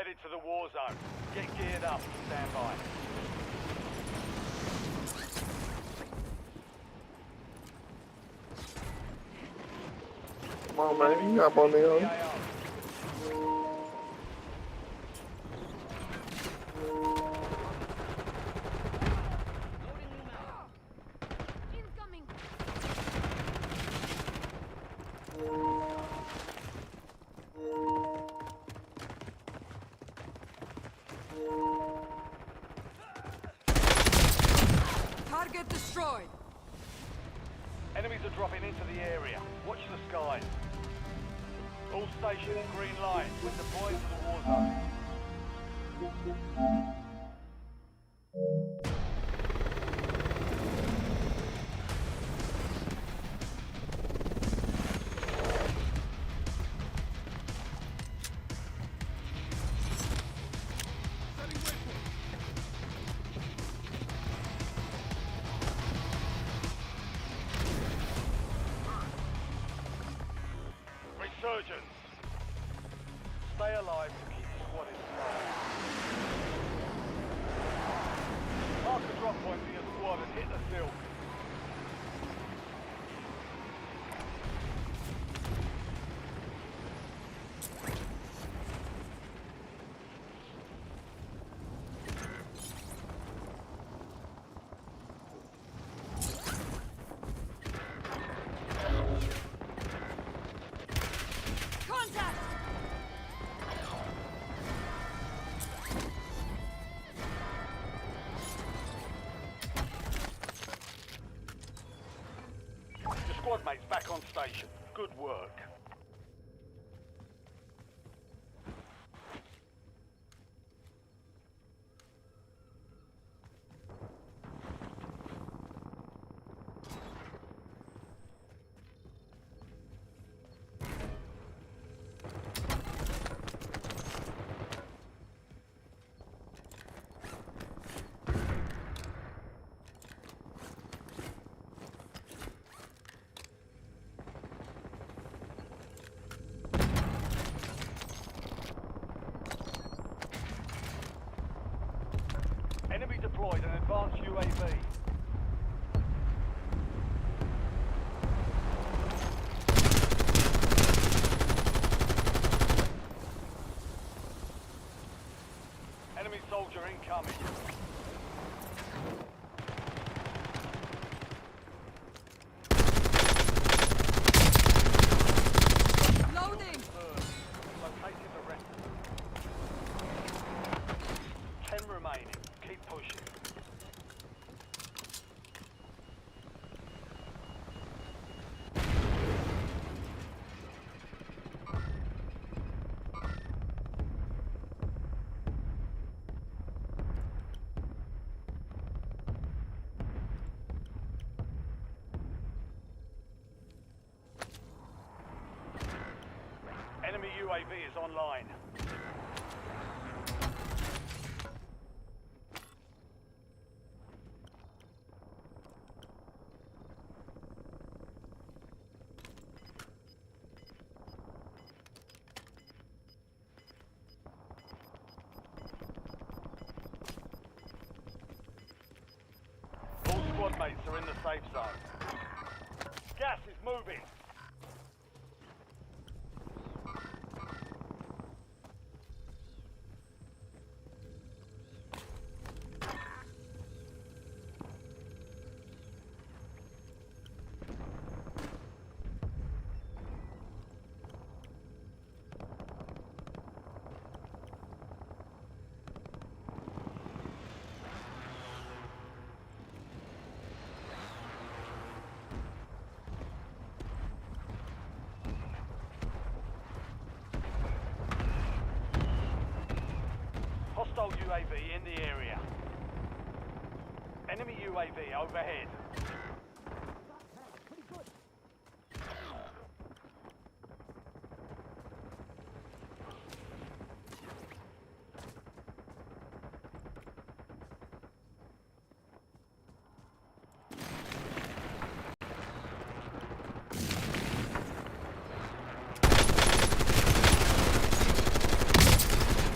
headed to the war zone. Get geared up and stand by. Come on, man. You hop on there. Target destroyed. Enemies are dropping into the area. Watch the skies. All stations, green light. We're deploying to the war zone. Resurgence. Stay alive to keep the squad inspired. Mark the drop point for your squad and hit the silk. Contact! Your squad mates back on station. Good work. Enemy deployed an advanced UAV. Enemy soldier incoming. Loading! Located the rest of them. 10 remaining. Keep pushing. Enemy UAV is online. All squad mates are in the safe zone. Gas is moving. Hostile UAV in the area. Enemy UAV overhead.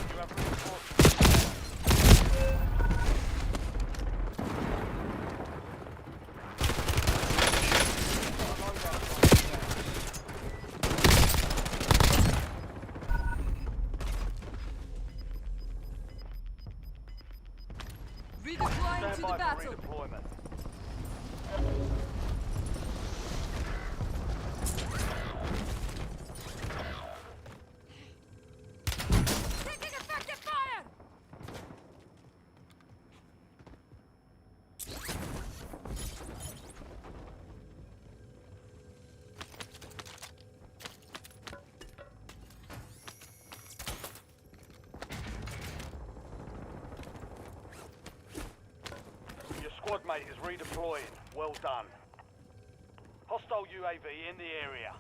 You have mate is redeploying. Well done. Hostile UAV in the area.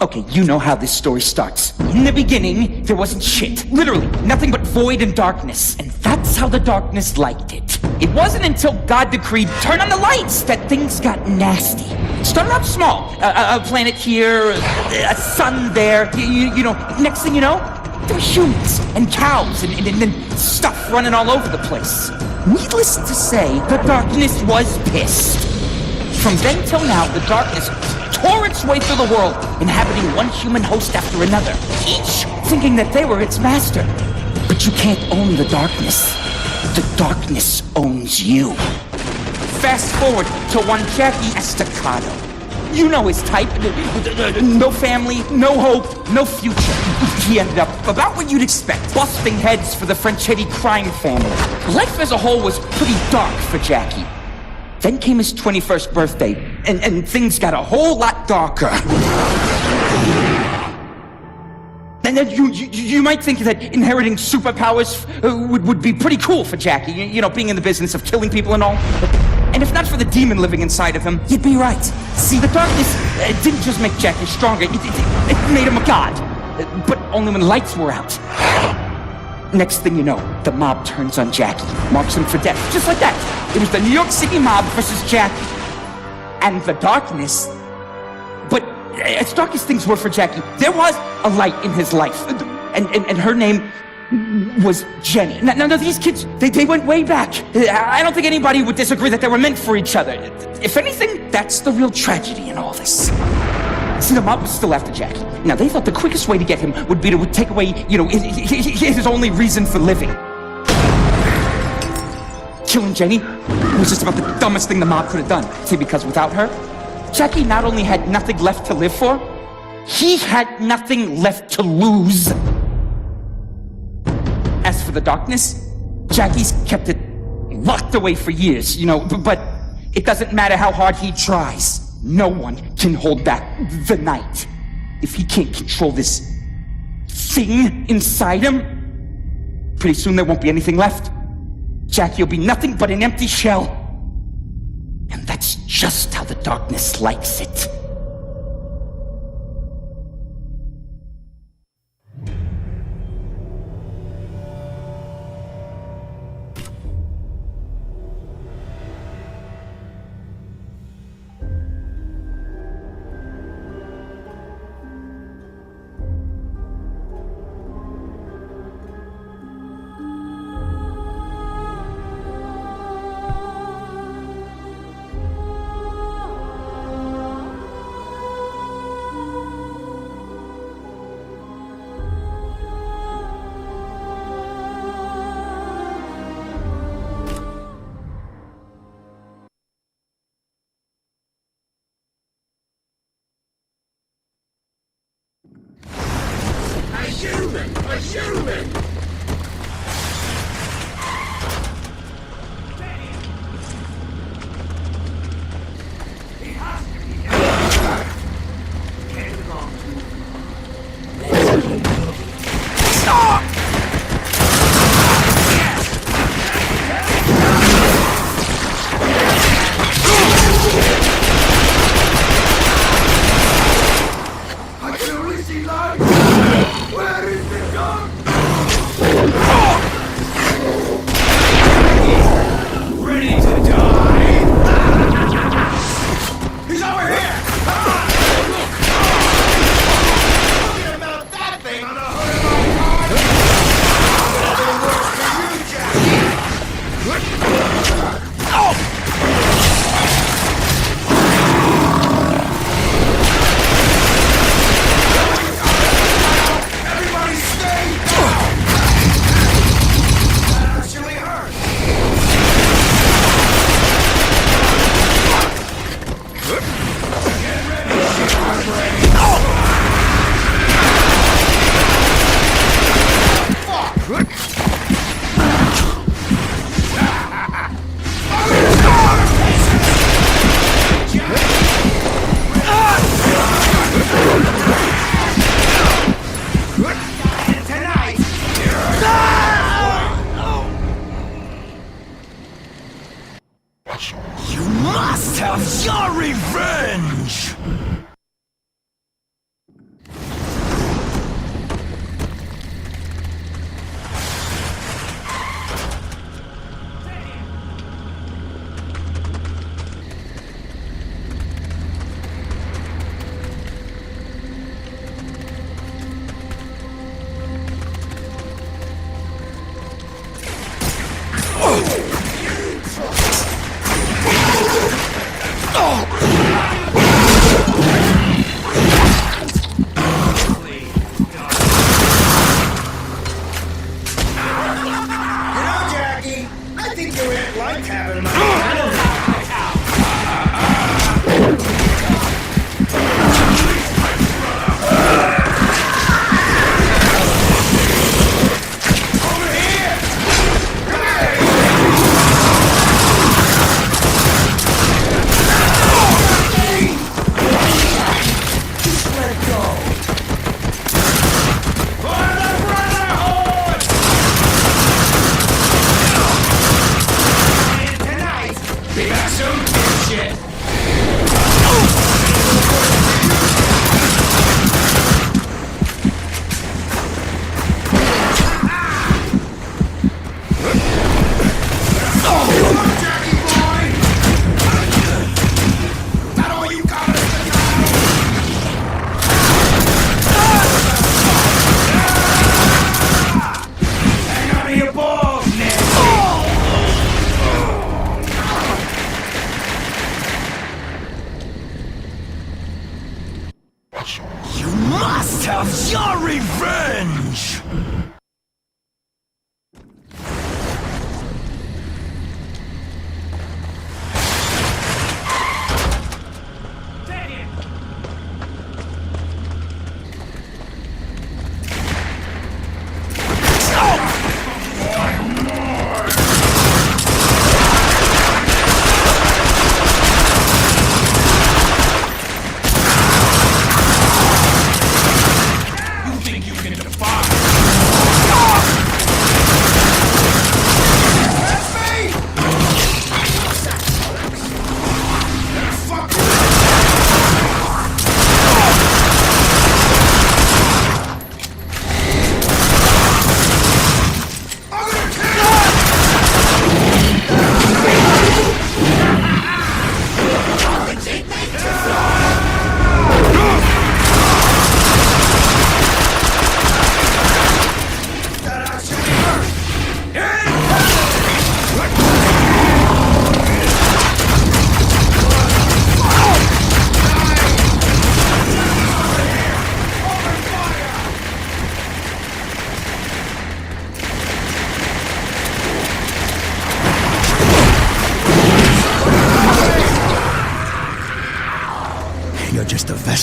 Okay, you know how this story starts. In the beginning, there wasn't shit. Literally, nothing but void and darkness. And that's how the darkness liked it. It wasn't until God decreed, turn on the lights, that things got nasty. It started out small. A planet here, a sun there. You know, next thing you know, there were humans and cows and stuff running all over the place. Needless to say, the darkness was pissed. From then till now, the darkness tore its way through the world, inhabiting one human host after another, each thinking that they were its master. But you can't own the darkness. The darkness owns you. Fast forward to one Jackie Estacado. You know his type. No family, no hope, no future. He ended up about what you'd expect, busting heads for the Franchetti crime family. Life as a whole was pretty dark for Jackie. Then came his 21st birthday, and things got a whole lot darker. And then you might think that inheriting superpowers would be pretty cool for Jackie, you know, being in the business of killing people and all. And if not for the demon living inside of him, you'd be right. See, the darkness didn't just make Jackie stronger, it made him a god. But only when the lights were out. Next thing you know, the mob turns on Jackie, marks him for death, just like that. It was the New York City mob versus Jackie. And the darkness. But as dark as things were for Jackie, there was a light in his life. And her name was Jenny. Now these kids, they went way back. I don't think anybody would disagree that they were meant for each other. If anything, that's the real tragedy in all this. See, the mob was still after Jackie. Now, they thought the quickest way to get him would be to take away, you know, his only reason for living. Killing Jenny was just about the dumbest thing the mob could have done. See, because without her, Jackie not only had nothing left to live for, he had nothing left to lose. As for the darkness, Jackie's kept it locked away for years, you know, but it doesn't matter how hard he tries. No one can hold back the night. If he can't control this thing inside him, pretty soon there won't be anything left. Jackie will be nothing but an empty shell. And that's just how the darkness likes it. I can only see light! Where is the gun?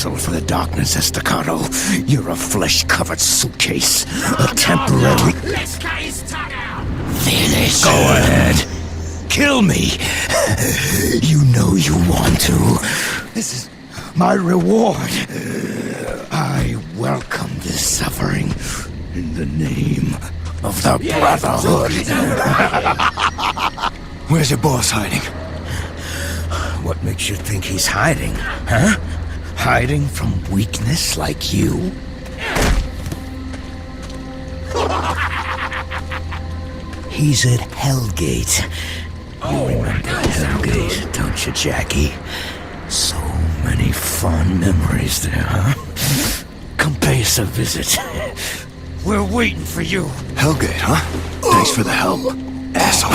vessel for the darkness, Estacado. You're a flesh-covered suitcase. A temporary... Let's cut his tongue out! Finish. Go ahead. Kill me. You know you want to. This is my reward. I welcome this suffering in the name of the Brotherhood. Where's your boss hiding? What makes you think he's hiding, huh? Hiding from weakness like you? He's at Hellgate. You remember Hellgate, don't you, Jackie? So many fond memories there, huh? Come pay us a visit. We're waiting for you. Hellgate, huh? Thanks for the help, asshole.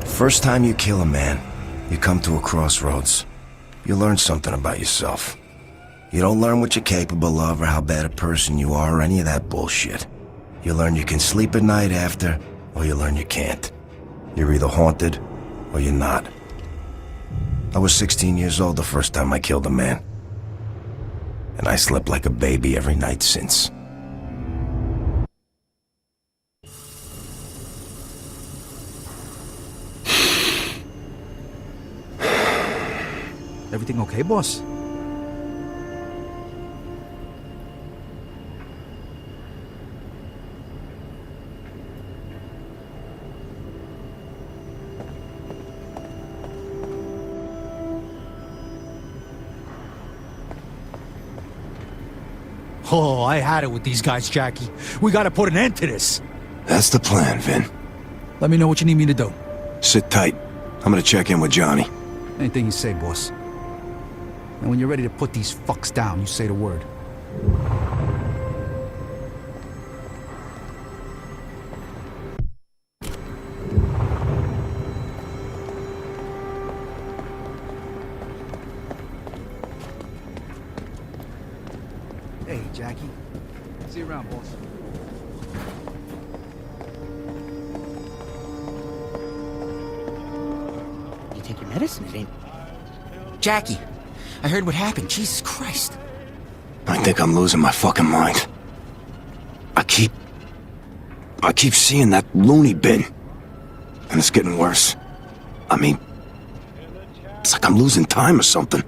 First time you kill a man, you come to a crossroads. You learn something about yourself. You don't learn what you're capable of or how bad a person you are or any of that bullshit. You learn you can sleep at night after, or you learn you can't. You're either haunted, or you're not. I was 16 years old the first time I killed a man. And I slept like a baby every night since. Everything okay, boss? Oh, I had it with these guys, Jackie. We gotta put an end to this. That's the plan, Vin. Let me know what you need me to do. Sit tight. I'm gonna check in with Johnny. Anything you say, boss. And when you're ready to put these fucks down, you say the word. Hey, Jackie. See you around, boss. You take your medicine, it ain't... Jackie, I heard what happened. Jesus Christ. I think I'm losing my fucking mind. I keep seeing that loony bin. And it's getting worse. I mean, it's like I'm losing time or something.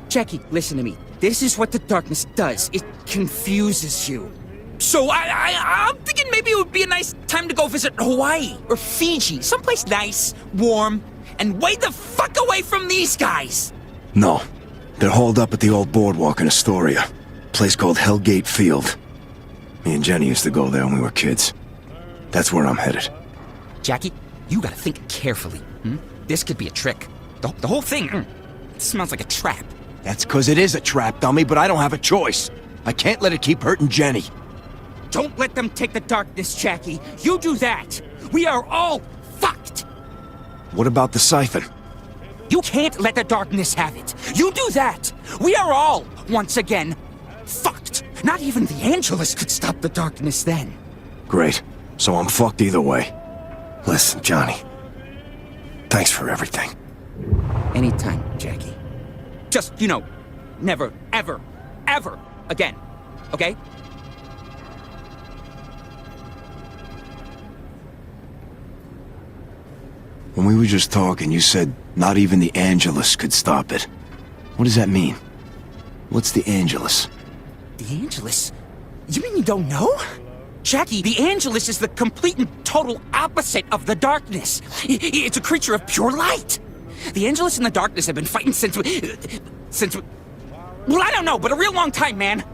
Jackie, listen to me. This is what the darkness does. It confuses you. So I'm thinking maybe it would be a nice time to go visit Hawaii or Fiji. Someplace nice, warm, and way the fuck away from these guys. No. They're hauled up at the old boardwalk in Astoria. Place called Hellgate Field. Me and Jenny used to go there when we were kids. That's where I'm headed. Jackie, you gotta think carefully. This could be a trick. The whole thing, it smells like a trap. That's 'cause it is a trap, dummy, but I don't have a choice. I can't let it keep hurting Jenny. Don't let them take the darkness, Jackie. You do that. We are all fucked. What about the siphon? You can't let the darkness have it. You do that. We are all, once again, fucked. Not even the Angelus could stop the darkness then. Great. So I'm fucked either way. Listen, Johnny. Thanks for everything. Anytime, Jackie. Just, never, ever, ever again. Okay? When we were just talking, you said not even the Angelus could stop it. What does that mean? What's the Angelus? The Angelus? You mean you don't know? Jackie, the Angelus is the complete and total opposite of the darkness. It's a creature of pure light. The Angelus and the darkness have been fighting since, well, I don't know, but a real long time, man.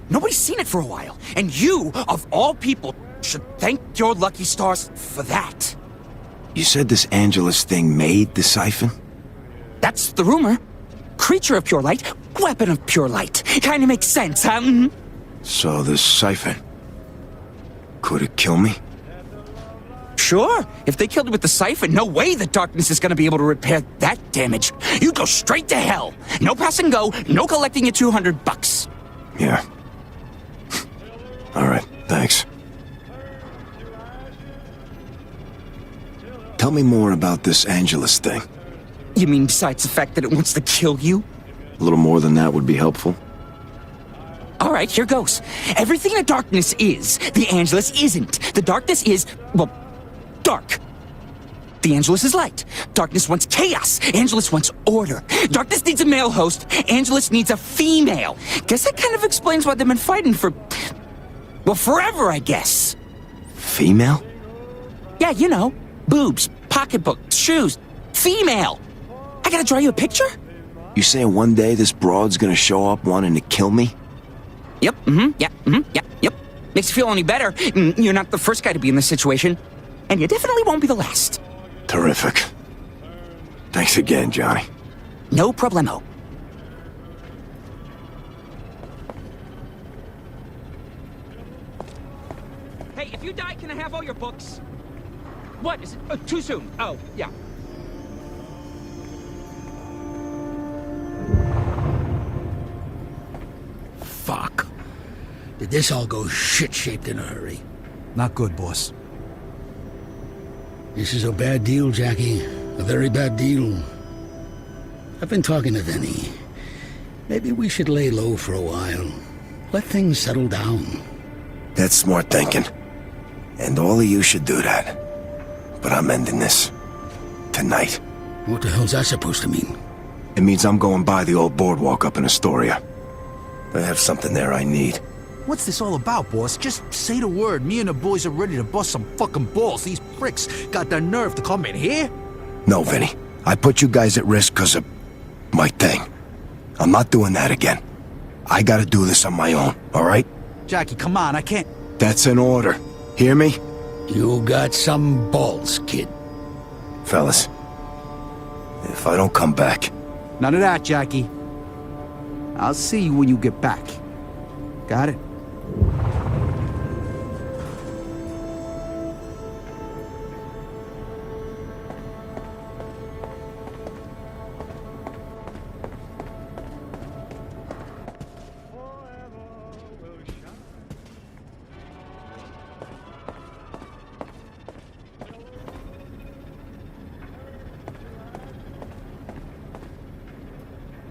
Nobody's seen it for a while. And you, of all people, should thank your lucky stars for that. You said this Angelus thing made the siphon? That's the rumor. Creature of pure light, weapon of pure light. Kinda makes sense, huh? So this siphon... could it kill me? Sure. If they killed you with the siphon, no way the darkness is gonna be able to repair that damage. You'd go straight to hell. No pass and go, no collecting your $200. Yeah. All right, thanks. Tell me more about this Angelus thing. You mean besides the fact that it wants to kill you? A little more than that would be helpful. All right, here goes. Everything the darkness is, the Angelus isn't. The darkness is, well, dark. The Angelus is light. Darkness wants chaos. Angelus wants order. Darkness needs a male host. Angelus needs a female. Guess that kind of explains why they've been fighting for... well, forever, I guess. Female? Yeah, you know. Boobs, pocketbook, shoes. Female. I gotta draw you a picture? You saying one day this broad's gonna show up wanting to kill me? Yep, yep. Makes you feel any better. You're not the first guy to be in this situation. And you definitely won't be the last. Terrific. Thanks again, Johnny. No problemo. Hey, if you die, can I have all your books? What? Is it too soon? Oh, yeah. Fuck. Did this all go shit-shaped in a hurry? Not good, boss. This is a bad deal, Jackie. A very bad deal. I've been talking to Vinny. Maybe we should lay low for a while. Let things settle down. That's smart thinking. And all of you should do that. But I'm ending this. Tonight. What the hell's that supposed to mean? It means I'm going by the old boardwalk up in Astoria. I have something there I need. What's this all about, boss? Just say the word. Me and the boys are ready to bust some fucking balls. These pricks got the nerve to come in here? No, Vinny. I put you guys at risk because of my thing. I'm not doing that again. I gotta do this on my own, all right? Jackie, come on, I can't... That's an order. Hear me? You got some balls, kid. Fellas, if I don't come back... None of that, Jackie. I'll see you when you get back. Got it?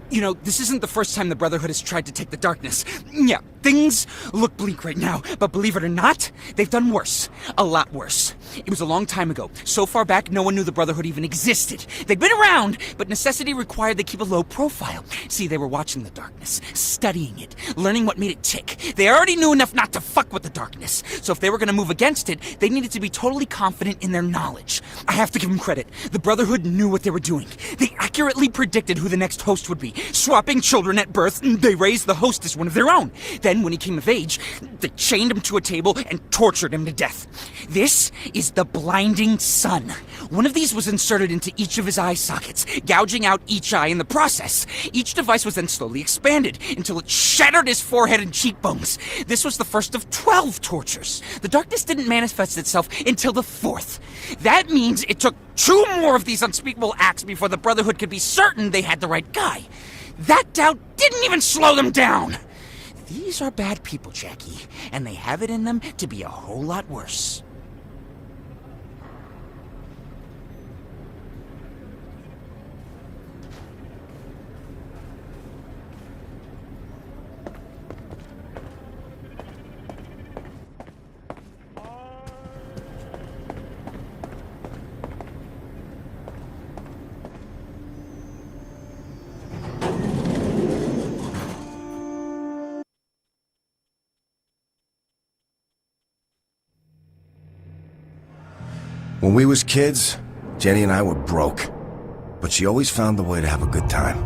You know, this isn't the first time the Brotherhood has tried to take the darkness. Yeah, things look bleak right now, but believe it or not, they've done worse. A lot worse. It was a long time ago. So far back, no one knew the Brotherhood even existed. They'd been around, but necessity required they keep a low profile. See, they were watching the darkness, studying it, learning what made it tick. They already knew enough not to fuck with the darkness. So if they were gonna move against it, they needed to be totally confident in their knowledge. I have to give them credit. The Brotherhood knew what they were doing. They accurately predicted who the next host would be. Swapping children at birth, they raised the host as one of their own. Then, when he came of age, they chained him to a table and tortured him to death. This is the blinding sun. One of these was inserted into each of his eye sockets, gouging out each eye in the process. Each device was then slowly expanded until it shattered his forehead and cheekbones. This was the first of 12 tortures. The darkness didn't manifest itself until the 4th. That means it took 2 more of these unspeakable acts before the Brotherhood could be certain they had the right guy. That doubt didn't even slow them down. These are bad people, Jackie, and they have it in them to be a whole lot worse. When we was kids, Jenny and I were broke. But she always found a way to have a good time.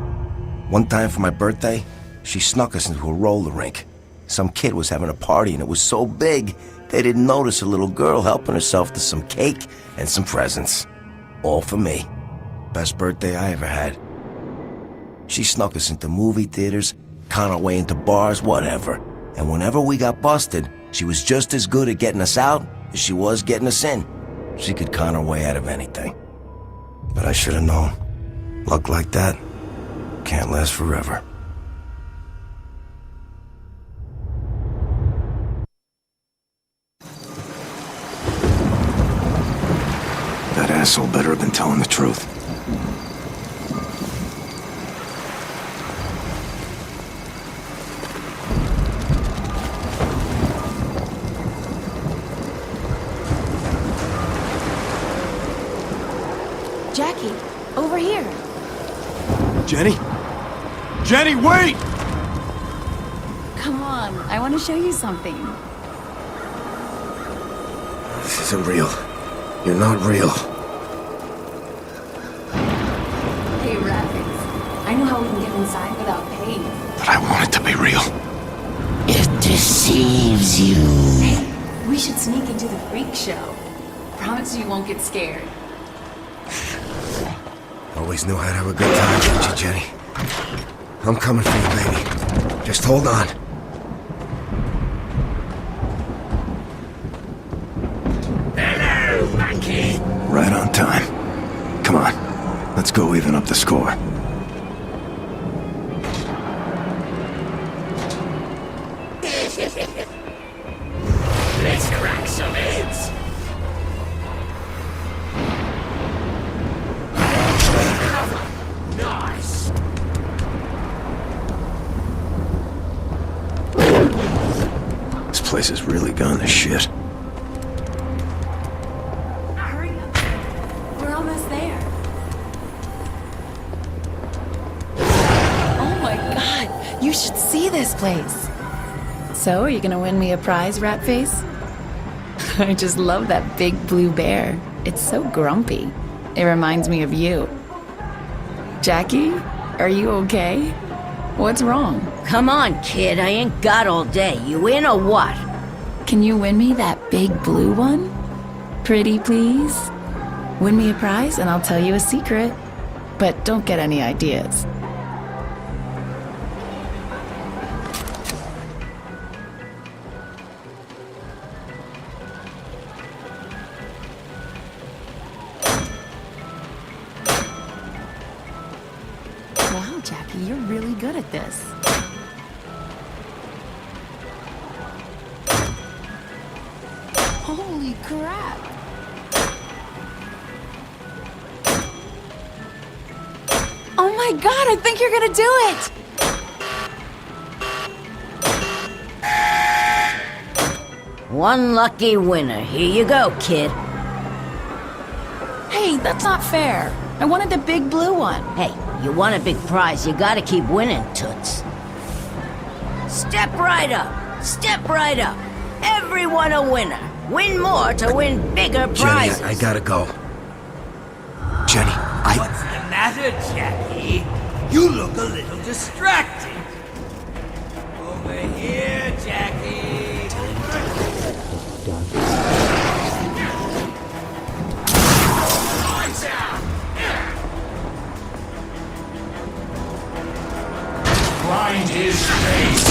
One time for my birthday, she snuck us into a roller rink. Some kid was having a party and it was so big, they didn't notice a little girl helping herself to some cake and some presents. All for me. Best birthday I ever had. She snuck us into movie theaters, con our way into bars, whatever. And whenever we got busted, she was just as good at getting us out as she was getting us in. She could con her way out of anything. But I should have known. Luck like that can't last forever. That asshole better have been telling the truth. Jackie, over here. Jenny? Jenny, wait! Come on, I want to show you something. This isn't real. You're not real. Hey, Rabbits, I know how we can get inside without paying. But I want it to be real. It deceives you. Hey, we should sneak into the freak show. Promise you won't get scared. Always knew I'd have a good time with you, Jenny. I'm coming for you, baby. Just hold on. Hello, monkey. Right on time. Come on. Let's go even up the score. Let's crack some heads. Nice. This place has really gone to shit. Hurry up. We're almost there. Oh my god, you should see this place. So, are you gonna win me a prize, Ratface? I just love that big blue bear. It's so grumpy. It reminds me of you. Jackie, are you okay? What's wrong? Come on, kid. I ain't got all day. You in or what? Can you win me that big blue one? Pretty please? Win me a prize and I'll tell you a secret. But don't get any ideas. Wow, Jackie, you're really good at this. Holy crap! Oh my god, I think you're gonna do it! One lucky winner. Here you go, kid. Hey, that's not fair. I wanted the big blue one. Hey, you want a big prize, you gotta keep winning, toots. Step right up. Step right up. Everyone a winner. Win more to win bigger prizes. Jenny, I gotta go. Jenny, What's the matter, Jackie? You look a little distracted. Over here, Jackie. Lights out. Blind his face.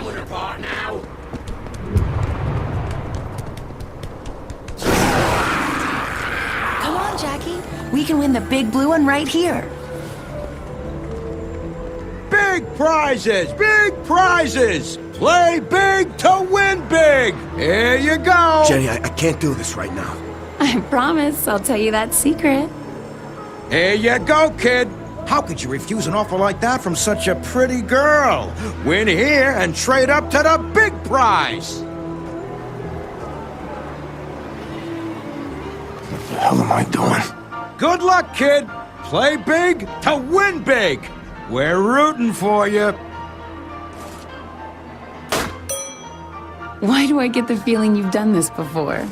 falling apart now. Come on, Jackie. We can win the big blue one right here. Big prizes! Big prizes! Play big to win big! Here you go! Jenny, I can't do this right now. I promise I'll tell you that secret. Here you go, kid! How could you refuse an offer like that from such a pretty girl? Win here and trade up to the big prize! What the hell am I doing? Good luck, kid! Play big to win big! We're rooting for you! Why do I get the feeling you've done this before?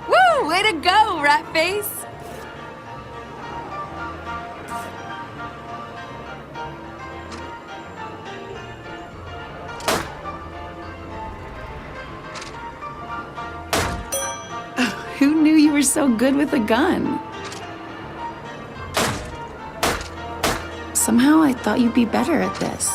Woo! Way to go, rat face! Who knew you were so good with a gun? Somehow I thought you'd be better at this.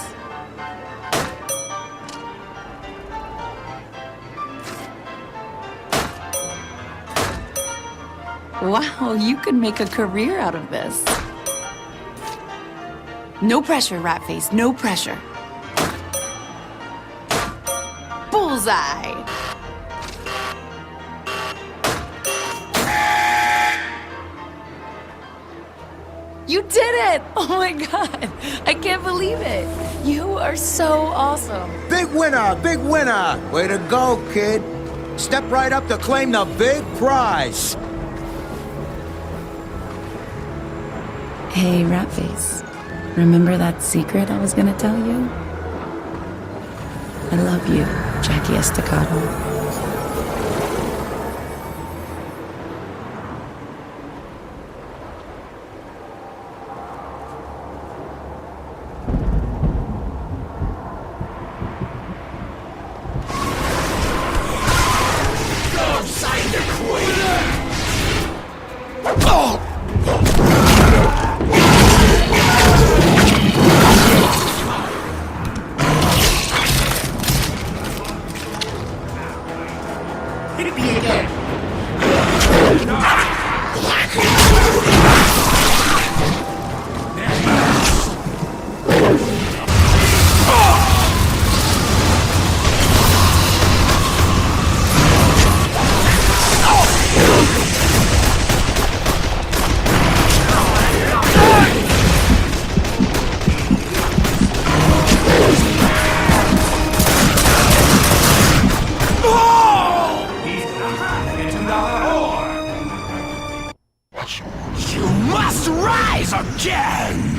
Wow, you could make a career out of this. No pressure, Ratface, no pressure. Bullseye! You did it! Oh my god, I can't believe it. You are so awesome. Big winner! Big winner! Way to go, kid! Step right up to claim the big prize! Hey, Ratface. Remember that secret I was gonna tell you? I love you, Jackie Estacado. You must rise again!